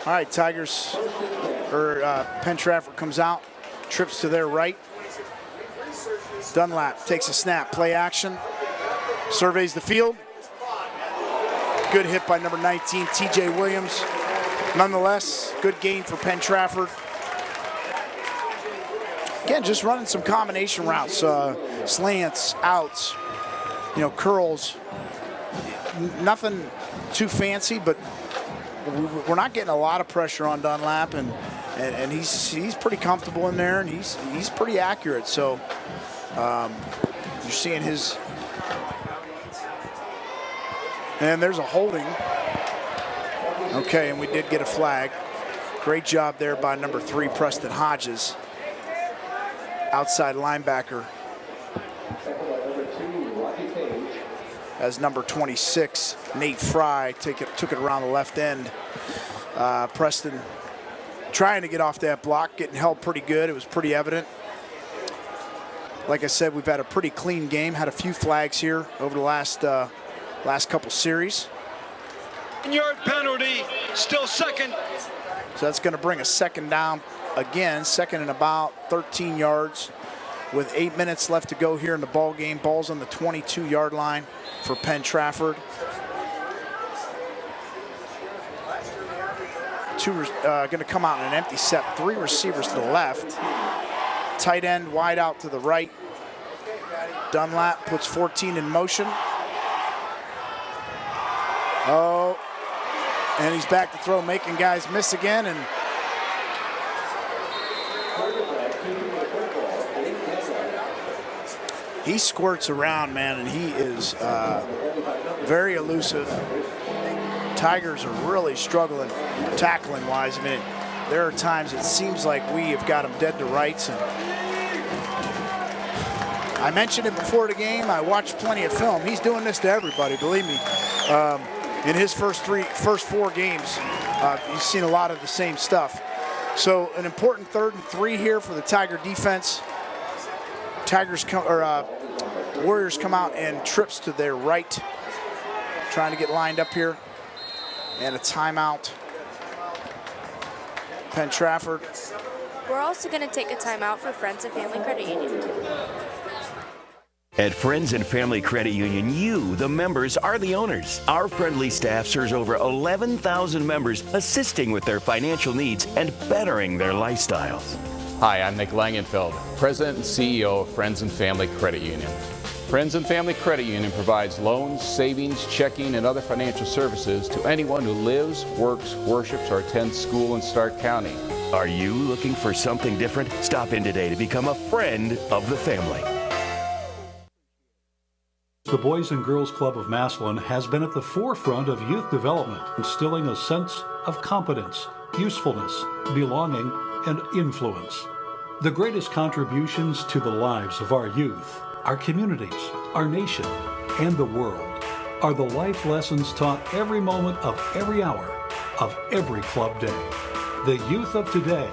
All right, Tigers, or Penn-Trafford comes out, trips to their right. Dunlap takes a snap, play action, surveys the field. Good hit by number 19, TJ Williams. Nonetheless, good gain for Penn-Trafford. Again, just running some combination routes, slants, outs, you know, curls. Nothing too fancy, but we're not getting a lot of pressure on Dunlap, and he's pretty comfortable in there, and he's pretty accurate. So you're seeing his, and there's a holding. Okay, and we did get a flag. Great job there by number 3, Preston Hodges, outside linebacker, as number 26, Nate Fry, took it around the left end. Preston trying to get off that block, getting held pretty good. It was pretty evident. Like I said, we've had a pretty clean game, had a few flags here over the last couple series. 1-yard penalty, still second. So that's going to bring a second down again, second and about 13 yards with 8 minutes left to go here in the ball game. Ball's on the 22-yard line for Penn-Trafford. going to come out in an empty set. 3 receivers to the left. Tight end wide out to the right. Dunlap puts 14 in motion. Oh, and he's back to throw, making guys miss again. And he squirts around, man, and he is very elusive. Tigers are really struggling tackling-wise. I mean, there are times it seems like we have got him dead to rights. And I mentioned it before the game. I watched plenty of film. He's doing this to everybody, believe me. In his first 4 games, you've seen a lot of the same stuff. So an important 3rd and 3 here for the Tiger defense. Warriors come out and trips to their right, trying to get lined up here. And a timeout. Penn-Trafford. We're also going to take a timeout for Friends and Family Credit Union. At Friends and Family Credit Union, you, the members, are the owners. Our friendly staff serves over 11,000 members, assisting with their financial needs and bettering their lifestyles. Hi, I'm Nick Langenfeld, President and CEO of Friends and Family Credit Union. Friends and Family Credit Union provides loans, savings, checking, and other financial services to anyone who lives, works, worships, or attends school in Stark County. Are you looking for something different? Stop in today to become a friend of the family. The Boys and Girls Club of Massillon has been at the forefront of youth development, instilling a sense of competence, usefulness, belonging, and influence. The greatest contributions to the lives of our youth, our communities, our nation, and the world are the life lessons taught every moment of every hour of every club day. The youth of today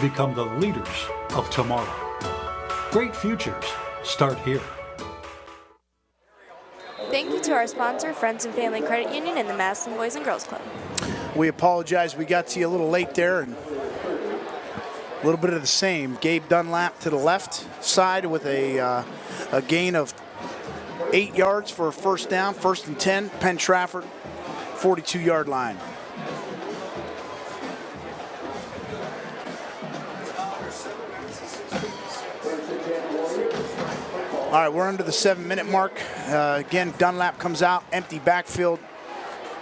become the leaders of tomorrow. Great futures start here. Thank you to our sponsor, Friends and Family Credit Union and the Massillon Boys and Girls Club. We apologize. We got to you a little late there, and a little bit of the same. Gabe Dunlap to the left side with a gain of 8 yards for a first down, 1st and 10. Penn-Trafford, 42-yard line. All right, we're under the 7-minute mark. Again, Dunlap comes out, empty backfield,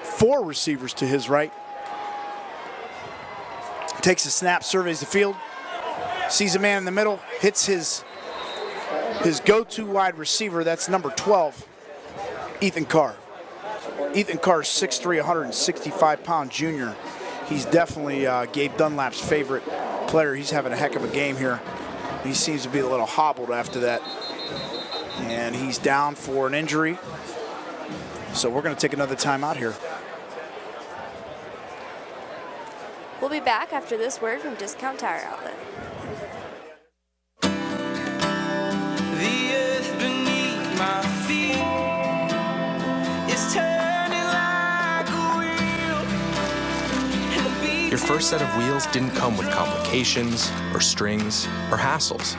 4 receivers to his right. Takes a snap, surveys the field, sees a man in the middle, hits his go-to wide receiver. That's number 12, Ethan Carr. Ethan Carr is 6'3", 165-pound junior. He's definitely Gabe Dunlap's favorite player. He's having a heck of a game here. He seems to be a little hobbled after that. And he's down for an injury. So we're going to take another timeout here. We'll be back after this word from Discount Tire Outlet. The earth beneath my feet is turning like a wheel. Your first set of wheels didn't come with complications or strings or hassles.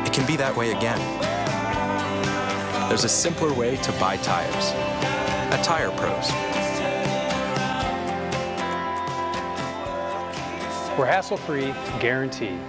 It can be that way again. There's a simpler way to buy tires at Tire Pros. We're hassle-free, guaranteed.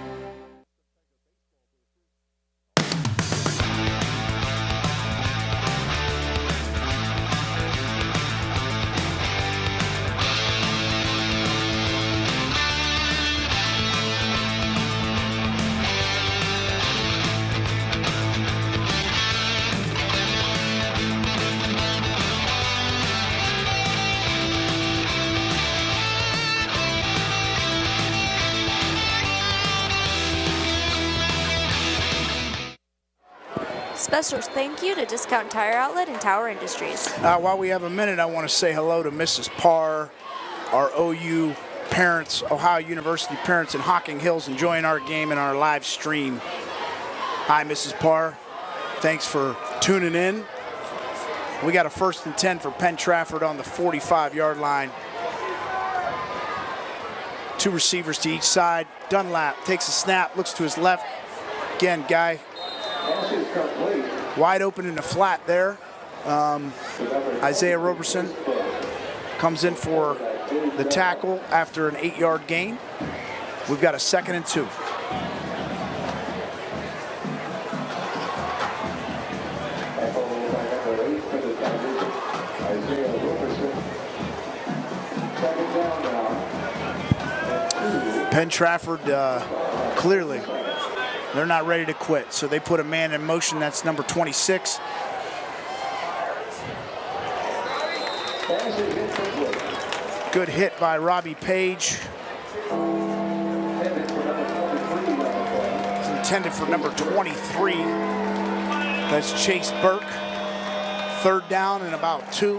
Special thank you to Discount Tire Outlet and Tower Industries. While we have a minute, I want to say hello to Mrs. Parr, our OU parents, Ohio University parents in Hocking Hills, enjoying our game and our live stream. Hi, Mrs. Parr. Thanks for tuning in. We got a 1st and 10 for Penn-Trafford on the 45-yard line. 2 receivers to each side. Dunlap takes a snap, looks to his left. Again, guy wide open in the flat there. Isaiah Roberson comes in for the tackle after an 8-yard gain. We've got a 2nd and 2. Penn-Trafford, clearly, they're not ready to quit. So they put a man in motion. That's number 26. Good hit by Robbie Page. It's intended for number 23. That's Chase Burke. 3rd down and about 2.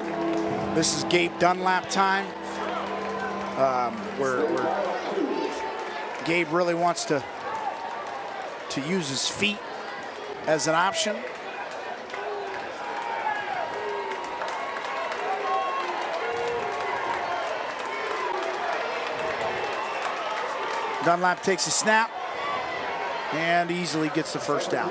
This is Gabe Dunlap time. Where Gabe really wants to use his feet as an option. Dunlap takes a snap and easily gets the 1st down.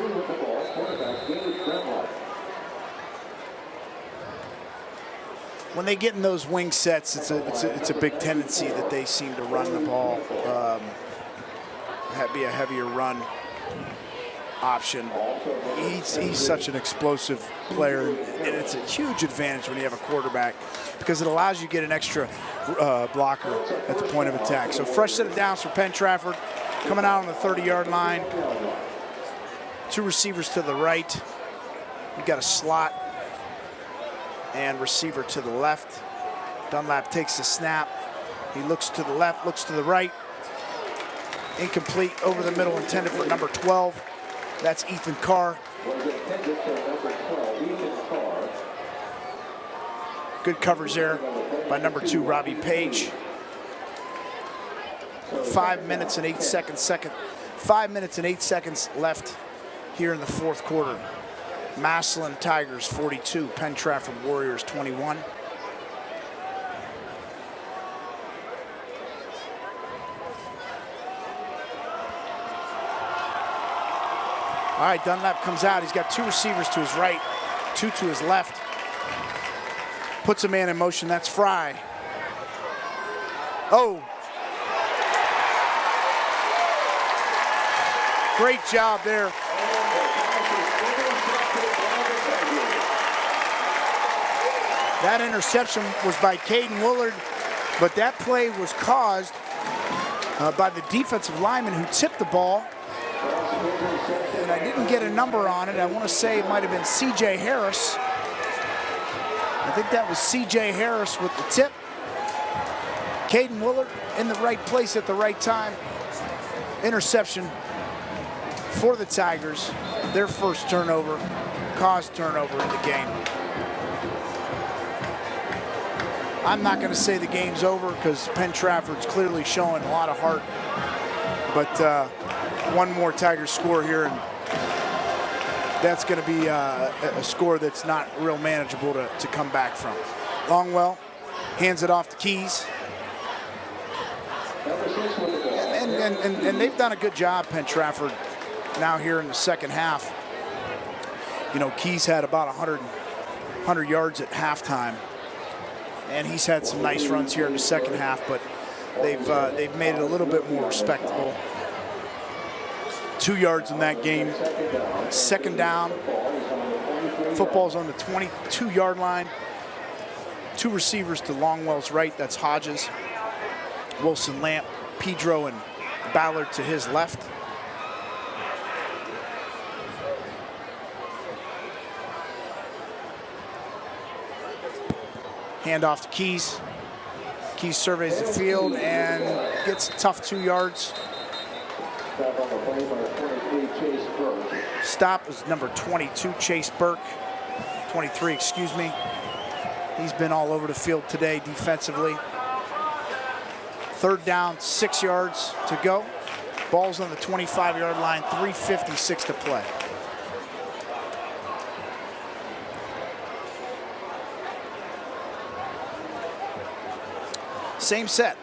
When they get in those wing sets, it's a big tendency that they seem to run the ball, be a heavier run option. He's such an explosive player, and it's a huge advantage when you have a quarterback because it allows you to get an extra blocker at the point of attack. So fresh set of downs for Penn-Trafford, coming out on the 30-yard line. 2 receivers to the right. We've got a slot and receiver to the left. Dunlap takes the snap. He looks to the left, looks to the right. Incomplete over the middle, intended for number 12. That's Ethan Carr. Good coverage there by number 2, Robbie Page. 5 minutes and 8 seconds. 5 minutes and 8 seconds left here in the 4th quarter. Massillon Tigers 42, Penn-Trafford Warriors 21. All right, Dunlap comes out. He's got 2 receivers to his right, 2 to his left. Puts a man in motion. That's Fry. Oh. Great job there. That interception was by Caden Willard, but that play was caused by the defensive lineman who tipped the ball. And I didn't get a number on it. I want to say it might have been C.J. Harris. I think that was C.J. Harris with the tip. Caden Willard in the right place at the right time. Interception for the Tigers. Their first turnover caused turnover in the game. I'm not going to say the game's over because Penn-Trafford's clearly showing a lot of heart. But one more Tigers score here, and that's going to be a score that's not real manageable to come back from. Longwell hands it off to Keys. And they've done a good job, Penn-Trafford, now here in the 2nd half. You know, Keys had about 100 yards at halftime. And he's had some nice runs here in the 2nd half, but they've made it a little bit more respectable. 2 yards in that game. 2nd down. Football's on the 22-yard line. 2 receivers to Longwell's right. That's Hodges, Wilson Lamp, Pedro, and Ballard to his left. Handoff to Keys. Keys surveys the field and gets a tough 2 yards. Stop was number 22, Chase Burke. 23, excuse me. He's been all over the field today defensively. 3rd down, 6 yards to go. Ball's on the 25-yard line, 3:56 to play. Same set.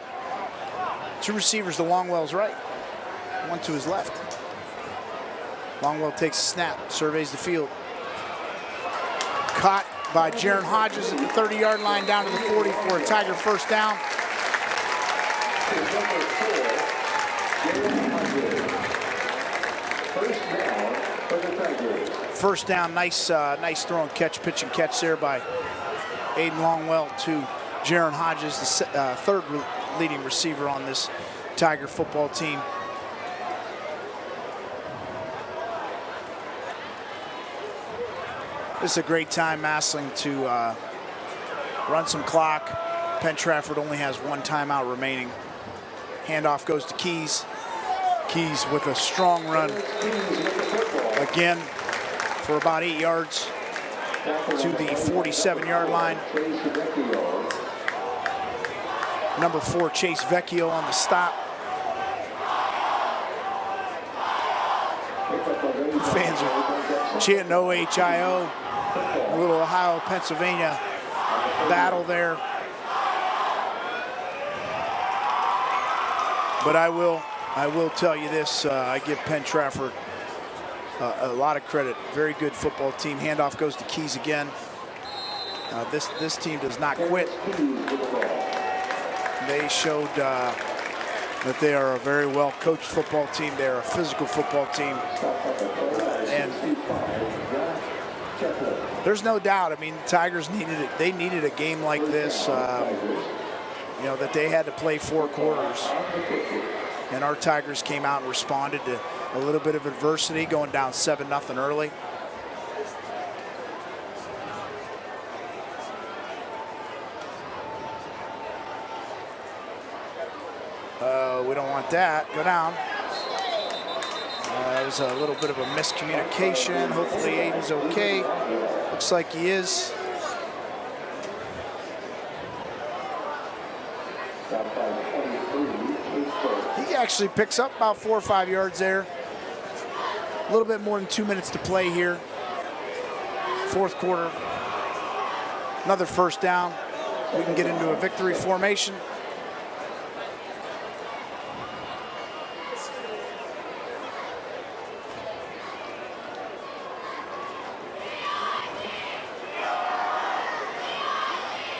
2 receivers to Longwell's right, 1 to his left. Longwell takes a snap, surveys the field. Caught by Jaron Hodges at the 30-yard line down to the 40 for a Tiger 1st down. First down, nice throw and catch, pitch and catch there by Aiden Longwell to Jaron Hodges, the third leading receiver on this Tiger football team. This is a great time, Massillon, to run some clock. Penn-Trafford only has one timeout remaining. Handoff goes to Keys. Keys with a strong run again for about 8 yards to the 47-yard line. Number 4, Chase Vecchio on the stop. Fans are chanting OHIO. A little Ohio, Pennsylvania battle there. But I will tell you this, I give Penn-Trafford a lot of credit. Very good football team. Handoff goes to Keys again. This team does not quit. They showed that they are a very well-coached football team. They are a physical football team. And there's no doubt, I mean, the Tigers needed it. They needed a game like this, you know, that they had to play 4 quarters. And our Tigers came out and responded to a little bit of adversity, going down 7-0 early. We don't want that. Go down. It was a little bit of a miscommunication. Hopefully Aiden's okay. Looks like he is. He actually picks up about 4 or 5 yards there. A little bit more than 2 minutes to play here. 4th quarter. Another first down. We can get into a victory formation.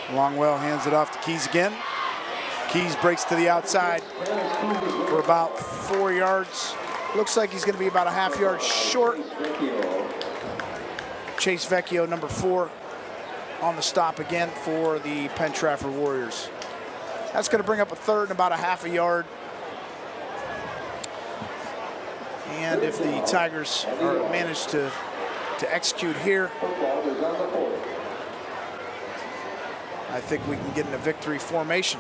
Longwell hands it off to Keys again. Keys breaks to the outside for about 4 yards. Looks like he's going to be about a half yard short. Chase Vecchio, number 4, on the stop again for the Penn-Trafford Warriors. That's going to bring up a third and about a half a yard. And if the Tigers manage to execute here, I think we can get in a victory formation.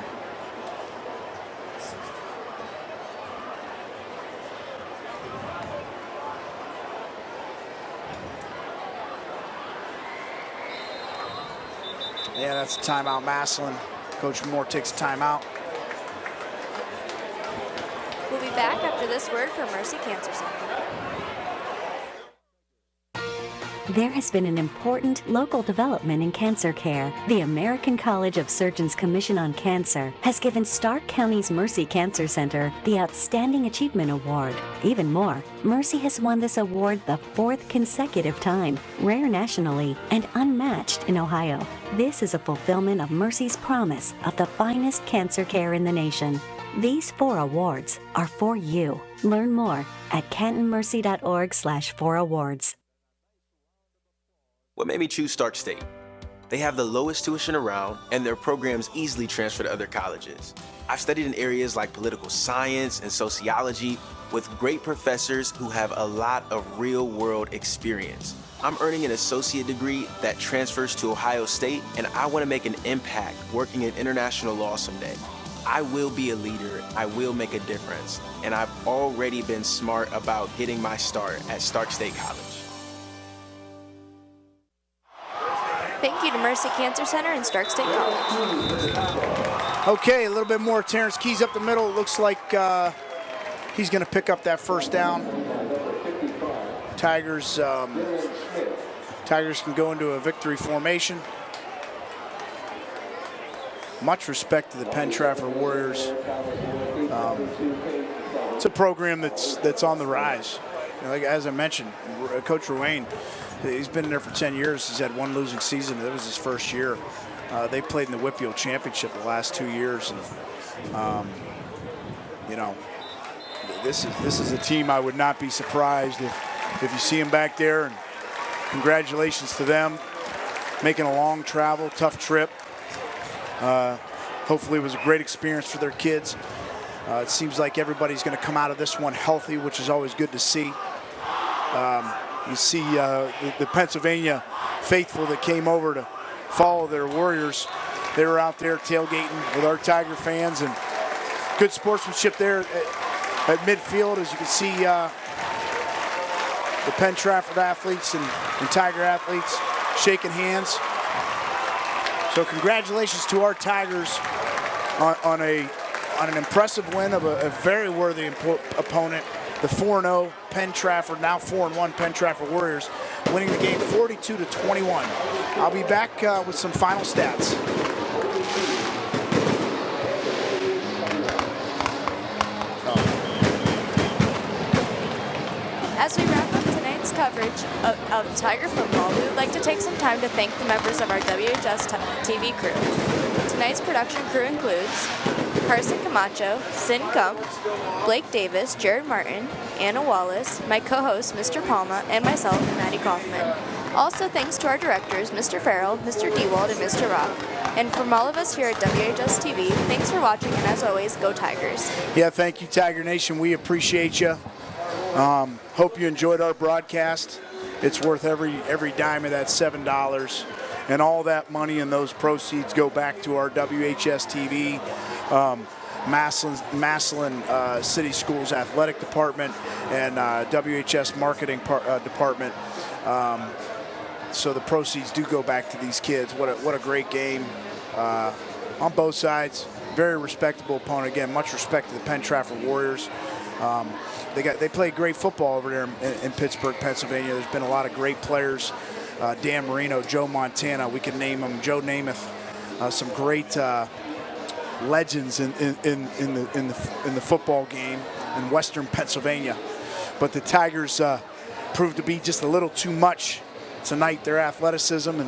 Yeah, that's a timeout, Massillon. Coach Moore takes a timeout. We'll be back after this word from Mercy Cancer Center. There has been an important local development in cancer care. The American College of Surgeons Commission on Cancer has given Stark County's Mercy Cancer Center the Outstanding Achievement Award. Even more, Mercy has won this award the 4th consecutive time, rare nationally and unmatched in Ohio. This is a fulfillment of Mercy's promise of the finest cancer care in the nation. These 4 awards are for you. Learn more at cantonmercy.org/4awards. What made me choose Stark State? They have the lowest tuition around, and their programs easily transfer to other colleges. I've studied in areas like political science and sociology with great professors who have a lot of real-world experience. I'm earning an associate degree that transfers to Ohio State, and I want to make an impact working in international law someday. I will be a leader, I will make a difference, and I've already been smart about getting my start at Stark State College. Thank you to Mercy Cancer Center and Stark State College. Okay, a little bit more. Terrence Keys up the middle. Looks like he's going to pick up that first down. Tigers can go into a victory formation. Much respect to the Penn-Trafford Warriors. It's a program that's on the rise. You know, like, as I mentioned, Coach Ruane, he's been there for 10 years. He's had 1 losing season. That was his first year. They played in the Whitfield Championship the last 2 years. And, you know, this is a team I would not be surprised if you see them back there, and congratulations to them. Making a long travel, tough trip. Hopefully it was a great experience for their kids. It seems like everybody's going to come out of this one healthy, which is always good to see. You see the Pennsylvania faithful that came over to follow their Warriors. They were out there tailgating with our Tiger fans, and good sportsmanship there at midfield. As you can see, the Penn-Trafford athletes and Tiger athletes shaking hands. So congratulations to our Tigers on an impressive win of a very worthy opponent. The 4-0 Penn-Trafford, now 4-1 Penn-Trafford Warriors, winning the game 42-21. I'll be back with some final stats. As we wrap up tonight's coverage of Tiger football, we would like to take some time to thank the members of our WHS-TV crew. Tonight's production crew includes Carson Camacho, Sin Gump, Blake Davis, Jared Martin, Anna Wallace, my co-host Mr. Palma, and myself, Maddie Kaufman. Also thanks to our directors, Mr. Farrell, Mr. Dewald, and Mr. Rock. And from all of us here at WHS-TV, thanks for watching, and as always, go Tigers. Yeah, thank you, Tiger Nation. We appreciate you. Hope you enjoyed our broadcast. It's worth every dime of that $7, and all that money and those proceeds go back to our WHS-TV, Massillon City Schools Athletic Department, and WHS Marketing Department. So the proceeds do go back to these kids. What a great game on both sides. Very respectable opponent. Again, much respect to the Penn-Trafford Warriors. They play great football over there in Pittsburgh, Pennsylvania. There's been a lot of great players. Dan Marino, Joe Montana, we can name them. Joe Namath, some great legends in the football game in Western Pennsylvania. But the Tigers proved to be just a little too much tonight. Their athleticism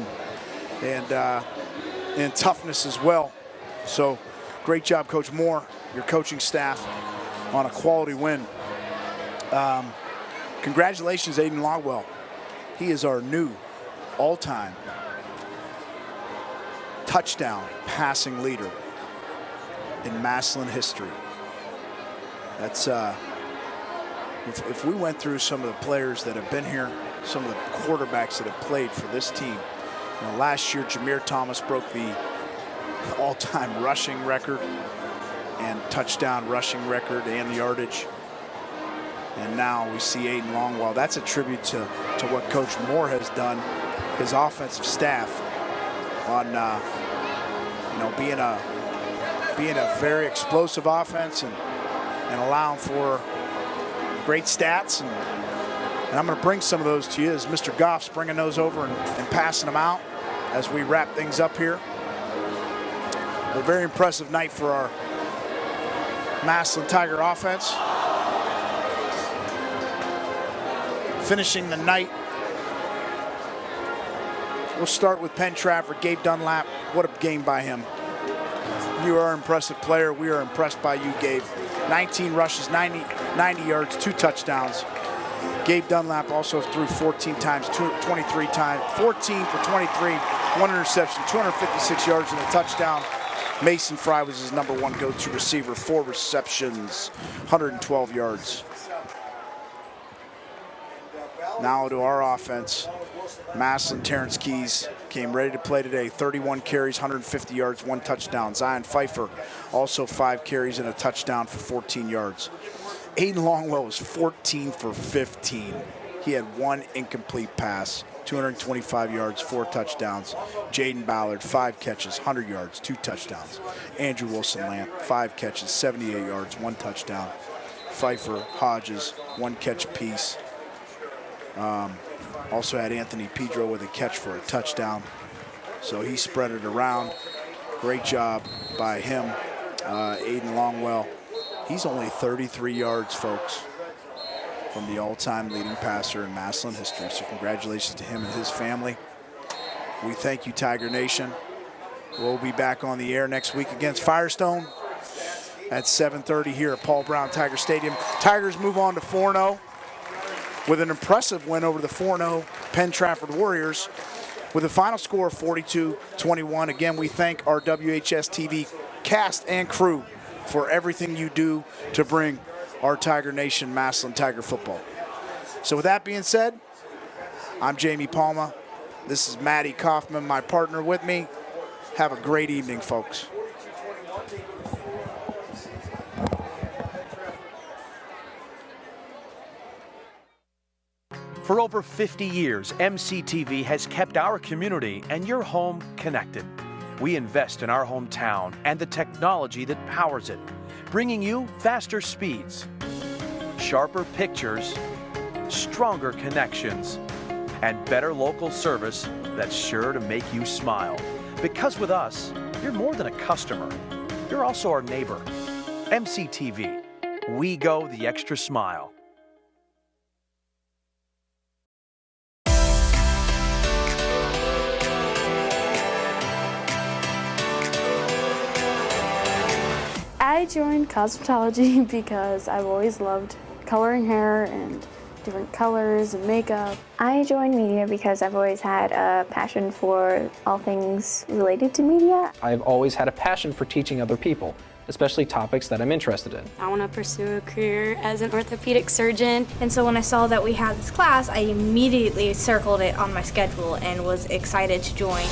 and toughness as well. So great job, Coach Moore, your coaching staff, on a quality win. Congratulations, Aiden Longwell. He is our new all-time touchdown passing leader in Massillon history. That's if we went through some of the players that have been here, some of the quarterbacks that have played for this team. You know, last year, Jameer Thomas broke the all-time rushing record and touchdown rushing record and the yardage. And now we see Aiden Longwell. That's a tribute to what Coach Moore has done, his offensive staff, on being a very explosive offense and allowing for great stats. And I'm going to bring some of those to you as Mr. Goff's bringing those over and passing them out as we wrap things up here. A very impressive night for our Massillon Tiger offense. Finishing the night, we'll start with Penn-Trafford. Gabe Dunlap, what a game by him. You are an impressive player. We are impressed by you, Gabe. 19 rushes, 90 yards, 2 touchdowns. Gabe Dunlap also threw 14 times, 23 times, 14 for 23, 1 interception, 256 yards and a touchdown. Mason Fry was his #1 go-to receiver, 4 receptions, 112 yards. Now to our offense. Massillon, Terrence Keys came ready to play today. 31 carries, 150 yards, 1 touchdown. Zion Pfeiffer, also 5 carries and a touchdown for 14 yards. Aiden Longwell was 14 for 15. He had 1 incomplete pass, 225 yards, 4 touchdowns. Jaden Ballard, 5 catches, 100 yards, 2 touchdowns. Andrew Wilson-Lamp, 5 catches, 78 yards, 1 touchdown. Pfeiffer, Hodges, 1 catch apiece. Also had Anthony Pedro with a catch for a touchdown. So he spread it around. Great job by him. Aiden Longwell. He's only 33 yards, folks, from the all-time leading passer in Massillon history. So congratulations to him and his family. We thank you, Tiger Nation. We'll be back on the air next week against Firestone. at 7:30 here at Paul Brown Tiger Stadium. Tigers move on to 4-0 with an impressive win over the 4-0 Penn-Trafford Warriors with a final score of 42-21. Again, we thank our WHS-TV cast and crew for everything you do to bring our Tiger Nation Massillon Tiger football. So with that being said, I'm Jamie Palma. This is Maddie Kaufman, my partner with me. Have a great evening, folks. For over 50 years, MCTV has kept our community and your home connected. We invest in our hometown and the technology that powers it, bringing you faster speeds, sharper pictures, stronger connections, and better local service that's sure to make you smile. Because with us, you're more than a customer. You're also our neighbor. MCTV, we go the extra smile. I joined cosmetology because I've always loved coloring hair and different colors and makeup. I joined media because I've always had a passion for all things related to media. I've always had a passion for teaching other people, especially topics that I'm interested in. I want to pursue a career as an orthopedic surgeon. And so when I saw that we had this class, I immediately circled it on my schedule and was excited to join.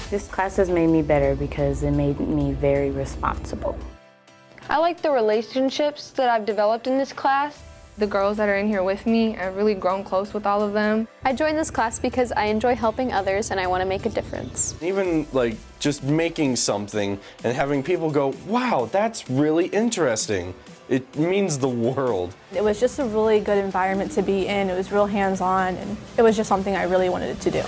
This class has made me better because it made me very responsible. I like the relationships that I've developed in this class. The girls that are in here with me, I've really grown close with all of them. I joined this class because I enjoy helping others and I want to make a difference. Even like just making something and having people go, wow, that's really interesting. It means the world. It was just a really good environment to be in. It was real hands-on, and it was just something I really wanted to do.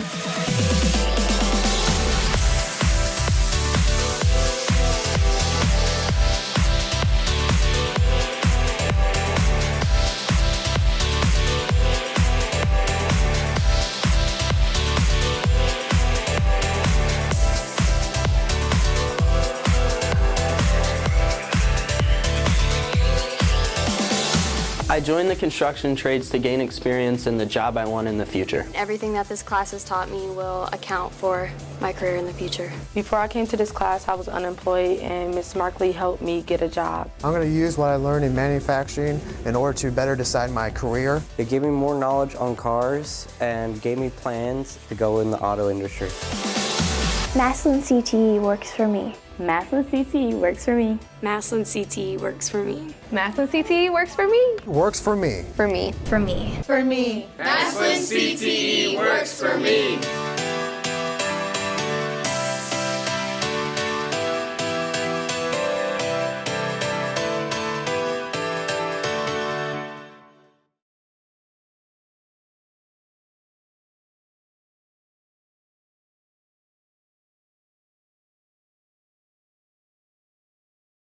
I joined the construction trades to gain experience in the job I want in the future. Everything that this class has taught me will account for my career in the future. Before I came to this class, I was unemployed, and Ms. Markley helped me get a job. I'm going to use what I learned in manufacturing in order to better decide my career. It gave me more knowledge on cars and gave me plans to go in the auto industry. Massillon CTE works for me. Massillon CTE works for me. Massillon CTE works for me. Massillon CTE works for me. Works for me. For me. For me. For me. Massillon CTE works for me.